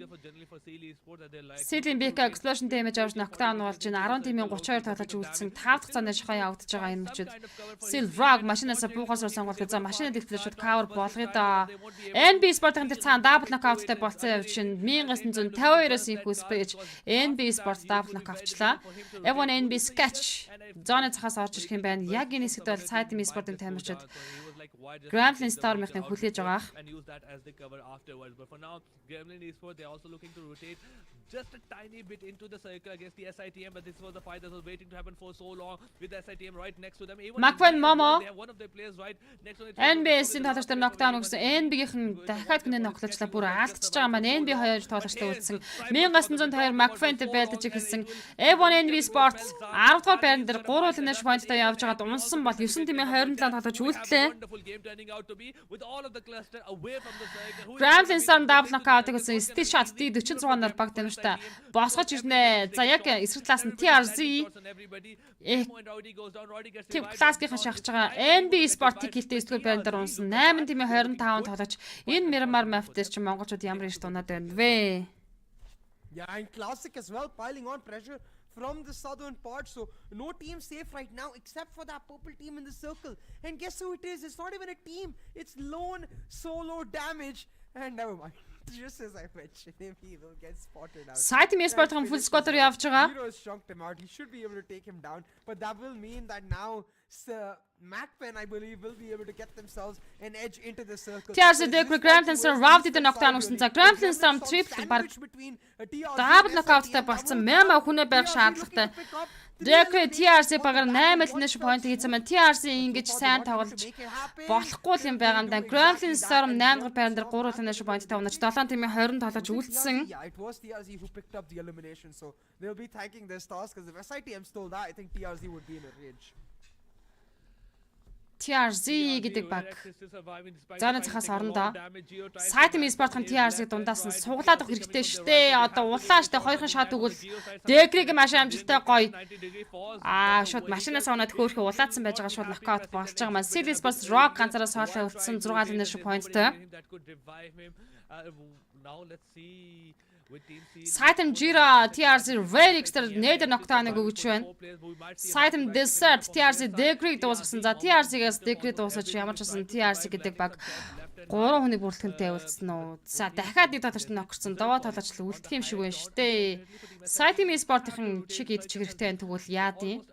Silly Becca Explosion Damage авч нокдаун болж байна. 10 тимийн 32 тоглож үлдсэн. 5 дахь цаанаа шахаа явагдаж байгаа энэ мөчөд Silvrog машинаас буухаас сонголт за машины дэлгэрээ шууд cover болгоё да. NB Sport-ын тэр цаана double knockout-тай болцсон явж шин 1952-оос их үспэж NB Sport double knockout-члаа. Everyone NB Sketch зоны цахаас орж ирэх юм байна. Яг энэ хэсэгт бол Side-ийн спортын тамирчид Gremlin Storm-ийн хүлээж байгаа. Just a tiny bit into the circle against the SITM, but this was the fight that was waiting to happen for so long with the SITM right next to them. McVay Momo, one of their players right next to them. NB-ийн тоглогчдод нокдаун өгсөн. NB-ийн дахиад гүнээ ноклочлаа бүр алдчихж байгаа маань NB 2 тоглогчтой үлдсэн. 1902 McVay-тэй байлдаж эхэлсэн. Everyone NB Sports 10 дугаар байран дээр 3 elimination point-тай явж байгаад унсан бол 9 тимийн 27 тоглож үлдлээ. Gremlin Storm double knockout гэсэн steel shot D46-аар баг дамжтай босгож ирнэ. За яг эсрэг талаас нь TRZ Team Classic-ийн шахаж байгаа NB Sport килтэй 9 дугаар байран дээр унсан. 8 тимийн 25 тоглож энэ Miramar map дээр чи монголчууд ямар их дунаад байна вэ? Yeah, and Classic as well piling on pressure from the southern part, so no team safe right now except for that purple team in the circle. And guess who it is? It's not even a team. It's lone solo damage. And never mind. just as I mentioned him, he will get spotted out. Сайтим Esports-ын full squatter явж байгаа. Zero has chunked him out. He should be able to take him down, but that will mean that now MacFen, I believe, will be able to get themselves an edge into the circle. TRC Decree Grandland-ын round дээр knockdown өгсөн. За Grandland-ын triple баг double knockout-тай болсон. Мема хүнээ байх шаардлагатай. Decree TRC багаар 8 elimination point хийсэн байна. TRC ингэж сайн тоглож болохгүй юм байгаа юм да. Grandland Storm 8 дахь байран дээр 3 elimination point-тай унаж 7 тимийн 20 тоглож үлдсэн. Yeah, it was TRC who picked up the elimination, so they'll be thanking their stars because if SITM stole that, I think TRC would be in a rage. TRC гэдэг баг зооны цахаас орондоо Сайтим Esports-ын TRC дундаас нь суглаад авах хэрэгтэй шүү дээ. Одоо улаан штэ хоёрхан шат өгвөл Decree-г маш амжилттай гоё. Шууд машинаас унаад хөөрхө улаадсан байж байгаа шууд нокаут болж байгаа маань. Seal Esports Rock ганцаараа соолоо үлдсэн 6 elimination point-тэй. Now let's see Сайтим Jira TRC Redix-тер нээдэр knockdown-ыг өгч байна. Сайтим Desert TRC Decree дуусгасан. За TRC-гээс Decree дуусаж ямар ч байсан TRC гэдэг баг 3 хүний бүрэлдэхүүнтэй үлдсэн үү. За дахиад нэг тоглогчд нокорсон. Даваа тоглогч л үлдэх юм шиг байна шүү дээ. Sайтим Esports-ын чиг идчих хэрэгтэй байх тэгвэл яадیں۔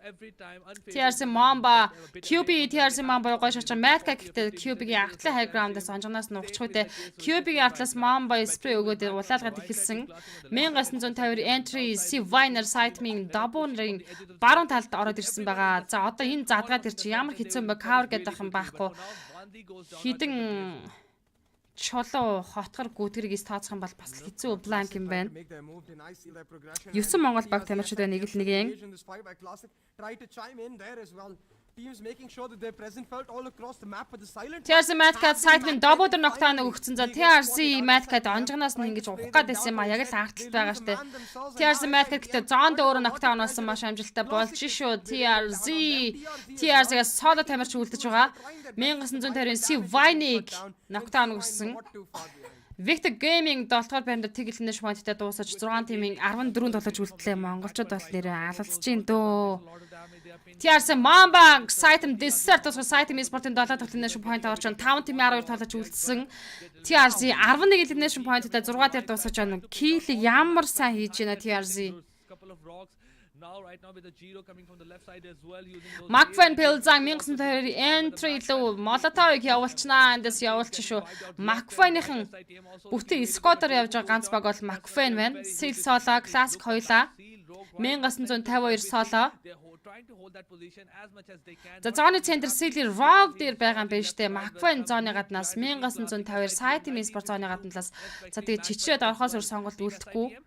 TRC Mamba, QB TRC Mamba гоё шачаа Matka гэхдээ QB-гийн артлын high ground-аас онжгоноос нь ухчих үедээ QB-гийн артлаас Mamba spray өгөөд улаалгаад ихэлсэн. 1952 entry C Viner Site-ийн double-ын баруун талд ороод ирсэн байгаа. За одоо энэ задгаад ир чи ямар хэцүү юм бэ? Cover гэдэг юм байхгүй. Хідэн чолоо хотгор гүтгэргээс тооцох юм бол бас хэцүү бланк юм байна. 9 Монгол баг тамирчдаа нэг л нэгэн. Teams making sure that they're present felt all across the map with the silent. TRC Madcat site-ийн double knockdown өгсөн. За TRC Madcat онжгоноос нь ингэж ухах гэсэн юм а яг л артлт байгаа штэ. TRC Madcat гэдэг зоонд өөрөө knockdown болсон маш амжилттай болж шүү. TRC-гээс solo тамирч үлдэж байгаа. 1950-ийн C Vine-ыг knockdown өгсөн. Victor Gaming 7 дугаар байранд тэгэлнэ шманттай дуусаж 6 тимийн 14 тоглож үлдлээ. Монголчууд бол нэрээ алалцж гин дөө. TRC Mamba Site-м Desert тусгай Site-м Esports-ын 7 elimination point орж 5 тимийн 12 тоглож үлдсэн. TRC 11 elimination point-тай 6 дээр дуусаж байна. Kill ямар сайн хийж байна TRC. MacFen Pilzang 1952 entry лөө Molotov-ыг явуулчихнаа. Эндээс явуулчих шүү. MacFen-ийн бүтэн Squatter явж байгаа ганц баг бол MacFen байна. Seal Solo Classic хоёлаа 1952 Solo. За зооны центр Seal Rock дээр байгаа юм байна штэ. MacFen зооны гаднаас 1952 Site-ийн Esports зооны гаднаас за тэгээд чичрээд орохоос өр сонголт үлдэхгүй.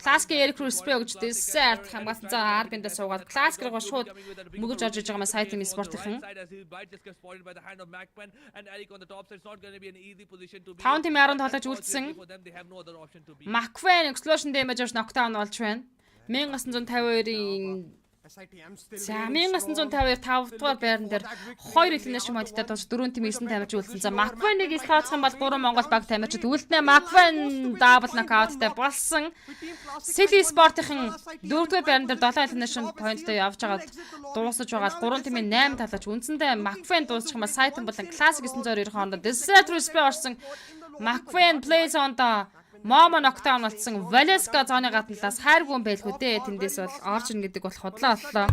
Classic Air Crew spray өгч Desert хамгаалсан за арбиндаа суугаад Classic руу шууд мөгөж орж иж байгаа маа Site-ийн Esports-ийн. Pound team 10 тоглож үлдсэн. MacFen Explosion Damage knockdown болж байна. 1952-ийн За 1952 5 дугаар байран дээр 2 elimination point-тай тус 4 тим 9 тамирч үлдсэн. За MacFen-ыг ил тооцох юм бол 3 Монгол баг тамирчид үлднэ. MacFen double knockout-тай болсон. Seal Esports-ийн 4 дугаар байран дээр 7 elimination point-тай явж байгаад дуусаж байгаа 3 тимийн 8 талаач үндсэндээ MacFen дуусчих юм бол Site-ын болон Classic 992 хооронд Desert Respect орсон. MacFen plays on the Момо knockdown болсон. Valeska зооны гадналаас хайргүй байлгүй дээ. Тэндээс бол орж ин гэдэг бол хотлоо боллоо.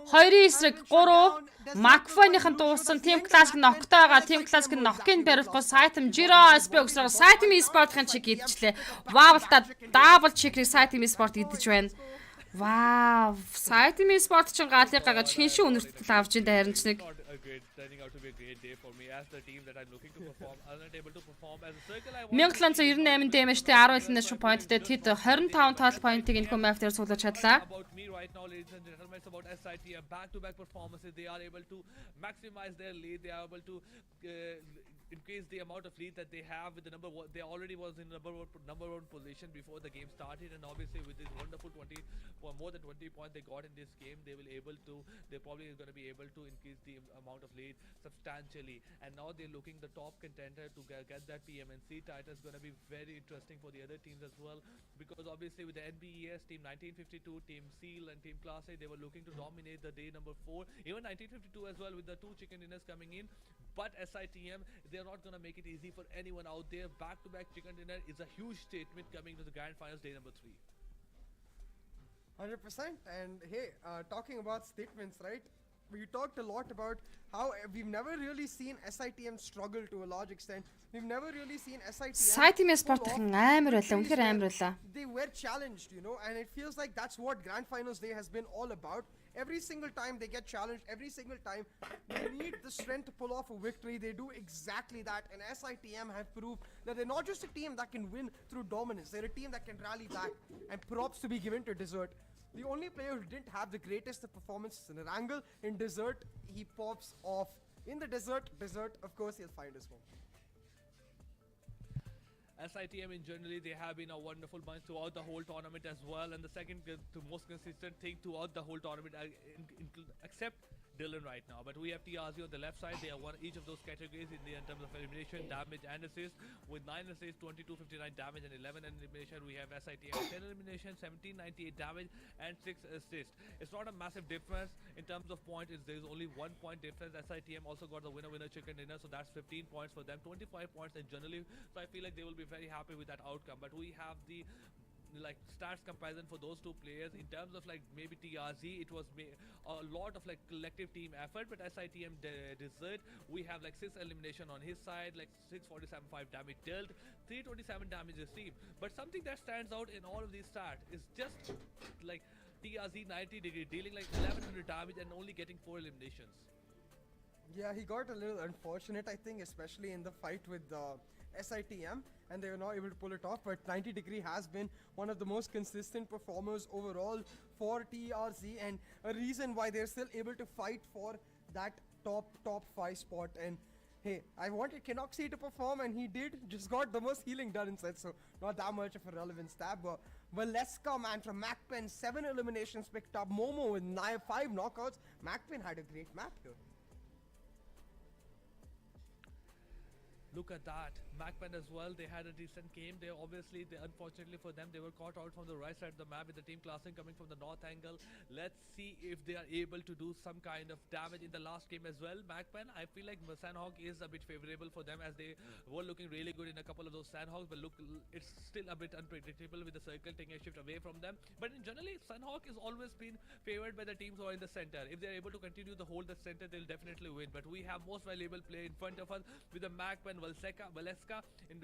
2 эсрэг 3 MacFen-ийн дууссан Team Classic knocktaага Team Classic knock-ын барилгаас Site-м Jira Spokes Site-м Esports-ын чиг идчихлээ. Ваавлта double check-ийг Site-м Esports идэж байна. Вау, Site-м Esports ч гаалыг гагаж хиншин үнэртэл авч ин дайрч нэг. Turning out to be a great day for me as the team that I'm looking to perform unable to perform as a circle. 1798 дэмэжтэй 10 elimination point-тэй тэд 25 total point-ыг энэ map-дээр суулгаж чадлаа. About me right now, ladies and gentlemen, it's about SITM back-to-back performances. They are able to maximize their lead. They are able to increase the amount of lead that they have with the number one. They already was in number one position before the game started, and obviously with this wonderful 20 or more than 20 points they got in this game, they will able to. They're probably going to be able to increase the amount of lead substantially. And now they're looking the top contender to get that PMNC title. Is going to be very interesting for the other teams as well, because obviously with the NBES team 1952, Team Seal and Team Class A, they were looking to dominate the day number 4. Even 1952 as well with the 2 chicken dinners coming in. But SITM, they are are not gonna make it easy for anyone out there. Back-to-back chicken dinner is a huge statement coming to the grand finals day number 3. 100%. And hey, talking about statements, right? We talked a lot about how we've never really seen SITM struggle to a large extent. We've never really seen SITM. Сайтимээ спортхон амар байлаа. Үнэхээр амар байлаа. They were challenged, and it feels like that's what Grand Finals Day has been all about. Every single time they get challenged, every single time they need the strength to pull off a victory, they do exactly that. And SITM have proved that they're not just a team that can win through dominance, they're a team that can rally back. And props to be given to Desert. The only player who didn't have the greatest of performances in Erangel, in Desert, he pops off. In the Desert, of course, he'll find his home. SITM in generally, they have been a wonderful bunch throughout the whole tournament as well, and the second most consistent thing throughout the whole tournament, except Dylan right now. But we have TRZ on the left side. They have won each of those categories in terms of elimination, damage and assist. With 9 assists, 2259 damage and 11 elimination. We have SITM 10 elimination, 1798 damage and 6 assists. It's not a massive difference in terms of points. There's only 1 point difference. SITM also got the winner chicken dinner, so that's 15 points for them, 25 points in generally. So I feel like they will be very happy with that outcome. But we have the stats comparison for those two players in terms of maybe TRZ, it was a lot of collective team effort, but SITM Desert, we have 6 elimination on his side, 647.5 damage dealt, 327 damage received. But something that stands out in all of these stats is just TRZ 90 degree dealing 1100 damage and only getting 4 eliminations. Yeah, he got a little unfortunate, I think, especially in the fight with SITM, and they were not able to pull it off. But 90 Degree has been one of the most consistent performers overall for TRZ, and a reason why they're still able to fight for that top 5 spot. And hey, I wanted Kenoxy to perform, and he did. Just got the most healing done inside, so not that much of a relevant stab. But Valeska, man, from MacPen, 7 eliminations picked up. Momo with 5 knockouts. MacPen had a great map here. Look at that. MacPen as well, they had a decent game. Unfortunately for them, they were caught out from the right side of the map with the team classing coming from the north angle. Let's see if they are able to do some kind of damage in the last game as well. MacPen, I feel like Sandhawk is a bit favorable for them, as they were looking really good in a couple of those Sandhawks, but look, it's still a bit unpredictable with the circle taking a shift away from them. But in generally, Sandhawk has always been favored by the teams who are in the center. If they're able to continue to hold the center, they'll definitely win. But we have most valuable player in front of us with the MacPen Valeska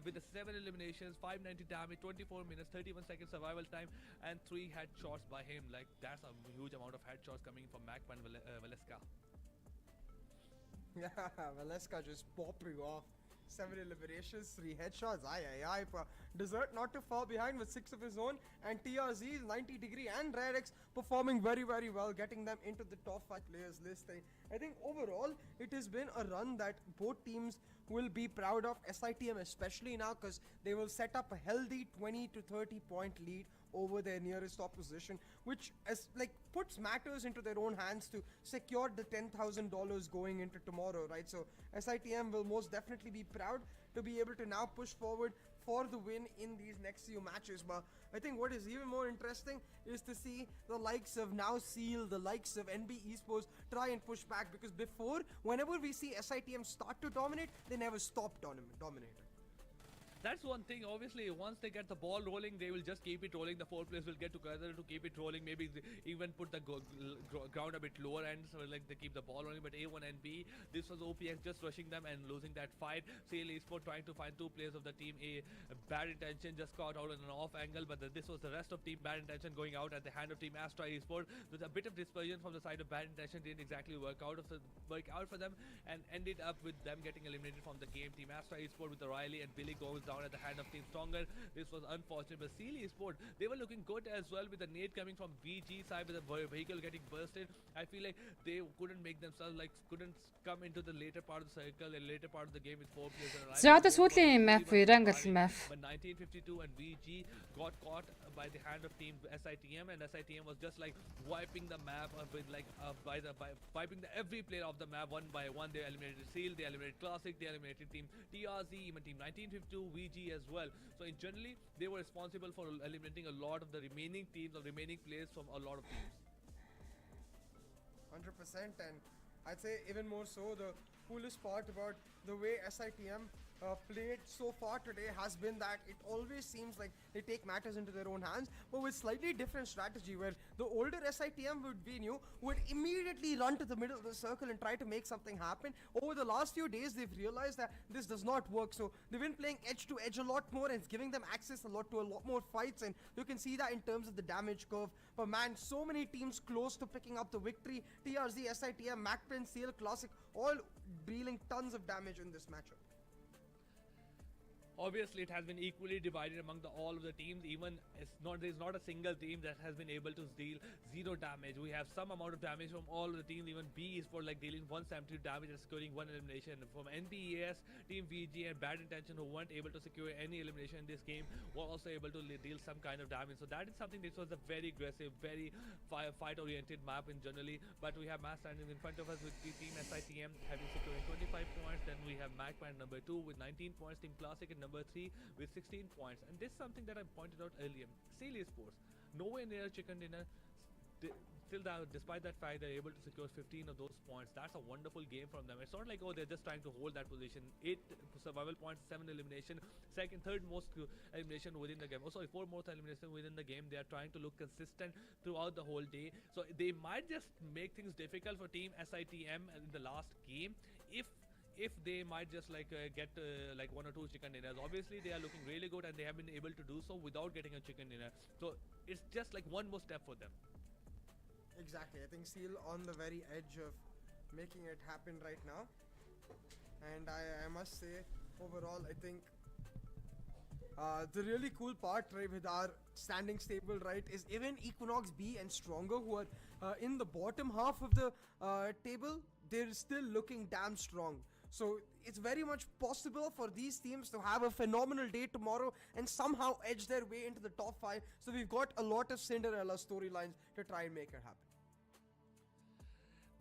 with the 7 eliminations, 590 damage, 24 minutes, 31 seconds survival time, and 3 headshots by him. That's a huge amount of headshots coming from MacPen Valeska. Yeah, Valeska just popping off. 7 eliminations, 3 headshots. Aye. Desert not too far behind with 6 of his own, and TRZ's 90 Degree and Radix performing very, very well, getting them into the top 5 players list. I think overall it has been a run that both teams will be proud of. SITM especially now, because they will set up a healthy 20 to 30 point lead over their nearest opposition, which puts matters into their own hands to secure the $10,000 going into tomorrow, right? So SITM will most definitely be proud to be able to now push forward for the win in these next few matches. But I think what is even more interesting is to see the likes of now Seal, the likes of NB Esports try and push back, because before, whenever we see SITM start to dominate, they never stop dominating. That's one thing. Obviously, once they get the ball rolling, they will just keep it rolling. The 4 players will get together to keep it rolling. Maybe even put the ground a bit lower end, so they keep the ball rolling. But A1 and B, this was OPX just rushing them and losing that fight. CL Esport trying to find 2 players of the team A. Bad intention just caught out on an off angle, but this was the rest of team Bad Intention going out at the hand of team Astra Esport. There's a bit of dispersion from the side of Bad Intention, didn't exactly work out for them, and ended up with them getting eliminated from the game. Team Astra Esport with the Riley and Billy goes down at the hand of Team Stronger. This was unfortunate, but CL Esport, they were looking good as well with the nade coming from VG side with the vehicle getting bursted. I feel like they couldn't make themselves, couldn't come into the later part of the circle and later part of the game with 4 players. За одоо сүүлийн map Erangel map. But 1952 and VG got caught by the hand of team SITM, and SITM was just wiping the map with wiping every player off the map one by one. They eliminated Seal, they eliminated Classic, they eliminated team TRZ, even team 1952, VG as well. So in generally, they were responsible for eliminating a lot of the remaining teams or remaining players from a lot of teams. 100%, and I'd say even more so, the coolest part about the way SITM played so far today has been that it always seems like they take matters into their own hands, but with slightly different strategy where the older SITM would immediately run to the middle of the circle and try to make something happen. Over the last few days, they've realized that this does not work, so they've been playing edge to edge a lot more, and it's giving them access a lot more fights, and you can see that in terms of the damage curve. But man, so many teams close to picking up the victory. TRZ, SITM, MacPen, CL Classic, all dealing tons of damage in this matchup. Obviously, it has been equally divided among all of the teams. Even there's not a single team that has been able to deal zero damage. We have some amount of damage from all of the teams. Even B is for like dealing 170 damage and scoring one elimination. From NBES, Team VG, and Bad Intention, who weren't able to secure any elimination in this game, were also able to deal some kind of damage. So that is something. This was a very aggressive, very fight-oriented map in generally. But we have Mass standing in front of us with the team SITM having securing 25 points. Then we have MacPan number 2 with 19 points. Team Classic and number 3 with 16 points. And this is something that I pointed out earlier. Seal Esports, nowhere near chicken dinner. Still, despite that fact, they're able to secure 15 of those points. That's a wonderful game from them. It's not like, oh, they're just trying to hold that position. 8 survival points, 7 elimination, third most elimination within the game. Oh, sorry, 4 most elimination within the game. They are trying to look consistent throughout the whole day. So they might just make things difficult for Team SITM in the last game if they might just get like 1 or 2 chicken dinners. Obviously they are looking really good and they have been able to do so without getting a chicken dinner. So it's just like one more step for them. Exactly. I think Seal on the very edge of making it happen right now. And I must say, overall, I think the really cool part, right, with our standing stable, right, is even Equinox B and Stronger, who are in the bottom half of the table, they're still looking damn strong. So it's very much possible for these teams to have a phenomenal day tomorrow and somehow edge their way into the top 5. So we've got a lot of Cinderella storylines to try and make it happen.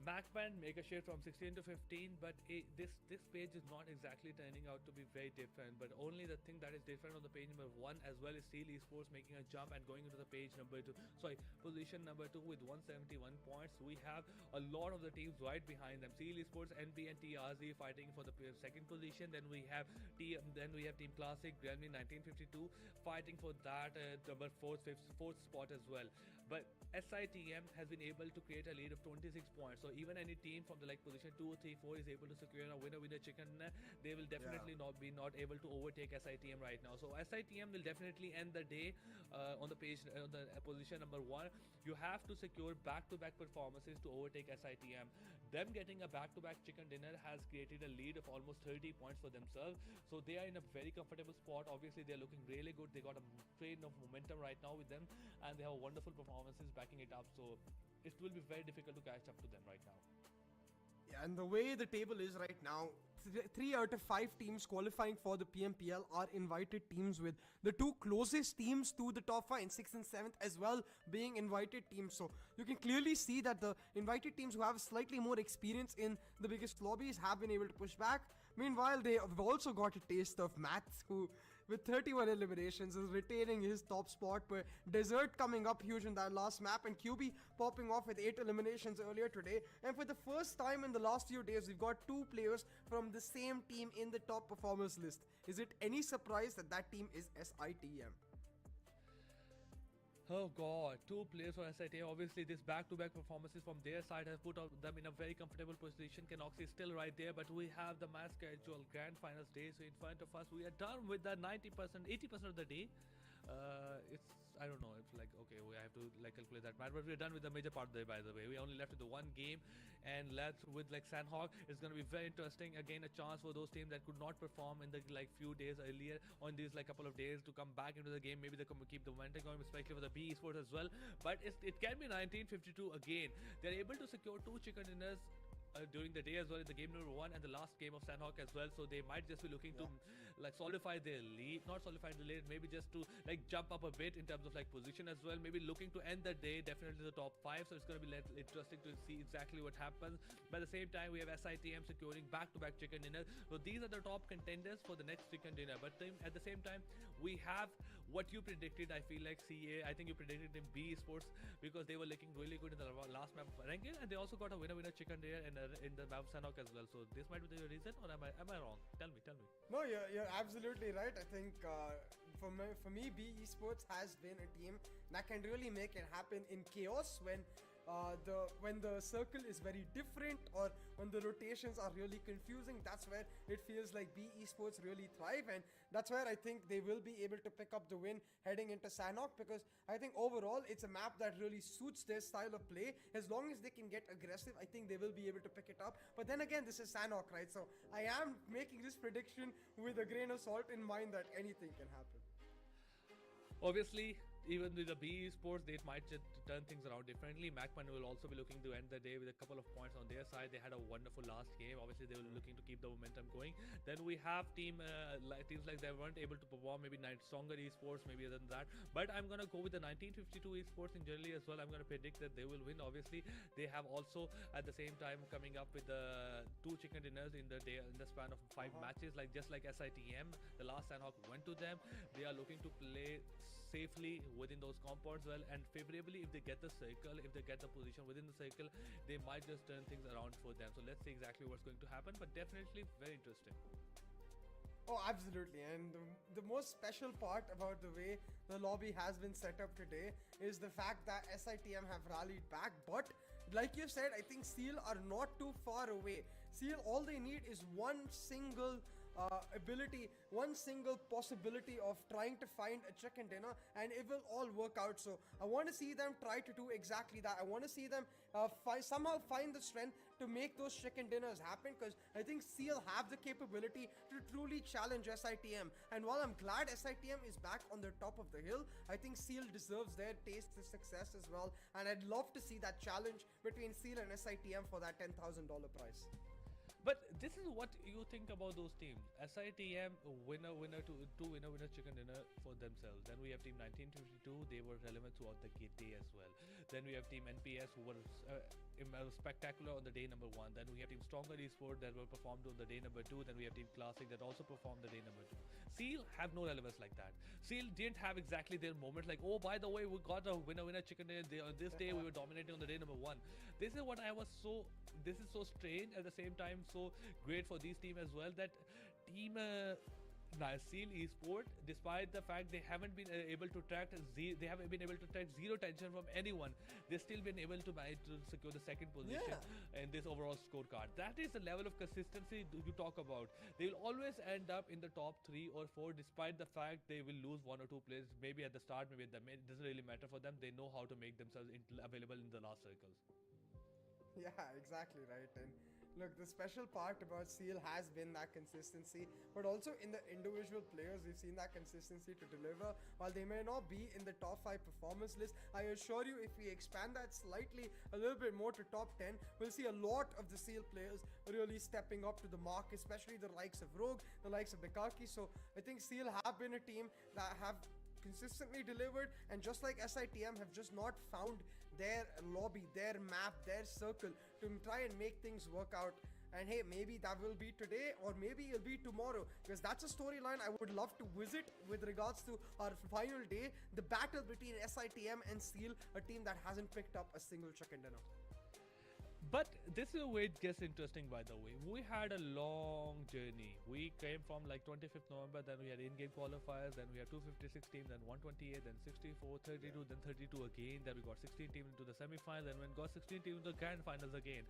MacBand make a shift from 16 to 15, but this page is not exactly turning out to be very different. But only the thing that is different on the page number 1 as well is Seal Esports making a jump and going into the page number 2. Sorry, position number 2 with 171 points. We have a lot of the teams right behind them. Seal Esports, NB, and TRZ fighting for the second position. Then we have Team Classic, Gremlin 1952 fighting for that number fourth spot as well. But SITM has been able to create a lead of 26 points. So even any team from the position 2, 3, 4 is able to secure a winner chicken, they will definitely not able to overtake SITM right now. So SITM will definitely end the day on the page on the position number 1. You have to secure back-to-back performances to overtake SITM. Them getting a back-to-back chicken dinner has created a lead of almost 30 points for themselves. So they are in a very comfortable spot. Obviously, they're looking really good. They got a train of momentum right now with them, and they have wonderful performances backing it up. So it will be very difficult to catch up to them right now. Yeah, and the way the table is right now, 3 out of 5 teams qualifying for the PMPL are invited teams, with the 2 closest teams to the top 5, 6th and 7th, as well being invited teams. So you can clearly see that the invited teams who have slightly more experience in the biggest lobbies have been able to push back. Meanwhile, they have also got a taste of Maths, who with 31 eliminations is retaining his top spot, but Desert coming up huge in that last map, and QB popping off with 8 eliminations earlier today. And for the first time in the last few days, we've got 2 players from the same team in the top performers list. Is it any surprise that that team is SITM? Oh god, 2 players for SITM. Obviously, this back-to-back performances from their side have put them in a very comfortable position. Canoxy is still right there, but we have the mass casual grand finals day. So in front of us, we are done with the 90%, 80% of the day. It's, I don't know, it's like, okay, we have to calculate that matter, but we're done with the major part of the day, by the way. We only left with the 1 game, and left with Sandhawk. It's going to be very interesting. Again, a chance for those teams that could not perform in the few days earlier, on these couple of days, to come back into the game. Maybe they can keep the momentum going, especially for the B Esports as well. But it can be 1952 again. They're able to secure 2 chicken dinners during the day as well in the game number 1 and the last game of Sandhawk as well. So they might just be looking to solidify their lead, not solidify the lead, maybe just to jump up a bit in terms of position as well, maybe looking to end the day definitely the top 5. So it's going to be interesting to see exactly what happens. But at the same time, we have SITM securing back-to-back chicken dinner. So these are the top contenders for the next chicken dinner. But at the same time, we have what you predicted. I feel like CA, I think you predicted in B Esports, because they were looking really good in the last map of ranking, and they also got a winner chicken dinner and a in the map Sanok as well. So this might be the reason, or am I wrong? Tell me. No, you're absolutely right. I think for me, B Esports has been a team that can really make it happen in chaos when the circle is very different or when the rotations are really confusing. That's where it feels like B Esports really thrive, and that's where I think they will be able to pick up the win heading into Sanok, because I think overall it's a map that really suits their style of play. As long as they can get aggressive, I think they will be able to pick it up. But then again, this is Sanok, right? So I am making this prediction with a grain of salt in mind that anything can happen. Obviously, even with the B Sports, they might just turn things around differently. MacMan will also be looking to end the day with a couple of points on their side. They had a wonderful last game. Obviously, they were looking to keep the momentum going. Then we have teams like they weren't able to perform. Maybe Stronger Esports, maybe other than that. But I'm gonna go with the 1952 Esports in generally as well. I'm gonna predict that they will win. Obviously, they have also at the same time coming up with the 2 chicken dinners in the day in the span of 5 matches. Like just like SITM, the last Sanhok went to them. They are looking to play safely within those compounds well, and favorably if they get the circle, if they get the position within the circle, they might just turn things around for them. So let's see exactly what's going to happen, but definitely very interesting. Oh, absolutely. And the most special part about the way the lobby has been set up today is the fact that SITM have rallied back. But like you said, I think Seal are not too far away. Seal, all they need is one single ability, one single possibility of trying to find a chicken dinner, and it will all work out. So I want to see them try to do exactly that. I want to see them somehow find the strength to make those chicken dinners happen, because I think Seal have the capability to truly challenge SITM. And while I'm glad SITM is back on the top of the hill, I think Seal deserves their taste of success as well, and I'd love to see that challenge between Seal and SITM for that $10,000 prize. But this is what you think about those teams. SITM winner chicken dinner for themselves. Then we have team 1952. They were relevant throughout the day as well. Then we have team NPS who were spectacular on the day number 1. Then we have team Stronger Esports that were performed on the day number 2. Then we have team Classic that also performed the day number 2. Seal have no relevance like that. Seal didn't have exactly their moment like, oh, by the way, we got a winner chicken dinner. On this day we were dominating on the day number 1. This is what this is so strange, at the same time so great for these teams as well, that team Seal Esport, despite the fact they haven't been able to track zero tension from anyone, they've still been able to manage to secure the second position in this overall scorecard. That is the level of consistency you talk about. They will always end up in the top 3 or 4, despite the fact they will lose 1 or 2 players, maybe at the start, maybe at the mid. It doesn't really matter for them. They know how to make themselves available in the last circles. Yeah, exactly right. And look, the special part about Seal has been that consistency, but also in the individual players, we've seen that consistency to deliver. While they may not be in the top 5 performance list, I assure you, if we expand that slightly a little bit more to top 10, we'll see a lot of the Seal players really stepping up to the mark, especially the likes of Rogue, the likes of Bekaki. So I think Seal have been a team that have consistently delivered, and just like SITM have just not found their lobby, their map, their circle to try and make things work out. And hey, maybe that will be today, or maybe it'll be tomorrow, because that's a storyline I would love to visit with regards to our final day, the battle between SITM and Seal, a team that hasn't picked up a single chicken dinner. But this is where it gets interesting, by the way. We had a long journey. We came from like 25th November, then we had in-game qualifiers, then we had 256 teams, then 128, then 64, 32, then 32 again, then we got 16 teams into the semi-final, then we got 16 teams into the grand finals again.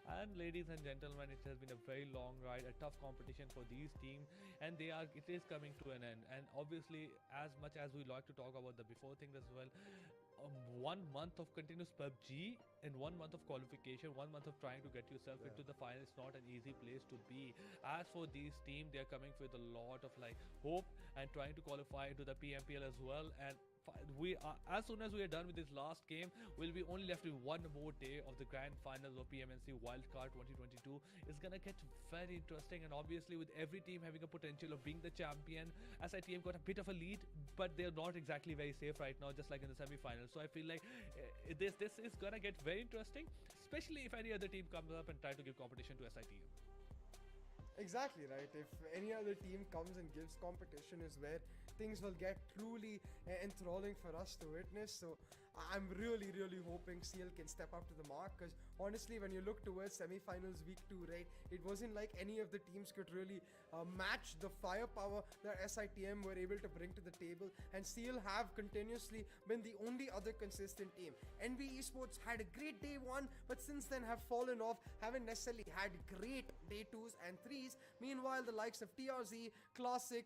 And ladies and gentlemen, it has been a very long ride, a tough competition for these teams, and it is coming to an end. And obviously, as much as we like to talk about the before thing as well, 1 month of continuous PUBG and 1 month of qualification, 1 month of trying to get yourself into the final is not an easy place to be. As for these teams, they are coming with a lot of like hope and trying to qualify into the PMPL as well. And we are, as soon as we are done with this last game, we'll be only left with 1 more day of the grand finals of PMNC Wildcard 2022. It's gonna get very interesting, and obviously with every team having a potential of being the champion, SITM got a bit of a lead, but they're not exactly very safe right now, just like in the semi-finals. So I feel like this is gonna get very interesting, especially if any other team comes up and try to give competition to SITM. Exactly right. If any other team comes and gives competition is where things will get truly enthralling for us to witness. So I'm really, really hoping Seal can step up to the mark, because honestly, when you look towards semi-finals week 2, right, it wasn't like any of the teams could really match the firepower that SITM were able to bring to the table, and Seal have continuously been the only other consistent team. NB Esports had a great day 1, but since then have fallen off, haven't necessarily had great day 2s and 3s. Meanwhile, the likes of TRZ, Classic,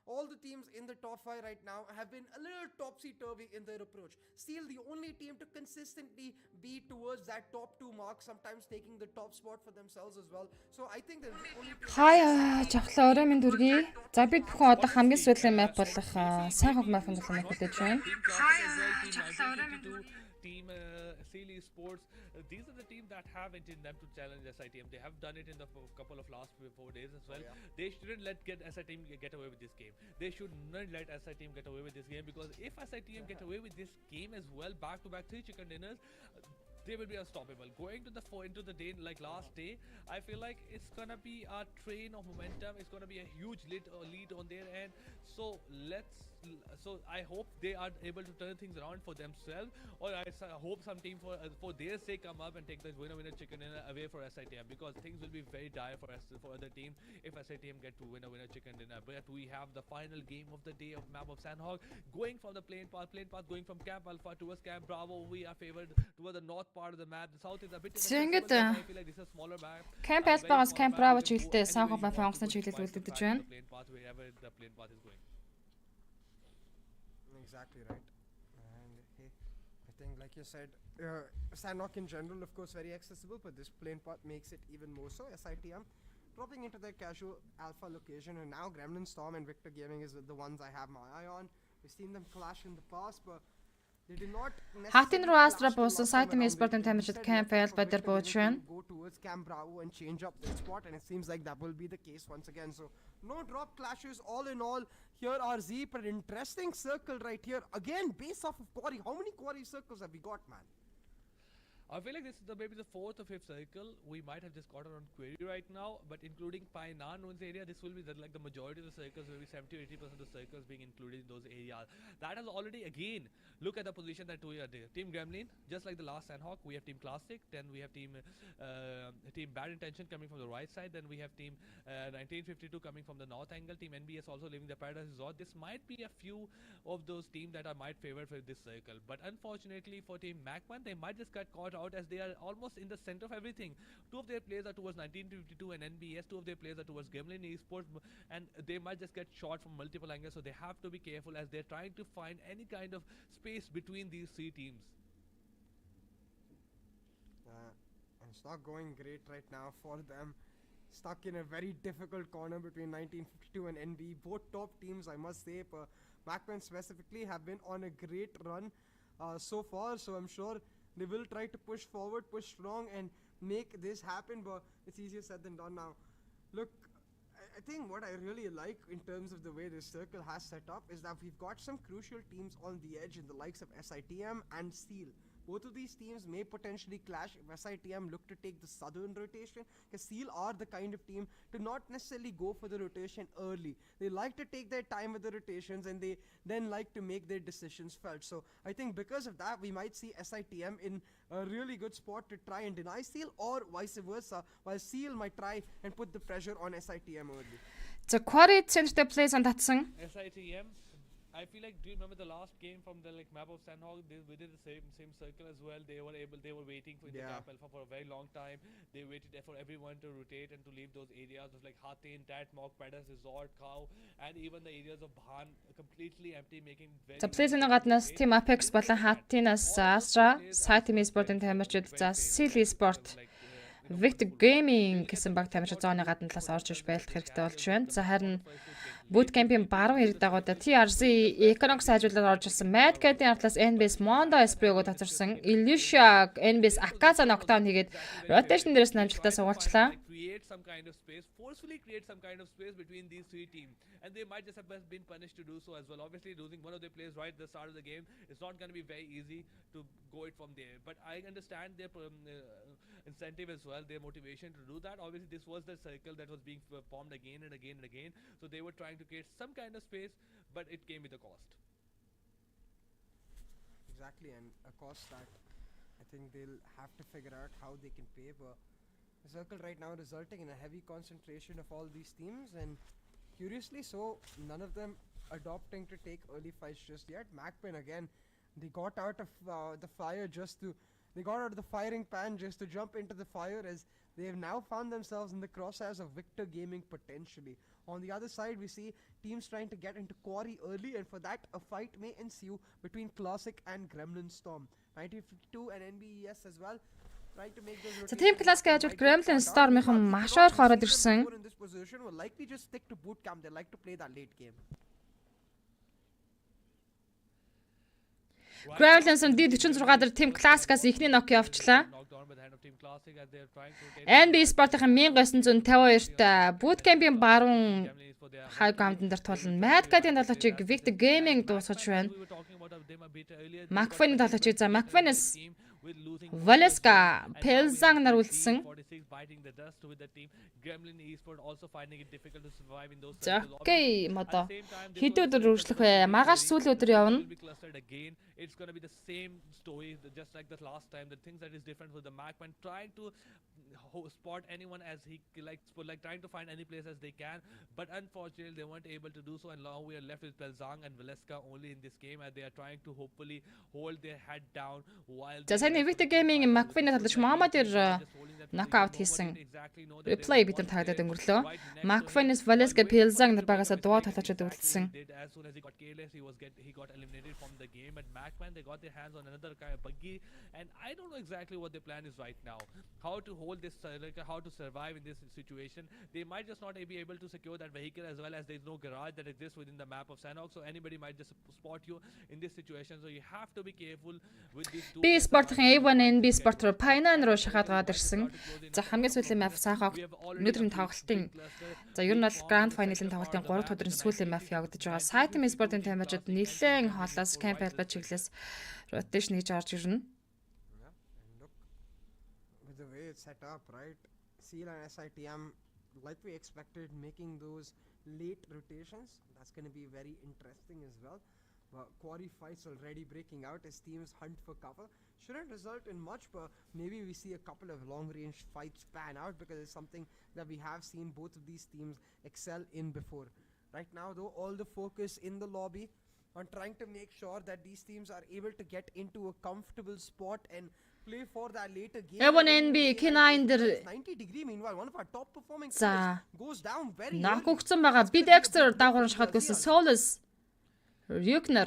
all the teams in the top 5 right now have been a little topsy-turvy in their approach. Still the only team to consistently be towards that top 2 mark, sometimes taking the top spot for themselves as well. So I think they're the only team. Хаяа жавхлаа өрөө минь дүргий. За бид бүхэн одоо хамгийн сүүлийн map болох сайн хог map-ын болон map хүлээж байна. Team Seal Esports, these are the teams that have it in them to challenge SITM. They have done it in the couple of last 4 days as well. They shouldn't let SITM get away with this game. They should not let SITM get away with this game, because if SITM get away with this game as well, back-to-back 3 chicken dinners, they will be unstoppable. Going to into the day like last day, I feel like it's gonna be a train of momentum. It's gonna be a huge lead on their end. So I hope they are able to turn things around for themselves, or I hope some team for their sake come up and take the winner chicken dinner away for SITM, because things will be very dire for other team if SITM get to winner chicken dinner. But we have the final game of the day of map of Sandhog, going from the plane path going from Camp Alpha towards Camp Bravo. We are favored towards the north part of the map. The south is a bit Тэгэнгүүт I feel like this is a smaller map. Camp Alpha-гаас Camp Bravo чиглэлтэй сайн хог map-ын онгоцны чиглэлд үлдэж байна. Wherever the plane path is going. Exactly right. And hey, I think like you said, Sandhawk in general, of course, very accessible, but this plane path makes it even more so. SITM dropping into their casual alpha location, and now Gremlin Storm and Victor Gaming is the ones I have my eye on. We've seen them clash in the past, but they did not Хатын руу Astra буусан SITM Esports-ын тамирчид Camp Alpha дээр бууж байна. Go towards Camp Bravo and change up their spot, and it seems like that will be the case once again. So no drop clashes. All in all, here are Z, but an interesting circle right here. Again, base off of quarry. How many quarry circles have we got, man? I feel like this is maybe the 4th or 5th circle. We might have just got on query right now, but including Painan ruins area, this will be like the majority of the circles, will be 70 or 80% of the circles being included in those areas. That has already, again, look at the position that we are there. Team Gremlin, just like the last Sandhawk, we have Team Classic, then we have Team Bad Intention coming from the right side, then we have Team 1952 coming from the north angle, Team NBS also leaving the Paradise Resort. This might be a few of those teams that I might favor for this circle, but unfortunately for Team Macman, they might just get caught out as they are almost in the center of everything. 2 of their players are towards 1952 and NBS, 2 of their players are towards Gremlin Esports, and they might just get shot from multiple angles, so they have to be careful as they're trying to find any kind of space between these 3 teams. And it's not going great right now for them. Stuck in a very difficult corner between 1952 and NB. Both top teams, I must say, Macman specifically, have been on a great run so far, so I'm sure they will try to push forward, push strong, and make this happen, but it's easier said than done now. Look, I think what I really like in terms of the way this circle has set up is that we've got some crucial teams on the edge in the likes of SITM and Steel. Both of these teams may potentially clash if SITM look to take the southern rotation, because Seal are the kind of team to not necessarily go for the rotation early. They like to take their time with the rotations, and they then like to make their decisions felt. So I think because of that, we might see SITM in a really good spot to try and deny Seal, or vice versa, while Seal might try and put the pressure on SITM early. За Quarry центртэй плейсэн татсан. SITM, I feel like, do you remember the last game from the map of Sandhog? We did the same circle as well. They were waiting for the Camp Alpha for a very long time. They waited for everyone to rotate and to leave those areas of like Hatin, Tatmok, Padas Resort, Cow, and even the areas of Bhan completely empty, making very. За плейсэн гаднаас Team Apex болон Hatinаас Astra, SITM Esports-ын тамирчид, за Seal Esports, Victor Gaming гэсэн баг тамирчид зооны гадна талаас орж иж байлдах хэрэгтэй болж байна. За харин Bootcamp-ийн баруун ирэх дагуудаа TRZ Economic сайжруулаад орж ирсэн. Mad Cat-ийн ардлаас NBS Mondo Esprit-го татварсан. Illusia NBS Akaza knockdown хийгээд rotation дээрээс намжилтаа суулчлаа. Create some kind of space, forcefully create some kind of space between these 3 teams, and they might just have been punished to do so as well. Obviously, losing one of their players right at the start of the game, it's not going to be very easy to go it from there. But I understand their incentive as well, their motivation to do that. Obviously, this was the circle that was being formed again and again and again, so they were trying to create some kind of space, but it came with a cost. exactly, and a cost that I think they'll have to figure out how they can pay. But the circle right now resulting in a heavy concentration of all these teams, and curiously so, none of them adopting to take early fights just yet. MacPen again, they got out of the fire just to, they got out of the firing pan just to jump into the fire, as they have now found themselves in the crosshairs of Victor Gaming potentially. On the other side, we see teams trying to get into Quarry early, and for that, a fight may ensue between Classic and Gremlin Storm. 1952 and NBES as well. Trying to make those За Team Classic rotations ажил happen, might Gremlin get caught Storm-ийн out. We маш cannot ойрхон ороод see them ирсэн. more in this position, will likely just stick to boot camp. They like to play that late game. Gremlins-ын D46 дээр Team Classic-аас ихний нок явуулчлаа. NB Sport-ийн 1952-т Bootcamp-ийн баруун high ground дээр тулна. Mad Cat-ийн далуучийг Victor Gaming дуусгаж байна. MacFin-ийн далуучийг за MacFin-ээс Valeska Pelzang нар үлдсэн. За окей, модо. Хэдэн өдөр үргэлжлэх вэ? Маргааш сүүлийн өдөр явна. It's going to be the same story just like the last time. The things that is different with the MacMan trying to spot anyone as he likes, like trying to find any place as they can, but unfortunately they weren't able to do so, and now we are left with Pelzang and Valeska only in this game, and they are trying to hopefully hold their head down while За сайн Victor Gaming MacFin-ийн талж Mohammed-ээр knockout хийсэн. Replay бид нар таагдаад өнгөрлөө. MacFin-ээс Valeska Pelzang нар багасаа дуу талаачаад үлдсэн. As soon as he got careless, he got eliminated from the game. At MacMan, they got their hands on another kind of buggy, and I don't know exactly what their plan is right now. How to hold this, how to survive in this situation. They might just not be able to secure that vehicle, as well as there's no garage that exists within the map of Sanok, so anybody might just spot you in this situation. So you have to be careful with these two. B Sport-ийн A1 NB Sport-оор Painan руу шахаад гад ирсэн. За хамгийн сүүлийн map Сахаг өнөөдрийн тоглолтын за ер нь бол Grand Final-ын тоглолтын 3 дахь өдрийн сүүлийн map явагдаж байгаа. Site Sport-ын темажид нэлээд хоолоос camp ялбаа чиглэлээс rotation хийж орж ирнэ. Yeah, and look with the way it's set up, right? Seal and SITM, like we expected, making those late rotations. That's going to be very interesting as well. Quarry fights already breaking out as teams hunt for cover. Shouldn't result in much, but maybe we see a couple of long-range fights pan out, because it's something that we have seen both of these teams excel in before. Right now, though, all the focus in the lobby on trying to make sure that these teams are able to get into a comfortable spot and play for that later game. A1 NB K9 дээр 90 degree. Meanwhile, one of our top performing За players goes down very нок early. өгсөн байгаа. Би Dexter дагуурн шахаад гүйсэн Solus Rukner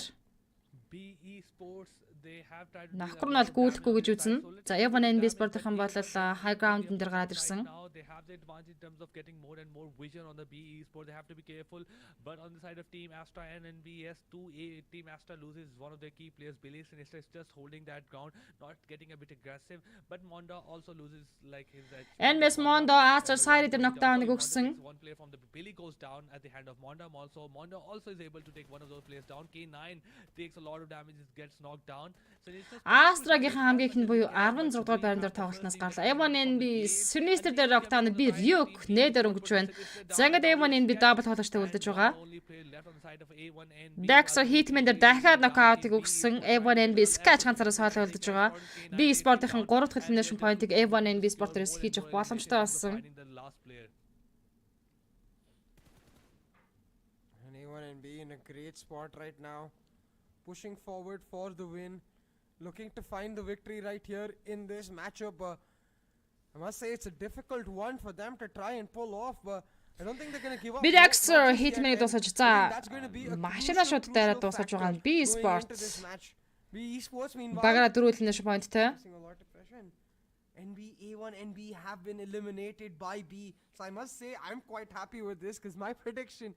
BE Sports, they have tried to нахгур нь бол гүйлэхгүй гэж үзнэ. За A1 NB Sport-ийн бол high ground-ын дээр гараад ирсэн. now they have the advantage in terms of getting more and more vision on the BE Sport. They have to be careful, but on the side of Team Astra and NBS 2A, Team Astra loses one of their key players. Billy Sinister is just holding that ground, not getting a bit aggressive, but Monda also loses like his edge. NBS Mondo Astra side дээр knockdown өгсөн. One player from the Billy goes down at the hand of Monda. Monda also is able to take one of those players down. K9 takes a lot of damage, gets knocked down. So it's just Astra-гийн хамгийн их нь буюу 16 дугаар байран дээр тоглолтноос гарлаа. A1 NB Sinister дээр knockdown би Ryuk нээдэр өнгөж байна. За ингээд A1 NB double тоглолттой үлдэж байгаа. Dexter Hitman дээр дахиад knockout-ыг өгсөн. A1 NB Sketch ганцаараа соолоо үлдэж байгаа. B Sport-ийн 3 дахь elimination point-ыг A1 NB Sport-ээс хийж авах боломжтой болсон. And A1 NB in a great spot right now, pushing forward for the win, looking to find the victory right here in this matchup. I must say it's a difficult one for them to try and pull off, but I don't think they're going to give up. Би Not Dexter just yet, Hitman-ыг and дуусгаж I think за that's going to be a машина crucial, шуудтайраа crucial дуусгаж factor байгаа нь B going into Sports. this match. B Esports meanwhile Багаараа 4 elimination point-тэй. facing a lot of pressure, and NB, A1 and B have been eliminated by B. So I must say I'm quite happy with this, because my prediction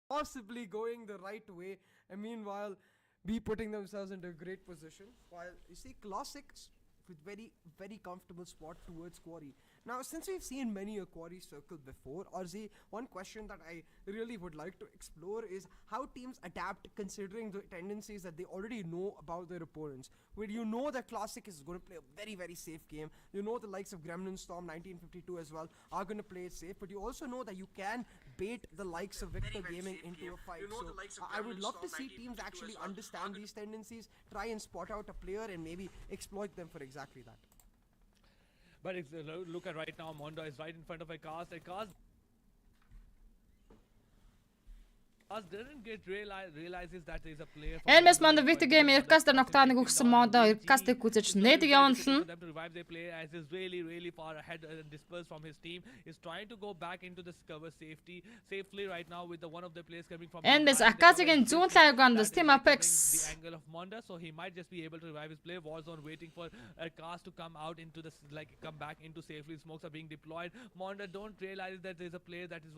possibly going the right way, and meanwhile B putting themselves into a great position. While you see Classics with very comfortable spot towards Quarry. Now, since we've seen many a Quarry circle before, Arzi, one question that I really would like to explore is how teams adapt considering the tendencies that they already know about their opponents. Where you know that Classic is going to play a very safe game. You know the likes of Gremlin Storm 1952 as well are going to play it safe, but you also know that you can bait the likes of Victor Gaming into a fight. So I would love to see teams actually understand these tendencies, try and spot out a player and maybe exploit them for exactly that. But it's, look at right now, Mondo is right in front of a cast. A cast doesn't get realizes that there is a player. NBS Mondo Victor Game Erkast ногтааныг өгсөн Mondo Erkast-ыг үзэж нэдэг явуулна. Them to revive their player as is really far ahead and dispersed from his team. Is trying to go back into this cover safely right now with the one of the players coming from. NBS Akasiгийн зүүн талыг ондос Team Apex. The angle of Mondo, so he might just be able to revive his player. Warzone waiting for a cast to come out into this, come back into safely. Smokes are being deployed. Mondo don't realize that there is a player that is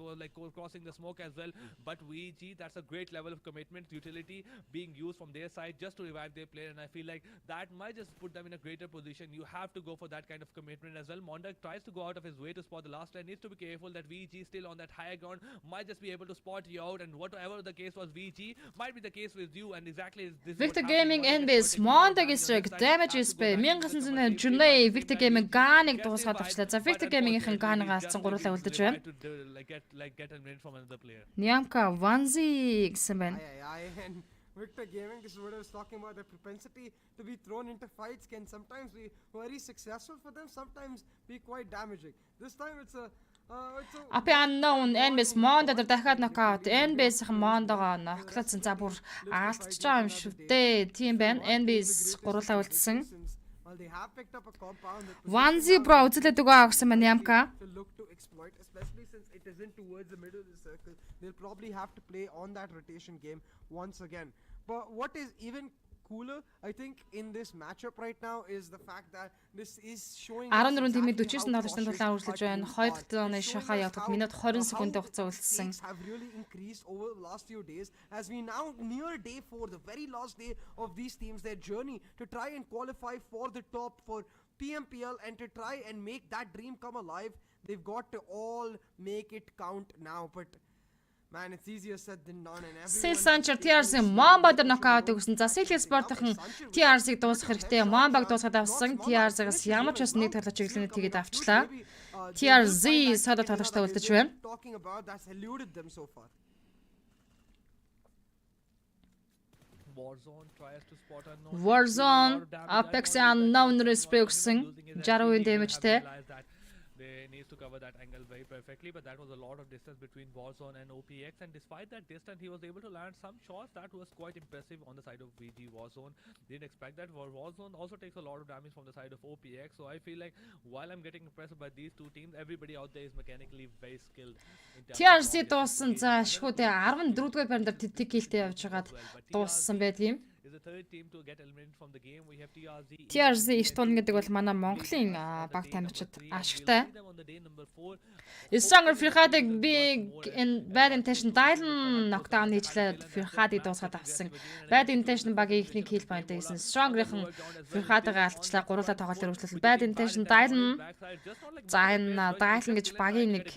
crossing the smoke as well. But VG, that's a great level of commitment, utility being used from their side just to revive their player, and I feel like that might just put them in a greater position. You have to go for that kind of commitment as well. Mondak tries to go out of his way to spot the last player. Needs to be careful that VG still on that higher ground, might just be able to spot you out, and whatever the case was, VG might be the case with you, and exactly this Victor Gaming NBS Mondag эсрэг damage is pay 1900 Junay Victor Gaming гааныг дуусгаад авчлаа. За Victor Gaming-ийн гааныг алдсан гурлаа үлдэж байна. Get a minute from another player. Nyamka Vanzi гэсэн байна. And Victor Gaming, this is what I was talking about, the propensity to be thrown into fights can sometimes be very successful for them, sometimes be quite damaging. This time it's a Апи unknown NBS Mondo дээр дахиад knockout. NBS-ийн Mondo-гоо ноклоцсон. За бүр алдчихж байгаа юм шүү дээ. Тийм байна. NBS гурлаа үлдсэн. Vanzi bro үзэлээд өгөө гэсэн байна Nyamka. Especially since it isn't towards the middle of the circle, they'll probably have to play on that rotation game once again. But what is even cooler, I think, in this matchup right now is the fact that this is showing 14 тэмээ 49 тоглолтын тулаан үргэлж байна. 2 дахь оны шахаа явагдаад минут 20 секундын хугацаа үлдсэн. Have really increased over the last few days as we now near day 4, the very last day of these teams, their journey to try and qualify for the top for PMPL and to try and make that dream come alive. They've got to all make it count now, but man, it's easier said than done, and everyone. Sancher TRC Mamba дээр knockout өгсөн. За Silly Sport-ын TRC-г дуусгах хэрэгтэй. Mamba-г дуусгаад авсан. TRC-гаас ямар ч бас нэг тоглож чиглэлээ тэгээд авчлаа. TRZ садад тоглогчтой үлдэж байна. Talking about that's eluded them so far. Warzone tries to spot unknown. Warzone Apex unknown respray өгсөн. 60% damage-тэй. They need to cover that angle very perfectly, but that was a lot of distance between Warzone and OPX, and despite that distance, he was able to land some shots that was quite impressive on the side of VG. Warzone didn't expect that. Warzone also takes a lot of damage from the side of OPX, so I feel like while I'm getting impressed by these two teams, everybody out there is mechanically very skilled. TRC дууссан. За шгүүдээ 14-р байранд тэтгэх хилтэй явж хагаад дууссан байт юм. The third team to get eliminated from the game. We have TRZ иш тулна гэдэг бол манай Монголын баг тамирчид ашигтай. Stronger Firhadыг big and bad intention Dylan knockdown хийжлээ. Firhadыг дуусгаад авсан. Bad intention багийн ихний kill point гэсэн. Stronger-ын Firhadыг алдчихлаа. Гурлаа тоглолт өргөжлөл. Bad intention Dylan. За энэ Dylan гэж багийн нэг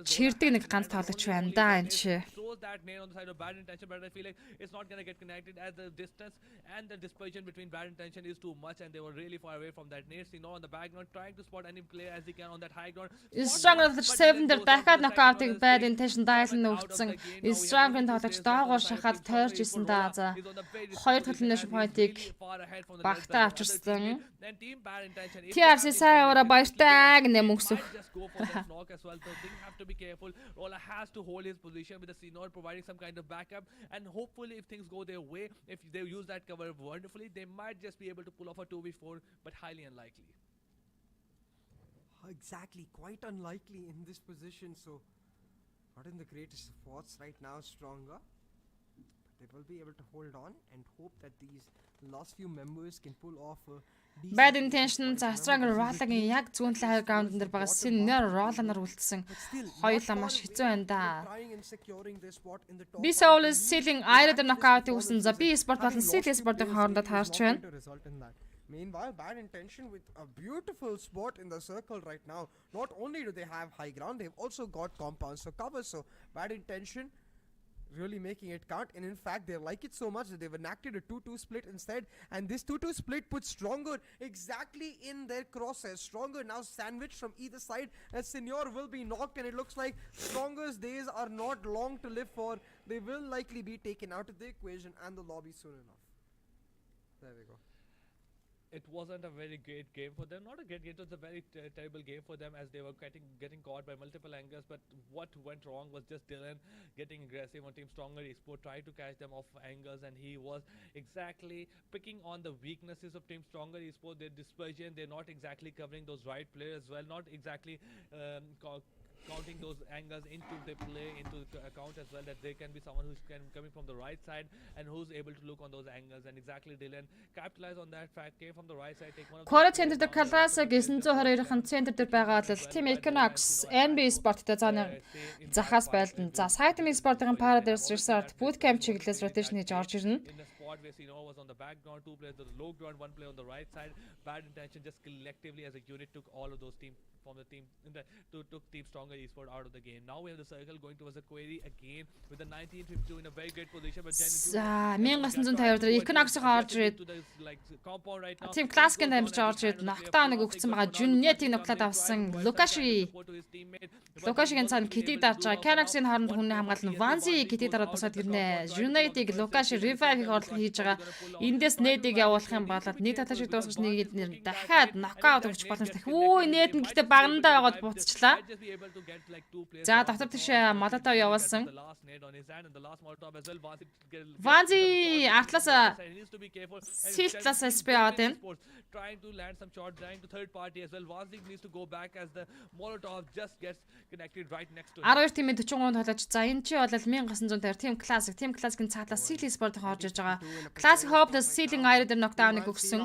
чирдэг нэг ганц тоглогч байна да энэ чи. That nade on the side of bad intention, but I feel like it's not gonna get connected as the distance and the dispersion between bad intention is too much, and they were really far away from that nade. On the background, trying to spot any player as he can on that high ground. Stronger 7 дээр дахиад knockout-ыг bad intention Dylan өгсөн. Stronger-ын тоглогч доогоор шахаад тойрч исэн да. За хоёр тоглолтын point-ыг багтаа авчирсан. TRC саяара баяртай гэнэ мөнгөсөх. Have to be careful. Rolla has to hold his position with the C0 providing some kind of backup, and hopefully if things go their way, if they use that cover wonderfully, they might just be able to pull off a 2v4, but highly unlikely. Exactly, quite unlikely in this position, so not in the greatest of thoughts right now, Stronger. But they will be able to hold on and hope that these last few members can pull off a Bad intention за Stronger Roll-гийн яг зүүн талын раунд дээр байгаа Senior Roll-нар үлдсэн. Хоёулаа маш хэцүү байна да. Би Soul-с Ceiling Iron дээр knockout-ийг үүсэн. За би Sport болон Ceiling Sport-ийн хоорондоо таарч байна. Meanwhile, Bad Intention with a beautiful spot in the circle right now. Not only do they have high ground, they've also got compounds for cover. So Bad Intention really making it count, and in fact they like it so much that they've enacted a 2-2 split instead, and this 2-2 split puts Stronger exactly in their crosshairs. Stronger now sandwiched from either side, as Senior will be knocked, and it looks like Stronger's days are not long to live for. They will likely be taken out of the equation and the lobby soon enough. There we go. It wasn't a very great game for them. Not a great game. It was a very terrible game for them, as they were getting caught by multiple angles. But what went wrong was just Dylan getting aggressive on Team Stronger Esport, tried to catch them off angles, and he was exactly picking on the weaknesses of Team Stronger Esport. Their dispersion, they're not exactly covering those right players well, not exactly counting those angles into the play, into the account as well, that there can be someone who's coming from the right side and who's able to look on those angles, and exactly Dylan capitalized on that fact, came from the right side, take one of Кора центр дээр Classic 922-ын центр дээр байгаа бол Team Equinox NB Sport-тэй зооны захаас байлдан. За Site Sport-ын Paradise Resort Bootcamp чиглэлээс rotation хийж орж ирнэ. in the spot where Sino was on the background, two players on the low ground, one player on the right side. Bad Intention just collectively as a unit took all of those teams from the team took Team Stronger Esport out of the game. Now we have the circle going towards the query again with the 1952 in a very great position, but За 1950 дээр Equinox-ыг орж ирээд Team Classic-ын дамжиж орж ирээд knockdown-ыг өгсөн байгаа. Junnet-ийг нуглаад авсан Lukashi-гийн цаана Kitty дарж байгаа. Equinox-ийн хооронд хүний хамгаалал Vanzi Kitty дараад босоод гэрнэ. Junnet-ийг Lukashi revive-ийг орлого хийж байгаа. Эндээс Ned-ийг явуулах юм болоод нэг татаж дуусгаж нэг дахиад knockout өгч боломжтой. Хүү Ned нь гэтээ багнандаа яваад буцчлаа. За дотор тийш Molotov явуулсан. Vanzi артлаас силтлаас SP аваад байна. Trying to land some shot, trying to third party as well. Vanzi needs to go back as the Molotov just gets connected right next to him. 12 тимээ 43 тоглож. За энэ чи бол 1950 Team Classic-ийн цаатлаа Ceiling Sport орж иж байгаа. Classic Hopeless Ceiling Iron дээр knockdown-ыг өгсөн.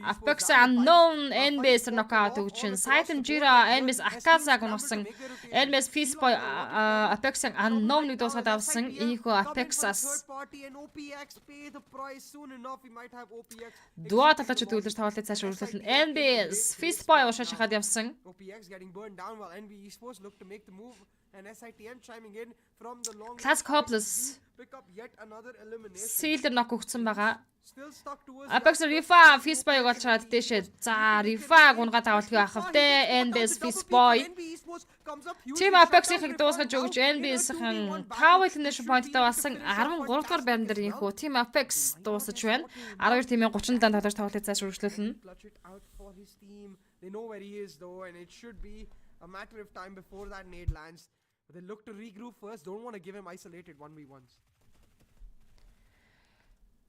Apex Unknown NBS knockout өгсөн. Site Jira NBS Akaza гонсон. NBS Fistboy Apex Unknown-ыг дуусгаад авсан. Ийхүү Apex-ас Дуа талаач төвлөрч тоглолтыг цааш үргэлжлүүлнэ. NBS Fistboy уушаа шахаад явсан. OPX getting burned down while NB Esports look to make the move, and SITM chiming in from the long Classic Hopeless pick up yet another elimination. Seal knock өгсөн байгаа. Still stuck towards Apex Rifa Fistboy-г олж чаад дэшээ. За Rifa гунгаа тавуулгүй авах вэ. NBS Fistboy Team Apex-ийг дуусгаж өгч NBS-ийн 5 elimination point-тай болсон 13 дугаар байран дээр инхүү Team Apex дуусаж байна. 12 тимийн 37 тоглож тоглолтыг цааш үргэлжлүүлнэ. They know where he is though, and it should be a matter of time before that nade lands. But they look to regroup first. Don't want to give him isolated 1v1s.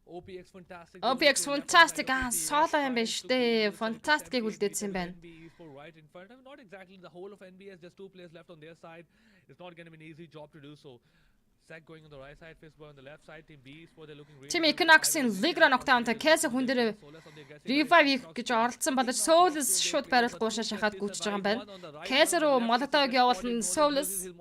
OPX fantastic. OPX fantastic. Solo юм байна штэ. Fantastic-ийг үлдээсэн юм байна. Right in front of, not exactly the whole of NBS, just two players left on their side. It's not going to be an easy job to do so. Zack going on the right side, Fistboy on the left side, Team B for they're looking really Team Equinox-ийн Ligra knockdown-тай Case хүн дээр revive гэж оролцсон болож Soulless шууд барилт гуушаа шахаад гүйцэж байгаа юм байна. Case руу Molotov-ыг явуулна Soulless.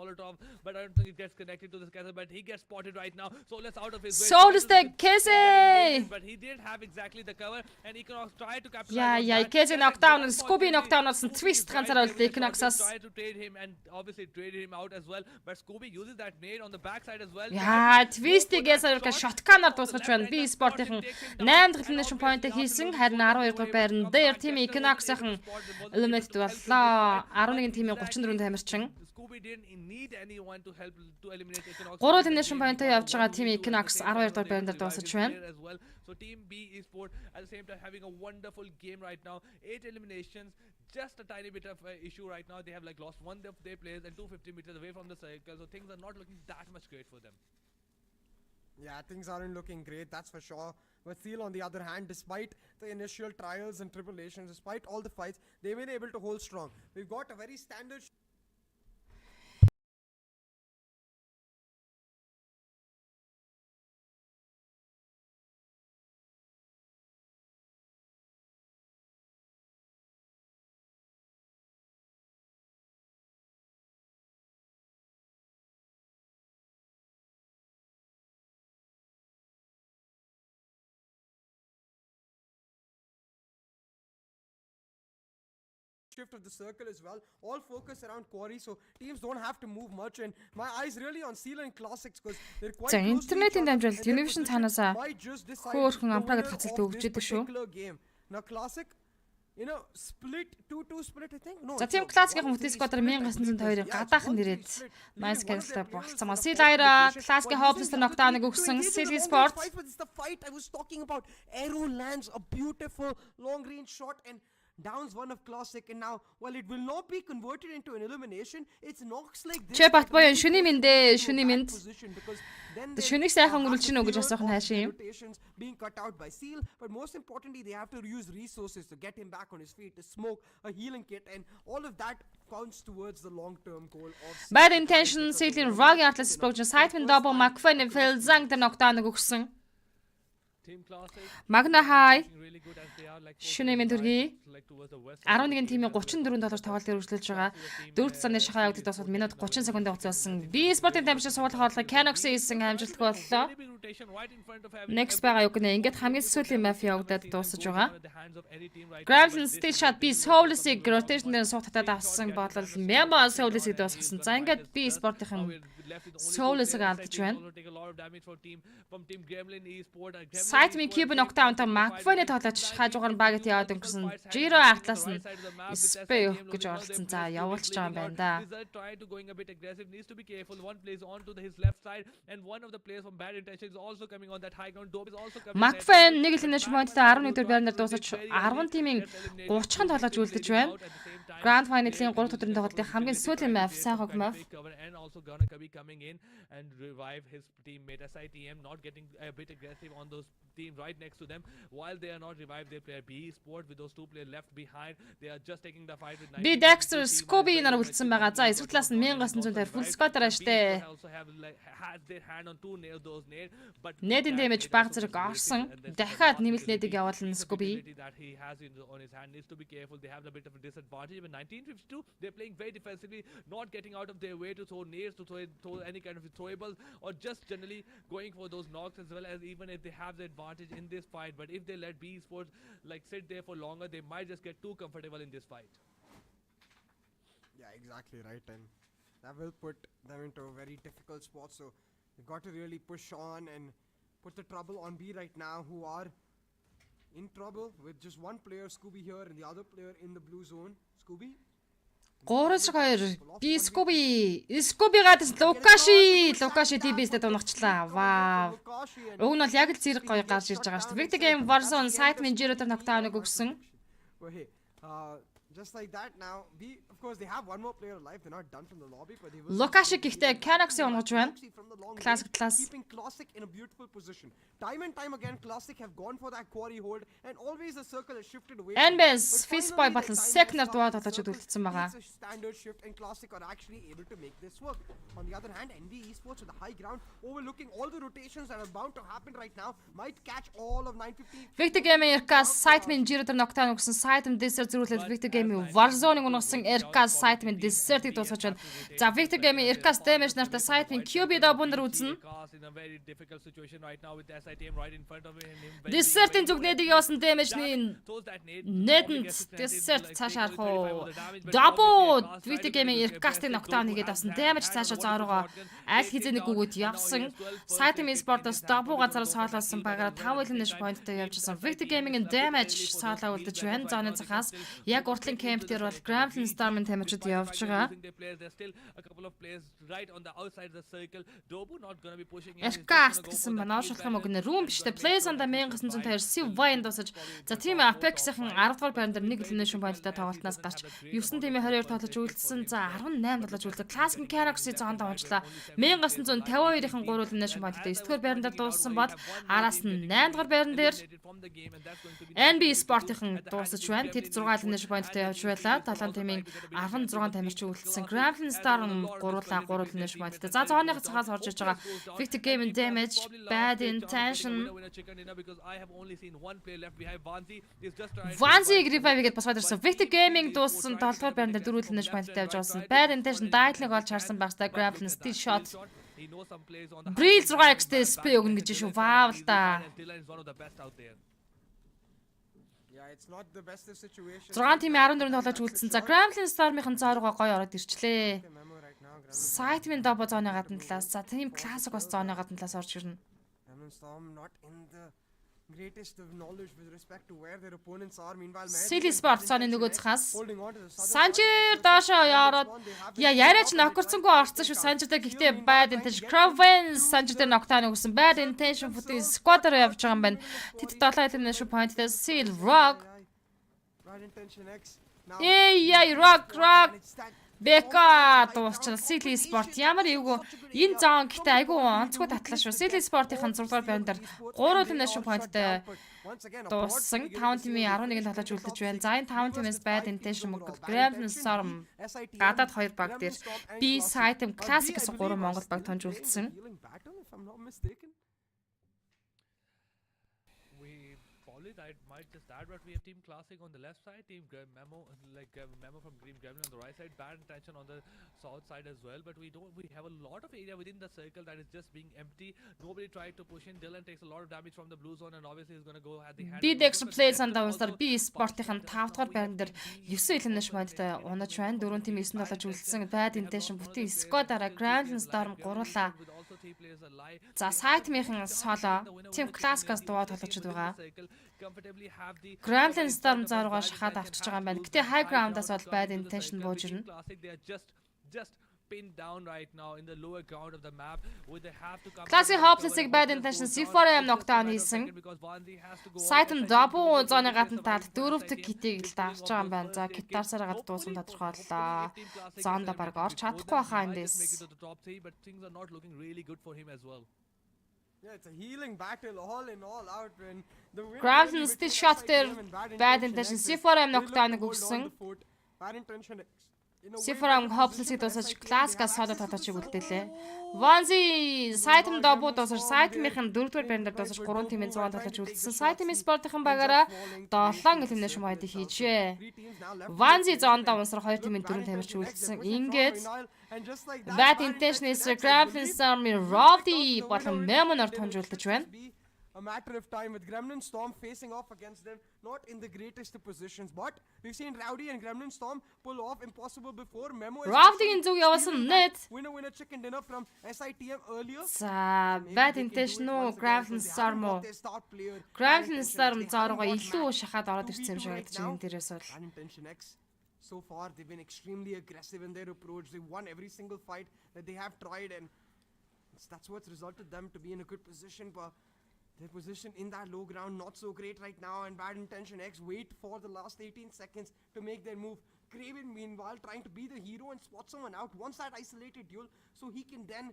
But I don't think it gets connected to this Case, but he gets spotted right now. Soulless out of his way. Soulless-тэй Case. But he didn't have exactly the cover, and Equinox tried to capitalize. Yeah, Case knockdown, Scooby knockdown болсон twist ганцаараа бол Equinox-аас tried to trade him and obviously traded him out as well, but Scooby uses that nade on the backside as well. Яа, twist-ээс арилга shotgun-аар дуусгаж байна. Би спортын 8 дахь elimination point-ыг хийсэн. Харин 12 дахь байрны дээр Team Equinox-ын eliminated боллоо. 11 тимийн 34 тамирчин. Scooby didn't need anyone to help to eliminate Equinox. 3 elimination point-ыг явж байгаа Team Equinox 12 дахь байрны дээр дуусгаж байна. So Team B Esport at the same time having a wonderful game right now. 8 eliminations. Just a tiny bit of issue right now. They have like lost one of their players and 250 meters away from the circle, so things are not looking that much great for them. Yeah, things aren't looking great, that's for sure. But Seal, on the other hand, despite the initial trials and tribulations, despite all the fights, they've been able to hold strong. We've got a very standard shift of the circle as well. All focus around quarry, so teams don't have to move much. And my eyes really on Seal and Classics because they're quite За close to each интернетийн other, дамжуулалт and their телевизэн position цаанаасаа might just decide хөөрхөн the ампрагт winner хацалт of өгч this идэг шүү. particular game. Now Classic, split 2-2 split I think. No. За тийм классикийн хүнтэй сквадр 1902-ын гадаахан нэрээд nice cancel болцсон. Seal Ira классикийн хопс нокдауныг өгсөн Seal Sport. It's the fight I was talking about. Arrow lands a beautiful long range shot and downs one of Classic, and now while it will not be converted into an elimination, it's knocks like this. Че бат боёо шүний миндээ шүний минд. Because then Шүнийг сайхан өнгөрүүлж гинэ гэж асуух нь хайшин юм. rotations being cut out by Seal, but most importantly they have to use resources to get him back on his feet, to smoke a healing kit, and all of that counts towards the long-term goal of Seal. Bad intention Seal-ийн Rogue Atlas explosion Sideman double McFinn Felzang дээр нокдауныг өгсөн. Magna High шүний минд төргий 11 тимийн 34 доллар тоглолт өргөжлөж байгаа. 4 цагны шахаа явагдаж тусаад минут 30 секунд хугацаасан. B Sport-ийн дамжуулсан суулгах орлогыг Canox хийсэн амжилттай боллоо. Next байгаа юу гэнэ? Ингээд хамгийн сүүлийн map явагдаад дуусаж байгаа. Grafton Steel Shot B Soulless-ийг rotation дээр суух татаад авсан бодлол Memo Soulless-ийг дуусгасан. За ингээд B Sport-ийн Soulless-ыг алдаж байна. Sideman Cube knockdown-тай McFinn-ийг тоглож хажуугаар нь багт яваад өнгөрсөн. Zero Atlas нь спэй өгөх гэж оролцсон. За явуулж байгаа юм байна да. McFinn нэг л finish point-тай 11 дэх байрнаар дуусаж 10 тимийн 30-хан тоглож үлдэж байна. Grand Final-ийн 3 өдрийн тоглолтын хамгийн сүүлийн map Сайхог map. And revive his teammate SITM, not getting a bit aggressive on those team right next to them. While they are not revived their player B Sport with those two players left behind, they are just taking the fight with 9. Би Dexter Scooby нар үлдсэн байгаа. За эсвэл талаас нь 1900-аар full squad штэ. Net damage баг зэрэг орсон. Дахиад нэмэлт нэдэг явуулна Scooby. He has on his hand needs to be careful. They have a bit of a disadvantage. But 1952, they're playing very defensively, not getting out of their way to throw nades, to throw any kind of throwables, or just generally going for those knocks, as well as even if they have the advantage in this fight. But if they let B Sports sit there for longer, they might just get too comfortable in this fight. Yeah, exactly right, and that will put them into a very difficult spot. So they've got to really push on and put the trouble on B right now, who are in trouble with just one player, Scooby here, and the other player in the blue zone. Scooby? 3-2 би Scooby гадас Лукаши TB-ст дунагчлаа. Вау. Уг нь бол яг л зэрэг гоё гарч ирж байгаа шүү дээ. Victor Game Warzone Sideman Zero-ээр knockdown-ыг өгсөн. Just like that now, of course they have one more player alive. They're not done from the lobby, but they will. Lukashi гэхдээ Canox-ийг онгож байна. Classic class. Keeping Classic in a beautiful position. Time and time again, Classic have gone for that quarry hold, and always the circle has shifted away. NBS Fistboy болон Second-аар дуугаад тоглож үлдсэн байгаа. It's a standard shift, and Classic are actually able to make this work. On the other hand, NB Esports with the high ground, overlooking all the rotations that are bound to happen right now, might catch all of 950. Victor Game Erkas Sideman Zero-ээр knockdown өгсөн. Sideman Desert зөрүүлээд Victor Game Warzone-ыг унгасан Erkas Sideman Desert-ийг дуусгаж байна. За Victor Game Erkas damage нартай Sideman QB double-аар үзнэ. Desert-ийн зүгнээдийг явуулсан damage-ний Net Desert цаашаа харах уу. Double Victor Game Erkas-ийг knockdown хийгээд авсан. Damage цаашаа зооргоо аль хизээний гүгүүд явсан. Sideman Esports double газараас хоолоосон багаараа 5 elimination point-тай явжсэн. Victor Gaming-ийн damage соолоо үлдэж байна. Зооны цахаас яг уртлын camp дээр бол Grafton Storm-ын тамирчид явж байгаа. Erkas гэсэн манай уушлах юм уу гэнэ room биштэй Plays on the 1902 Sivine дусаж. За тийм Apex-ийн 10 дугаар байран дээр нэг elimination point-тай тоглолтноос гарч 9 тимийн 22 тоглож үлдсэн. За 18 тоглож үлдсэн. Classic Canox-ийн зоонд онцлоо. 1952-ийн 3 elimination point-тай 9 дугаар байран дээр дууссан бол араас нь 8 дугаар байран дээр NB Sport-ийн дуусаж байна. Тэд 6 elimination point-тай явж байлаа. 7 тимийн 16 тамирч үлдсэн. Grafton Storm 3 elimination point-тай. За зооныхаа цагаас орж иж байгаа Victor Game damage, bad intention. Vanzi revive-гээд босоод ирсэн. Victor Gaming дууссан 7 дугаар байран дээр 4 elimination point-тай явж байсан. Bad intention dial-ыг олж харсан багтаа Grafton Steel Shot. Brill 6x-тэй SP өгнө гэж шүү. Вау л да. Yeah, it's not the best of situations. 6 тимийн 14 тоглож үлдсэн. За Gremlin Storm-ийн зооргоо гоё ороод ирчлээ. Memo right now. Сайтмын Double зооны гадна талаас, за Team Classic бас зооны гадна талаас орж ирнэ. Gremlin Storm not in the greatest of knowledge with respect to where their opponents are. Meanwhile, Silly Sport зооны нөгөө цахаас holding on to the Санжир доошоо яарад яриач нокорцонгүй орцсон шүү. Санжиртай гэхдээ Bad Intention Crovens Санжиртай ноктаа нөгсөн. Bad Intention бүтэн squatter явж байгаа юм байна. Тэд 7 elimination point-тэй Seal Rock. Bad Intention X. Яй Rock. Бека дуусчна Silly Sport ямар эвгүй энэ зоон гэхдээ айгүй онцгой татлаа шүү. Silly Sport-ийн 6 дугаар байран дээр 3 elimination point-тэй дууссан. 5 тимийн 11 тоглож үлдэж байна. За энэ 5 тимээс Bad Intention мөргөл Gremlin Storm гадаад 2 баг дээр B Site Classic-с 3 Монгол баг тонж үлдсэн. I might just add what we have Team Classic on the left side, Team Memo Memo from Green Gremlin on the right side, Bad Intention on the south side as well. But we have a lot of area within the circle that is just being empty. Nobody tried to push in. Dylan takes a lot of damage from the blue zone, and obviously he's going to go at the hand. Big extra plays and давсаар B Sport-ийн 5 дугаар байран дээр 9 elimination point-тэй унаж байна. 4 тим 9 тоглож үлдсэн. Bad Intention бүтэн squad-аараа Gremlin Storm гуруулаа. За Site-ийн соло Team Classic-аас дуваад тоглож байгаа. Gremlin Storm зооргоо шахаад авчиж байгаа юм байна. Гэтэ high ground-аас бол Bad Intention бууж ирнэ. Just pinned down right now in the lower ground of the map where they have to come. Classic Hopeless-ийг Bad Intention C4M knockdown хийсэн. Site-ын double зооны гадна таад 4 дэх китийг л даарч байгаа юм байна. За китарсаар гад дууссан тодорхойллоо. Зоонд баг орч чадахгүй байхаа эндээс. But things are not looking really good for him as well. Yeah, it's a healing battle all in all out when the Gremlin still shot there. Bad Intention C4M knockdown өгсөн. Bad Intention X. C4M Hopeless-ийг дуусаж Classic-аас соло тоглож үлдээлээ. Vanzi Site-ын double дуусаж Site-ийн 4-р байран дээр дуусаж 3 тимийн 100 тоглож үлдсэн. Site-ийн Sport-ийн багаараа 7 elimination point хийжээ. Vanzi зоондоо унсрах 2 тимийн 4 тамирч үлдсэн. Ингээд Bad Intention Gremlin Storm Rowdy болон Memo-нор тунжуулдаж байна. A matter of time with Gremlin Storm facing off against them, not in the greatest of positions, but we've seen Rowdy and Gremlin Storm pull off impossible before. Memo Rowdy-ийн зүг явуулсан net. Winner chicken dinner from SITM earlier. За Bad Intention уу Gremlin Storm уу? Gremlin Storm зооргоо илүү шахаад ороод ирсэн юм шигагдаж байна энэ дээрээс бол. Bad Intention X. So far they've been extremely aggressive in their approach. They've won every single fight that they have tried, and that's what's resulted them to be in a good position. But their position in that low ground not so great right now, and Bad Intention X wait for the last 18 seconds to make their move. Craven meanwhile trying to be the hero and spot someone out, wants that isolated duel so he can then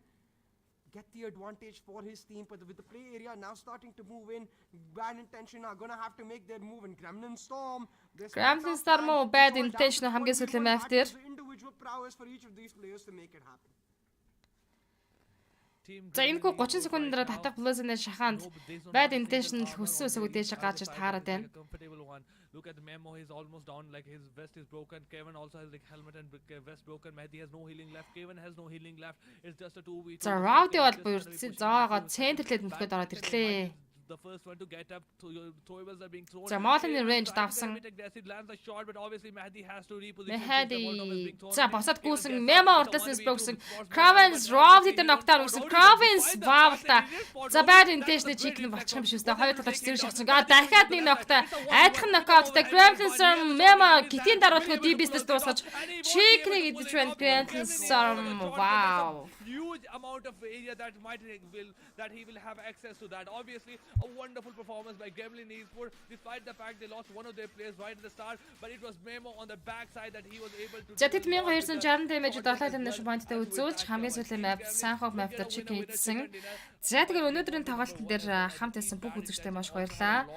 get the advantage for his team. But with the play area now starting to move in, Bad Intention are gonna have to make their move, and Gremlin Storm уу Bad Intention хамгийн сүүлийн map дээр individual prowess for each of these players to make it happen. За энэ хүү 30 секундын дараа татах блозны шахаанд Bad Intention л хөссөн үсэг дээш гарч ир таарад байна. Look at the Memo, he's almost down, like his vest is broken. Kevin also has like helmet and vest broken. Mehdi has no healing left. Kevin has no healing left. It's just a 2v2. За Rowdy бол буурсан. Зоогоо центрлээд мөхөд ороод ирлээ. The first one to get up, throwables are being thrown. За Molly range давсан. Lands a shot, but obviously Mehdi has to reposition. Mehdi. За босоод гүйсэн Memo уртаснаас бөгсөн. Crovens Rowdy дээр knockdown өгсөн. Crovens баавалта. За Bad Intention чиклэн болчих юм биш үстэй. Хоёр талаач зэрэг шахсан. Дахиад нэг knockdown. Айдхан knockoutтай Gremlin Storm Memo гитийн дараалт DB-ээс дуусгаж чиклэг идэж байна. Gremlin Storm. Wow. Huge amount of area that he will have access to that. Obviously a wonderful performance by Gremlin Esports, despite the fact they lost one of their players right at the start, but it was Memo on the backside that he was able to. За тэд 1260 damage 7 elimination point-тэй үзүүлж хамгийн сүүлийн map Sanhok map дээр чик хийсэн. За тэгэхээр өнөөдрийн тоглолтын дээр хамт байсан бүх үзэгчтэй маш баярлалаа.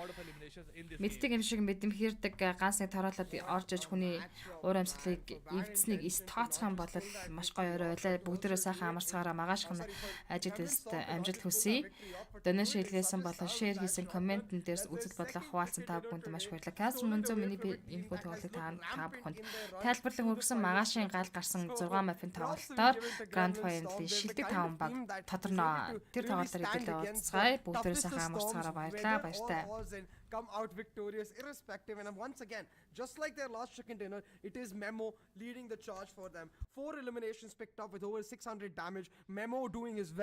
Мэддэг юм шиг мэдэмхэрдэг ганц нэг тороолоод орж иж хүний уур амьсгалыг эвдсэнийг тооцох юм бол маш гоё орой байлаа. Бүгдээрээ сайхан амарцгаараа магашхан ажил тест амжилт хүсье. Донешн хийлгээсэн болон шеэр хийсэн комментэн дээрс үзэл бодлоо хуваалцсан та бүхэнд маш баярлалаа. Кастр Мөнзөө миний энэхүү тоглолтыг та бүхэнд тайлбарлан хүргэсэн магашийн гал гарсан 6 мапын тоглолтоор Grand Final-ийн шилдэг 5 баг тодорно. Тэр тоглолтоор хэдүүлээ уулзцгаая. Бүгдээрээ сайхан амарцгаараа баярлалаа. Баяртай. come out victorious irrespective. And once again, just like their last chicken dinner, it is Memo leading the charge for them. 4 eliminations picked up with over 600 damage. Memo doing his very